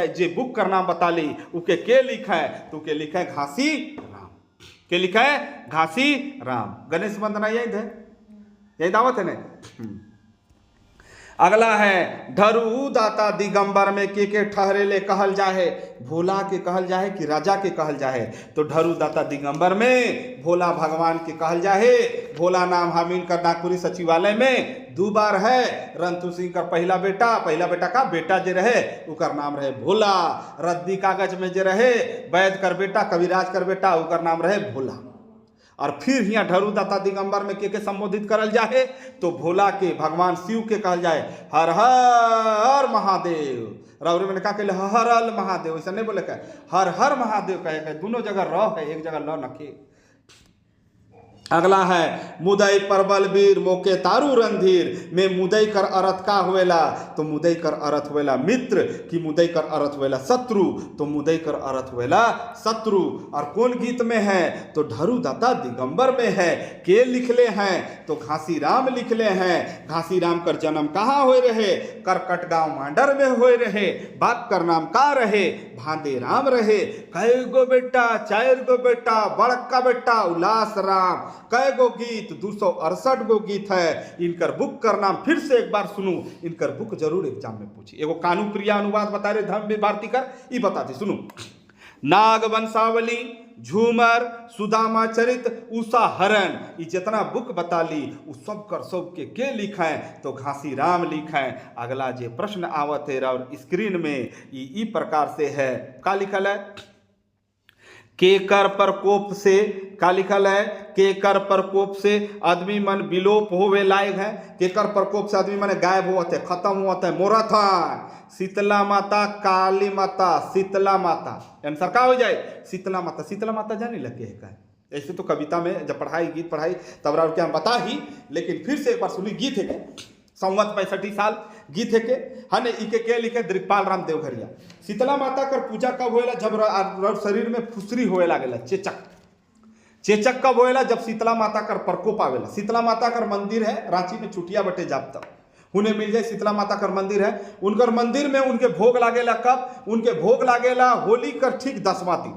जे बुक का नाम बता ली उके के लिखा है? तो के लिखा है घासी राम। के लिखा है? घासी राम। गणेश वंदना याद है? यही दावत है ना। अगला है धरू दाता दिगंबर में के ठहरे ले कहल जाए? भोला के कहल जाए कि राजा के कहल जाए? तो धरू दाता दिगंबर में भोला भगवान के कहल जाए। भोला नाम हमीन का नागपुरी सचिवालय में 2 बार है। रंतु सिंह का पहला बेटा का बेटा जे रहे उकर नाम रहे भोला। रद्दी कागज में जे रहे वैद कर बेटा, कविराज कर बेटा उकर नाम रहे भोला। और फिर यहाँ धरू दाता दिगंबर में के संबोधित करल जाए? तो भोला के भगवान शिव के कहल जाए हर हर महादेव। रावरे मैंने कहा कहले हर हर महादेव, ऐसा नहीं बोले हर हर महादेव कहे, दोनों जगह र है एक जगह ल नखे। अगला है मुदई परबल वीर मोके तारू रणधीर में मुदई कर अर्थ का हुएला? तो मुदई कर अर्थ हुएला मित्र कि मुदई कर अर्थ हुएला शत्रु? तो मुदई कर अर्थ हुएला शत्रु। और कौन गीत में है? तो धरू दाता दिगंबर में है। के लिखले हैं? तो घासी राम लिखले हैं। घासी राम कर जन्म कहाँ हो रहे? करकट गांव मांडर में हो रहे। बाप कर नाम का रहे? भादे राम रहे। कै गो बेटा? 4 गो बेटा। बड़का बेटा उलास राम। कै गो गीत? 268 गो गीत है। इनकर बुक कर नाम फिर से एक बार सुनू, इनकर बुक जरूर एग्जाम में पूछी। एगो कानू प्रिया अनुवाद बता रहे धर्म भारती कर ई बताती सुनू। नागवंशावली, झूमर, सुदामा चरित, उषा हरण, ये जितना बुक बता ली वो सब कर सब के लिखा है? तो घासी राम लिखा है। अगला जे प्रश्न आवत है और स्क्रीन में ई प्रकार से है। का लिखल है? केकर प्रकोप से का लिखल है? केकर प्रकोप से आदमी मन विलोप होवे लायक है। केकर प्रकोप से आदमी मन गायब होते खत्म होते मोरत है? शीतला माता, काली माता, शीतला माता। आंसर का हो जाए? शीतला माता। शीतला माता जाने लगे है का? ऐसे तो कविता में जब गीत पढ़ाई तब राउर क्या हम बता ही, लेकिन फिर से एक बार सुनी। गीत है के संवत 65 साल गीत है के हने इके के लिखे दिग्पाल राम देवघरिया। शीतला माता कर पूजा कब होएला? जब शरीर में फुसरी होए लागेला, चेचक कब होएला? जब शीतला माता कर प्रकोप आवेला। शीतला माता कर मंदिर है रांची में, चुटिया बटे जाप तक उन्हें मिल जाए। शीतला माता कर मंदिर है। उनकर मंदिर में उनके भोग लागेला कब? उनके भोग लागेला होली कर ठीक 10वां दिन।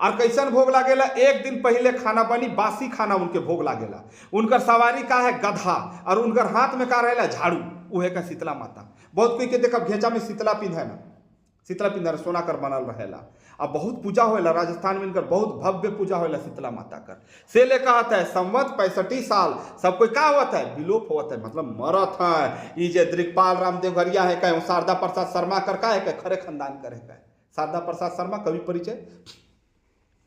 और कैसन भोग लागेला? 1 दिन पहले खाना बनी, बासी खाना उनके भोग लागेला। उनकर सवारी का है गधा और उनकर हाथ में का रहेला? झाड़ू। उहे का शीतला माता। बहुत कोई के देखब घेचा में शीतला पिंध है ना, शीतला पिंध सोना कर बनल रहेला। अब बहुत पूजा होएला राजस्थान में, इनकर बहुत भव्य पूजा होएला शीतला माता कर। से ले कहत है संवत 65 साल सब कोई का होता है? विलोप होता है, मतलब मरत है। ये जे दिग्पाल राम देवघरिया है कहे शारदा प्रसाद शर्मा कर का है कहे खरे खानदान करे कहे शारदा प्रसाद शर्मा कवि परिचय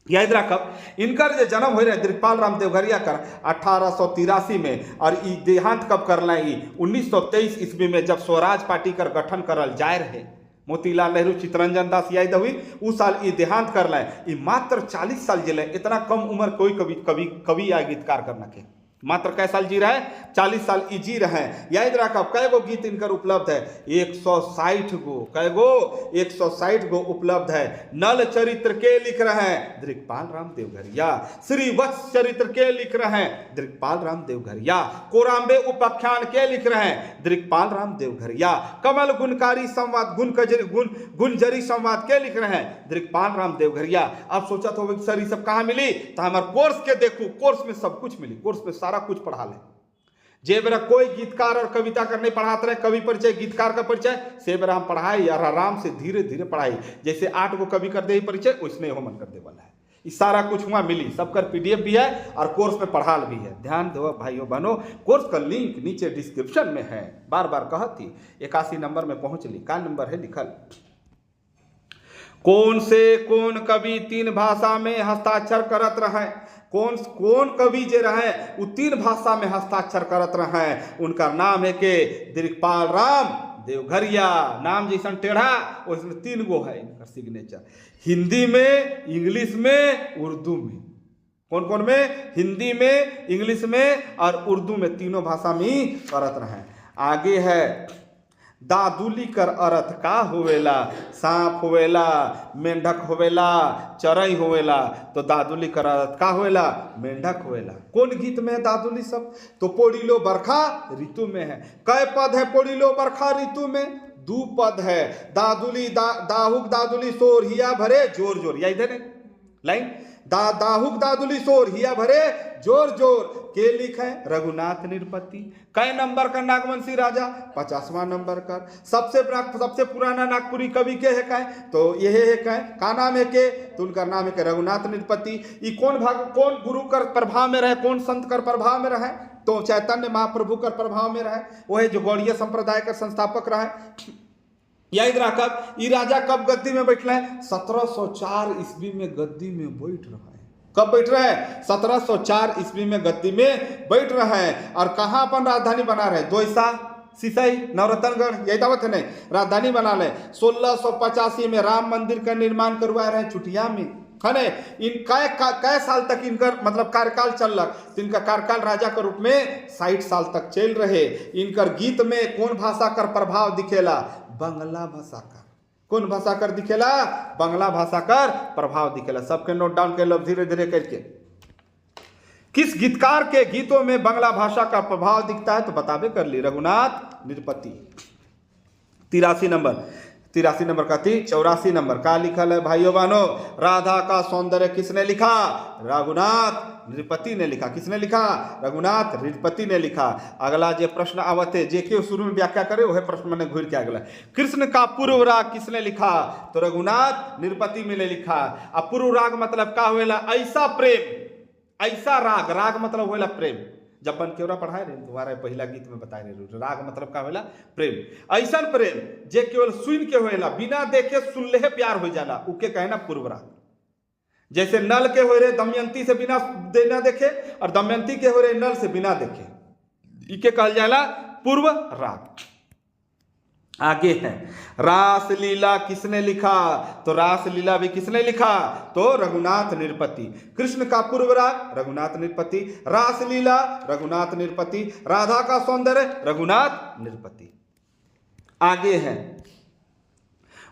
याद रखब। इनकर जो जन्म हो रहे दिग्पाल राम देवघरिया कर 1883 में। और ई देहांत कब करना? 1923 ईस्वी में जब स्वराज पार्टी कर गठन करल जाए रहे। मोतीलाल नेहरू, चित्तरंजन दास याद हुई उस साल ये देहांत कर लाए। ये मात्र 40 साल जिले, इतना कम उम्र कोई कवि या गीतकार करना के। मात्र कै साल जी रहा है? 40 साल ई जी रहे हैं। याद रखा कै गो गीत इनकर उपलब्ध है? 160 गो। कै गो? 160 गो उपलब्ध है। नल चरित्र के लिख रहे हैं दिग्पाल राम देवघरिया। श्री वत्स चरित्र के लिख रहे हैं दिग्पाल राम देवघरिया। कोराम्बे उपाख्यान के लिख रहे हैं दिग्पाल राम देवघरिया। कमल गुणकारी संवाद गुणजरी संवाद के लिख रहे हैं दिग्पाल राम देवघरिया। आप सोचा तो सर ये सब कहाँ मिली? तो हमारे कोर्स के देखो, कोर्स में सब कुछ मिली, कोर्स में सारा कुछ पढ़ा ले। जे बेरा कोई गीतकार और कविता कर नहीं पढ़ाते रहे, कवि परिचय गीतकार का परिचय से बेरा हम पढ़ाई और आराम से धीरे धीरे पढ़ाई। जैसे 8 को कवि कर दे परिचय वैसने हो मन कर दे वाला है। ये सारा कुछ वहाँ मिली, सबका PDF भी है और कोर्स में पढ़ाल भी है। ध्यान दो भाइयों बहनों, कोर्स का लिंक नीचे डिस्क्रिप्शन में है। बार बार कहती 81 नंबर में पहुंच ली। का नंबर है लिखल? कौन से कौन कवि 3 भाषा में हस्ताक्षर करत रहे? कौन कवि जे रहे वो 3 भाषा में हस्ताक्षर करत रहे? उनका नाम है के दिग्पाल राम देवघरिया। नाम जैसा टेढ़ा उसमें 3 गो है इनका सिग्नेचर। हिंदी में, इंग्लिश में, उर्दू में। कौन कौन में? हिंदी में, इंग्लिश में और उर्दू में, तीनों भाषा में ही करत रहे। आगे है दादुली कर अर्थ का होवेला? सांप होवेला, मेंढक होवेला, चरई होवेला। तो दादुली कर अर्थ का होवेला? मेंढक होवेला। कौन गीत में है दादुली सब? तो पोड़िलो बरखा ऋतु में है। कै पद है पोड़िलो बरखा ऋतु में? 2 पद है। दादुली दाहुक दादुली सोर हिया भरे जोर जोर। या इधर लाइन दाहुक दादुली सोर हिया भरे जोर जोर के लिखे रघुनाथ निरपति। कै नंबर का नागवंशी राजा? 50वां नंबर का। सबसे पुराना नागपुरी कवि के है कै? तो यह है कै? का नाम है के? तो उनका नाम है के रघुनाथ निरपति। ये कौन गुरु कर प्रभाव में रहे? कौन संत कर प्रभाव में रहे? तो चैतन्य महाप्रभु कर प्रभाव में रहे। वो है जो गौड़ीय संप्रदाय का संस्थापक रहे। याद रखा ये राजा कब गद्दी में बैठ रहे हैं? 1704 ईस्वी में गद्दी में बैठ रहा है। कब बैठ रहे हैं? 1704 ईस्वी में गद्दी में बैठ रहे हैं। और कहाँ अपन राजधानी बना रहे? दोईसा, सिसई, नवरत्नगढ़, यही दावत है नहीं, राजधानी बना ले। 1685 में राम मंदिर का निर्माण करवा रहे हैं चुटिया में, है ने। इन कै साल तक इनका मतलब कार्यकाल चल रहा? तो इनका कार्यकाल राजा के रूप में 60 साल तक चल रहे। इनकर गीत में कौन भाषा कर प्रभाव दिखेला? बंगला भाषा का। कौन भाषा कर दिखेला? बंगला भाषा कर प्रभाव दिखेला। सबके नोट डाउन कर लो धीरे धीरे करके। किस गीतकार के गीतों में बंगला भाषा का प्रभाव दिखता है? तो बताबे कर ली, रघुनाथ निरपति। 83 नंबर 84 नंबर का लिखल है भाइयों बहनों? राधा का सौंदर्य किसने लिखा? रघुनाथ नृपति ने लिखा। किसने लिखा? रघुनाथ नृपति ने लिखा। अगला जे प्रश्न आवत है जे के शुरू में व्याख्या करे वह प्रश्न मैंने घूर के अगला। कृष्ण का पूर्व राग किसने लिखा? तो रघुनाथ नृपति ने लिखा। अब पूर्व राग मतलब का होएला? ऐसा प्रेम, ऐसा राग। राग मतलब होएला प्रेम। जब बन केवरा पढ़ाए रहे तुम्हारा पहला गीत में बताए रहे राग मतलब का होला? प्रेम। ऐसा प्रेम जे केवल सुन के होएला, बिना देखे सुन ले प्यार हो जाला, उके कहना पूर्व राग। जैसे नल के हो रहे दमयंती से बिना देखे और दमयंती के हो रहे नल से बिना देखे, इके कहल जाला पूर्व राग। आगे है रास लीला किसने लिखा? तो रास लीला भी किसने लिखा? तो रघुनाथ निरपति। कृष्ण का पूर्व राग रघुनाथ निरपति, रास लीला रघुनाथ निरपति, राधा का सौंदर्य रघुनाथ निरपति। आगे है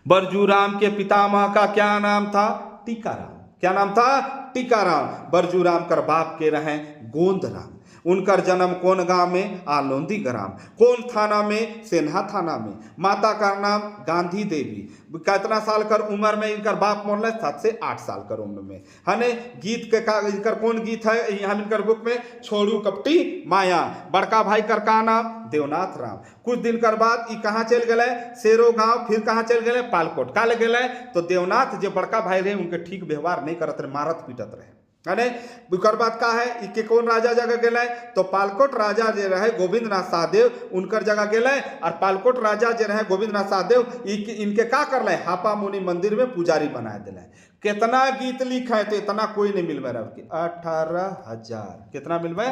बरजूराम के पितामह का क्या नाम था? टीकाराम। क्या नाम था? टीकाराम। बरजूराम कर बाप के रहे गोंदराम। उनकर जन्म कौन गांव में? आलोंदी ग्राम। कौन थाना में? सेन्हा थाना में। माता का नाम गांधी देवी। कितना साल कर उम्र में इनकर बाप मरल? 7 से 8 साल कर उम्र में, है ने। गीत के का इनकर कौन गीत है यहाँ इनकर बुक में? छोड़ू कपटी माया। बड़का भाई कर का नाम? देवनाथ राम। कुछ दिन कर बाद ई कहाँ चल गए? शेरो गांव। फिर कहाँ चल गए? पालकोट। का ले गए? तो देवनाथ जो बड़का भाई रहे उनके ठीक व्यवहार नहीं करत रहे, मारत पीटत रहे, है ने। उनकर बात का है इके कौन राजा जगह गए? तो पालकोट राजा जे रहे गोविंदनाथ सहदेव उनकर जगह गए। और पालकोट राजा जे रहे गोविंदनाथ सहदेव इनके का कर ले? हापा मुनि मंदिर में पुजारी बना दिले। कितना गीत लिखा है? तो इतना कोई नहीं मिलवे रहा। 18,000। कितना मिलवे?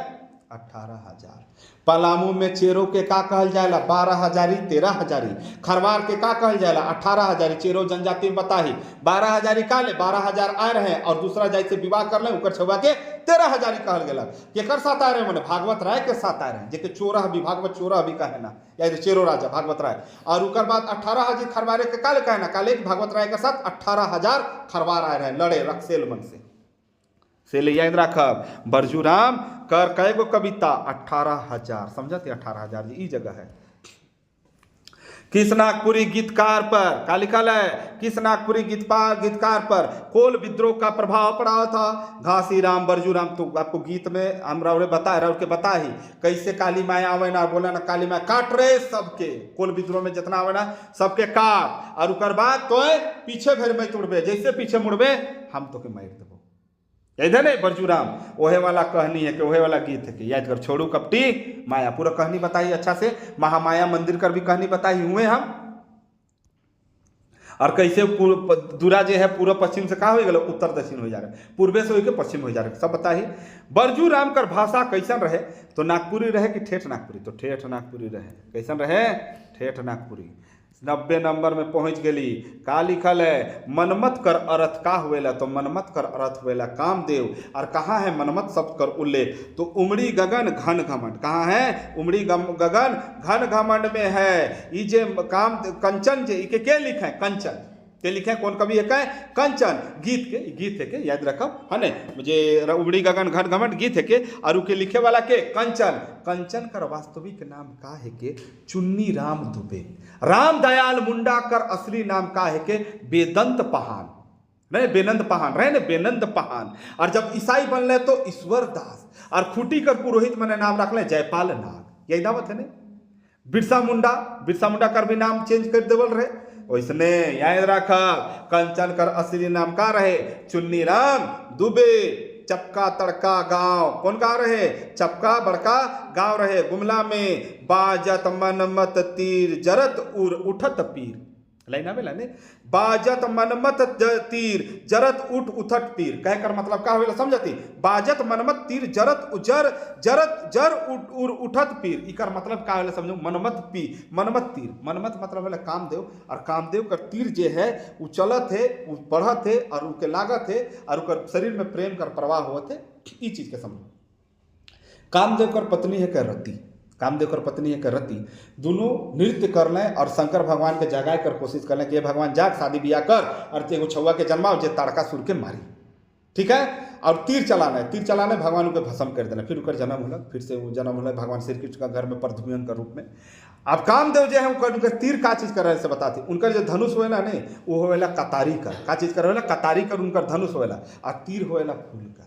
18,000। पलामू में चेरो के का कहल जाएला 12,000 13,000। खरवार के का कहल जाएला 18,000। चेरो जनजाति में बताही 12,000 का ले 12,000 आ रहे हैं और दूसरा जैसे विवाह कर ले उकर छुआ के 13,000 कहल गेला। केकर साथ आ रहे हैं? मैंने भागवत राय के साथ आ रहे हैं, जेके चोरह भी भागवत चोरह भी कहे ना, या चेरो राजा भागवत राय। और उकर बाद 18,000 खरवारे के काले कहे ना, काले भागवत राय के साथ 18,000 खरवार आ रहे हैं लड़े रक्सेल मन से ले याद रखब। बरजूराम कर कई गो कविता 18,000 समझते 18,000 जी ई जगह है। किस नागपुरी गीतकार पर का लिखल है? किस नागपुरी गीतकार पर कोल विद्रोह का प्रभाव पड़ा था? घासी राम बरजूराम। तो आपको गीत में हम राउरे बता ही कैसे काली माया आवे ना, बोला ना काली माया काट रहे सबके, कोल विद्रोह में जितना आवे ना सबके काट, और उकर बाद तो पीछे भर में तुड़बे, जैसे पीछे मुड़बे हम तो के मार देबो। इधर नहीं बरजूराम ओहे वाला कहनी है कि ओहे वाला गीत है कि याद कर। छोड़ू कपटी माया पूरा कहानी बताई अच्छा से, महामाया मंदिर कर भी कहानी बताई हुए हम, और कैसे दूरा जो है पूर्व पश्चिम से का हो गया उत्तर दक्षिण हो जा रहा है, पूर्वे से होकर पश्चिम हो जा रहा है, सब बताही। बरजूराम कर भाषा कैसन रहे? तो नागपुरी रहे कि ठेठ नागपुरी? तो ठेठ नागपुरी रहे। कैसन रहे? ठेठ नागपुरी। 90 नंबर में पहुंच गली। का लिखल है? मनमत कर अर्थ का हुएला? तो मनमत कर अर्थ हुएला कामदेव। और कहाँ है मनमत शब्द कर उल्लेख? तो उमड़ी गगन घन घमंड। कहाँ है? उमड़ी गगन घन घमंड में है। ये जे काम कंचन जे इके के लिखे हैं? कंचन के लिखे हैं? कौन कवि है? कंचन गीत है के याद रखब है ने, मुझे उमड़ी गगन घन घमंड गीत है के, और के लिखे वाला के कंचन कर वास्तविक नाम का है के चुन्नी राम दुबे। राम दयाल मुंडा कर असली नाम का है के बेदंत पहान, नहीं बेनंद पहान रहे ने, बेनंद पहान। और जब ईसाई बनले तो ईश्वर दास, और खूटी कर पुरोहित मैंने नाम रख ले जयपाल नाग। यही दावत है ने। बिरसा मुंडा कर भी नाम चेंज कर देवल रहे। वैसने याद रखा कंचन कर असली नाम का रहे चुन्नी राम दुबे। चपका तड़का गांव कौन गाँव रहे? चपका बड़का गांव रहे गुमला में। बाजत मनमत तीर जरत उर उठत पीर। लाइन आवेला ने, बाजत मनमत तीर जरत उठ उठत पीर। कह कर मतलब का होवेला समझती? बाजत मनमत तीर जरत जर उठ उठत पीर। इकर मतलब का होवेला समझो? मनमत तीर। मनमत मतलब होवेला कामदेव, और कामदेव का तीर जे है वो चलत है, वो बढ़त है, और उनके लागत है, और उनकर शरीर में प्रेम कर प्रवाह होत है। ई चीज के समझो। कामदेव कर पत्नी है रति, कामदेव कर पत्नी है रति। दोनों नृत्य कर लें और शंकर भगवान के जगाए कर कोशिश कर लें कि भगवान जाग शादी ब्याह कर और एगो छुआ के जन्माओ जे ताड़का सुर के मारी। ठीक है? और तीर चलाना भगवान के भस्म कर देना। फिर उनका जन्म होला, फिर से वो जन्म होला भगवान श्री कृष्ण का घर में प्रद्युम्न का रूप में। अब कामदेव जो है उनका तीर का चीज कर रहे से बताती। उनका जो धनुष होएला नहीं वो होएला कतारी कर। का चीज कर होएला? कतारी कर उनका धनुष होएला, और तीर होएला फूल कर।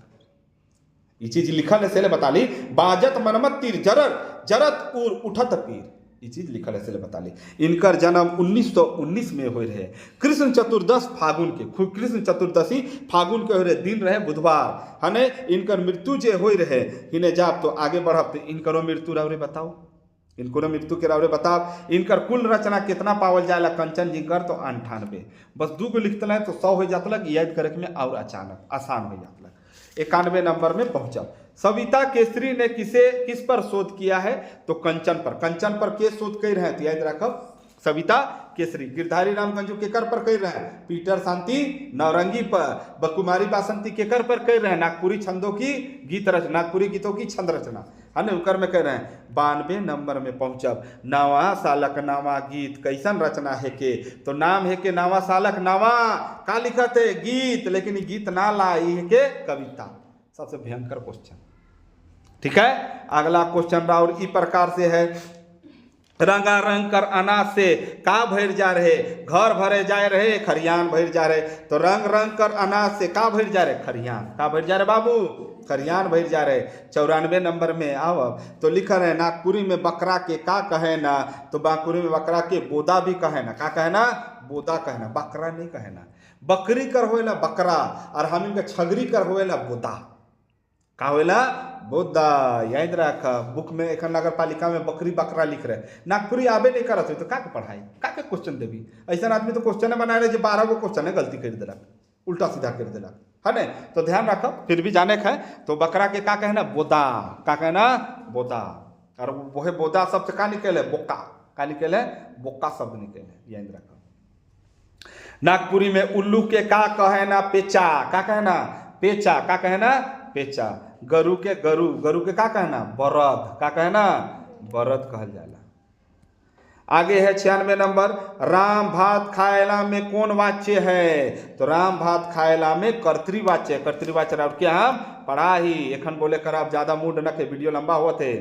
ये चीज लिखल है से बता ली। बाजत मनमत तीर जरत उर उठत पीर। ये चीज लिखल है से बता ली। इनकर जन्म 1919 में हो रहे। कृष्ण चतुर्दश फागुन के, कृष्ण चतुर्दशी फागुन के हो रहे दिन रहे बुधवार है ने। इनकर मृत्यु जे हो रहे इन्हें जाप तो आगे बढ़ब तो इनकरो मृत्यु रावरे बताओ, इनको मृत्यु के रावरे बताओ। इनकर कुल रचना कितना पावल जाएला? कंचन जी कर तो 98। बस 2 को लिखते हैं तो 100 हो जाता लग, याद करे में और अचानक आसान हो जाता लग। 91 नंबर में पहुंचा। सविता केसरी ने किस पर शोध किया है? तो कंचन पर के शोध कर रहे हैं? तो याद रखब सविता केसरी। गिरधारी राम गंजू केकर पर कर रहे हैं? पीटर शांति नौरंगी पर। बकुमारी बासंती केकर पर कर रहे हैं? नागपुरी छंदों की गीत रचना, नागपुरी गीतों की छंद रचना है ना, उकर में कह रहे हैं। 92 नंबर में पहुंचब। नावा सालक नावा गीत कैसन रचना है के? तो नाम है के नावा सालक नावा का लिखत है गीत, लेकिन ये गीत ना लाई है के कविता। सबसे भयंकर क्वेश्चन। ठीक है? अगला क्वेश्चन और इस प्रकार से है। रंगा रंग कर अनाज से का भर जा रहे? घर भरे जा रहे, खरियान भर जा रहे। तो रंग कर अनाज से का भर जा रहे? खरियान। का भर जा रहे बाबू? खरियान भर जा रहे। 94 नंबर में आओ। तो लिखा रहे नागपुरी में बकरा के का कहे ना? तो नागपुरी में बकरा के बोदा भी कहे ना। का कहे ना? बोदा कहे ना, बकरा नहीं कहे ना। बकरी कर होएला बकरा, और हम इनका छगरी कर होएला बोदा। का होएला? बोदा। याद रख बुक में एक नगर पालिका में बकरी बकरा लिख रहे। नागपुरी आबे नहीं करत हो तो का के पढ़ाई, का के क्वेश्चन देवी? ऐसा आदमी तो क्वेश्चन बना रहे जो 12 गो क्वेश्चन है गलती कर दिलक, उल्टा सीधा कर दिलक है ना। तो ध्यान रखो, फिर भी जाने का है। तो बकरा के का कहना? बोदा। का कहना? बोदा। और वह बोधा शब्द से का निकले बोका, का निकले बोका शब्द निकले, याद रखो। नागपुरी में उल्लू के का कहे ना पेचा, का कहे ना पेचा, का कहे ना पेचा। गरु के गरु, गरु के का कहना बरद, का कहना बरद कहल जाला। आगे है 96 नंबर, राम भात खाएला में कौन वाच्य है? तो राम भात खाएला में कर्तृवाच्य, कर्तृवाच्य और क्या हम पढ़ा ही एखन बोले कर आप ज्यादा मूड न के, वीडियो लंबा हुआ थे।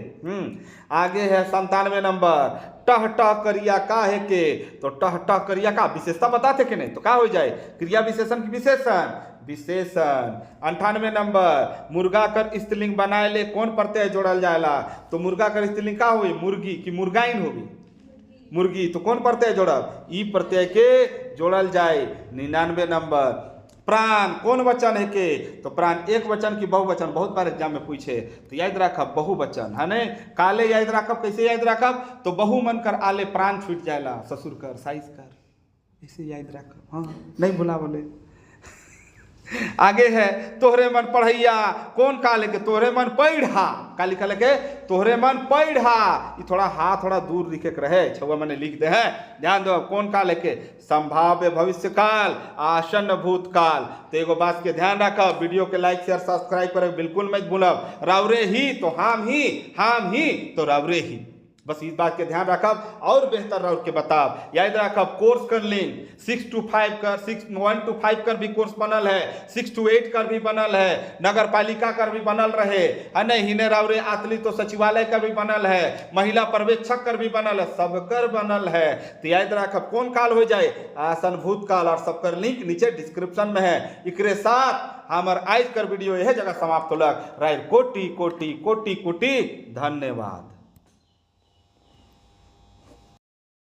आगे है 97 नंबर, टह टह करिया का है के? तो टह टह करिया का विशेषता बताते कि नहीं, तो का हो जाए क्रिया विशेषण की विशेषण, विशेषण। 98 नंबर, मुर्गा कर स्त्रीलिंग बनाए ले कौन प्रत्यय जोड़ल जाएला? तो मुर्गा कर स्त्रीलिंग का हुई मुर्गी की मुर्गाइन होगी, मुर्गी, तो कौन प्रत्यय जोड़ब? ई प्रत्यय के जोड़ल जाए। 99 नंबर, प्राण कौन वचन है के? तो प्राण एक वचन की बहुवचन, बहुत बार एग्जाम में पूछे, तो याद रखब बहुवचन है ने। काले याद रखब, कैसे याद रखब? तो बहु मन कर आले प्राण छूट जाएला, ससुर कर साइज कर, ऐसे याद रखब, हाँ नहीं भुला बोले। आगे है तोहरे मन पढ़ैया कौन का लेके? तोहरे मन पढ़ा, का लिखा लेके? तोहरे मन पढ़ा। ये थोड़ा हाथ थोड़ा दूर लिखे के रहे, छुआ मैंने लिख दे है, ध्यान दो। कौन का लेके? संभाव्य भविष्य काल, आसन्न भूतकाल। तो एगो बात के ध्यान रखब, वीडियो के लाइक शेयर सब्सक्राइब करे बिल्कुल मत भूलब। रावरे ही तो हम ही तो रावरे ही, बस इस बात के ध्यान रखब और बेहतर राउर के बताब। याद रखब कोर्स कर लिंक 6 to 5 कर, 1 to 5 कर भी कोर्स बनल है, 6 to 8 कर भी बनल है, नगर पालिका कर भी बनल रहे है नहीं, हिने रावरे आतली तो सचिवालय कर भी बनल है, महिला पर्यवेक्षक कर भी बनल है, सब कर बनल है। तो याद रखब कौन काल हो जाए? आसन भूतकाल, और सबकर लिंक नीचे डिस्क्रिप्शन में है। एकरे साथ हमार आज कर वीडियो यह जगह समाप्त होलक। राय कोटि कोटि कोटि कोटि धन्यवाद।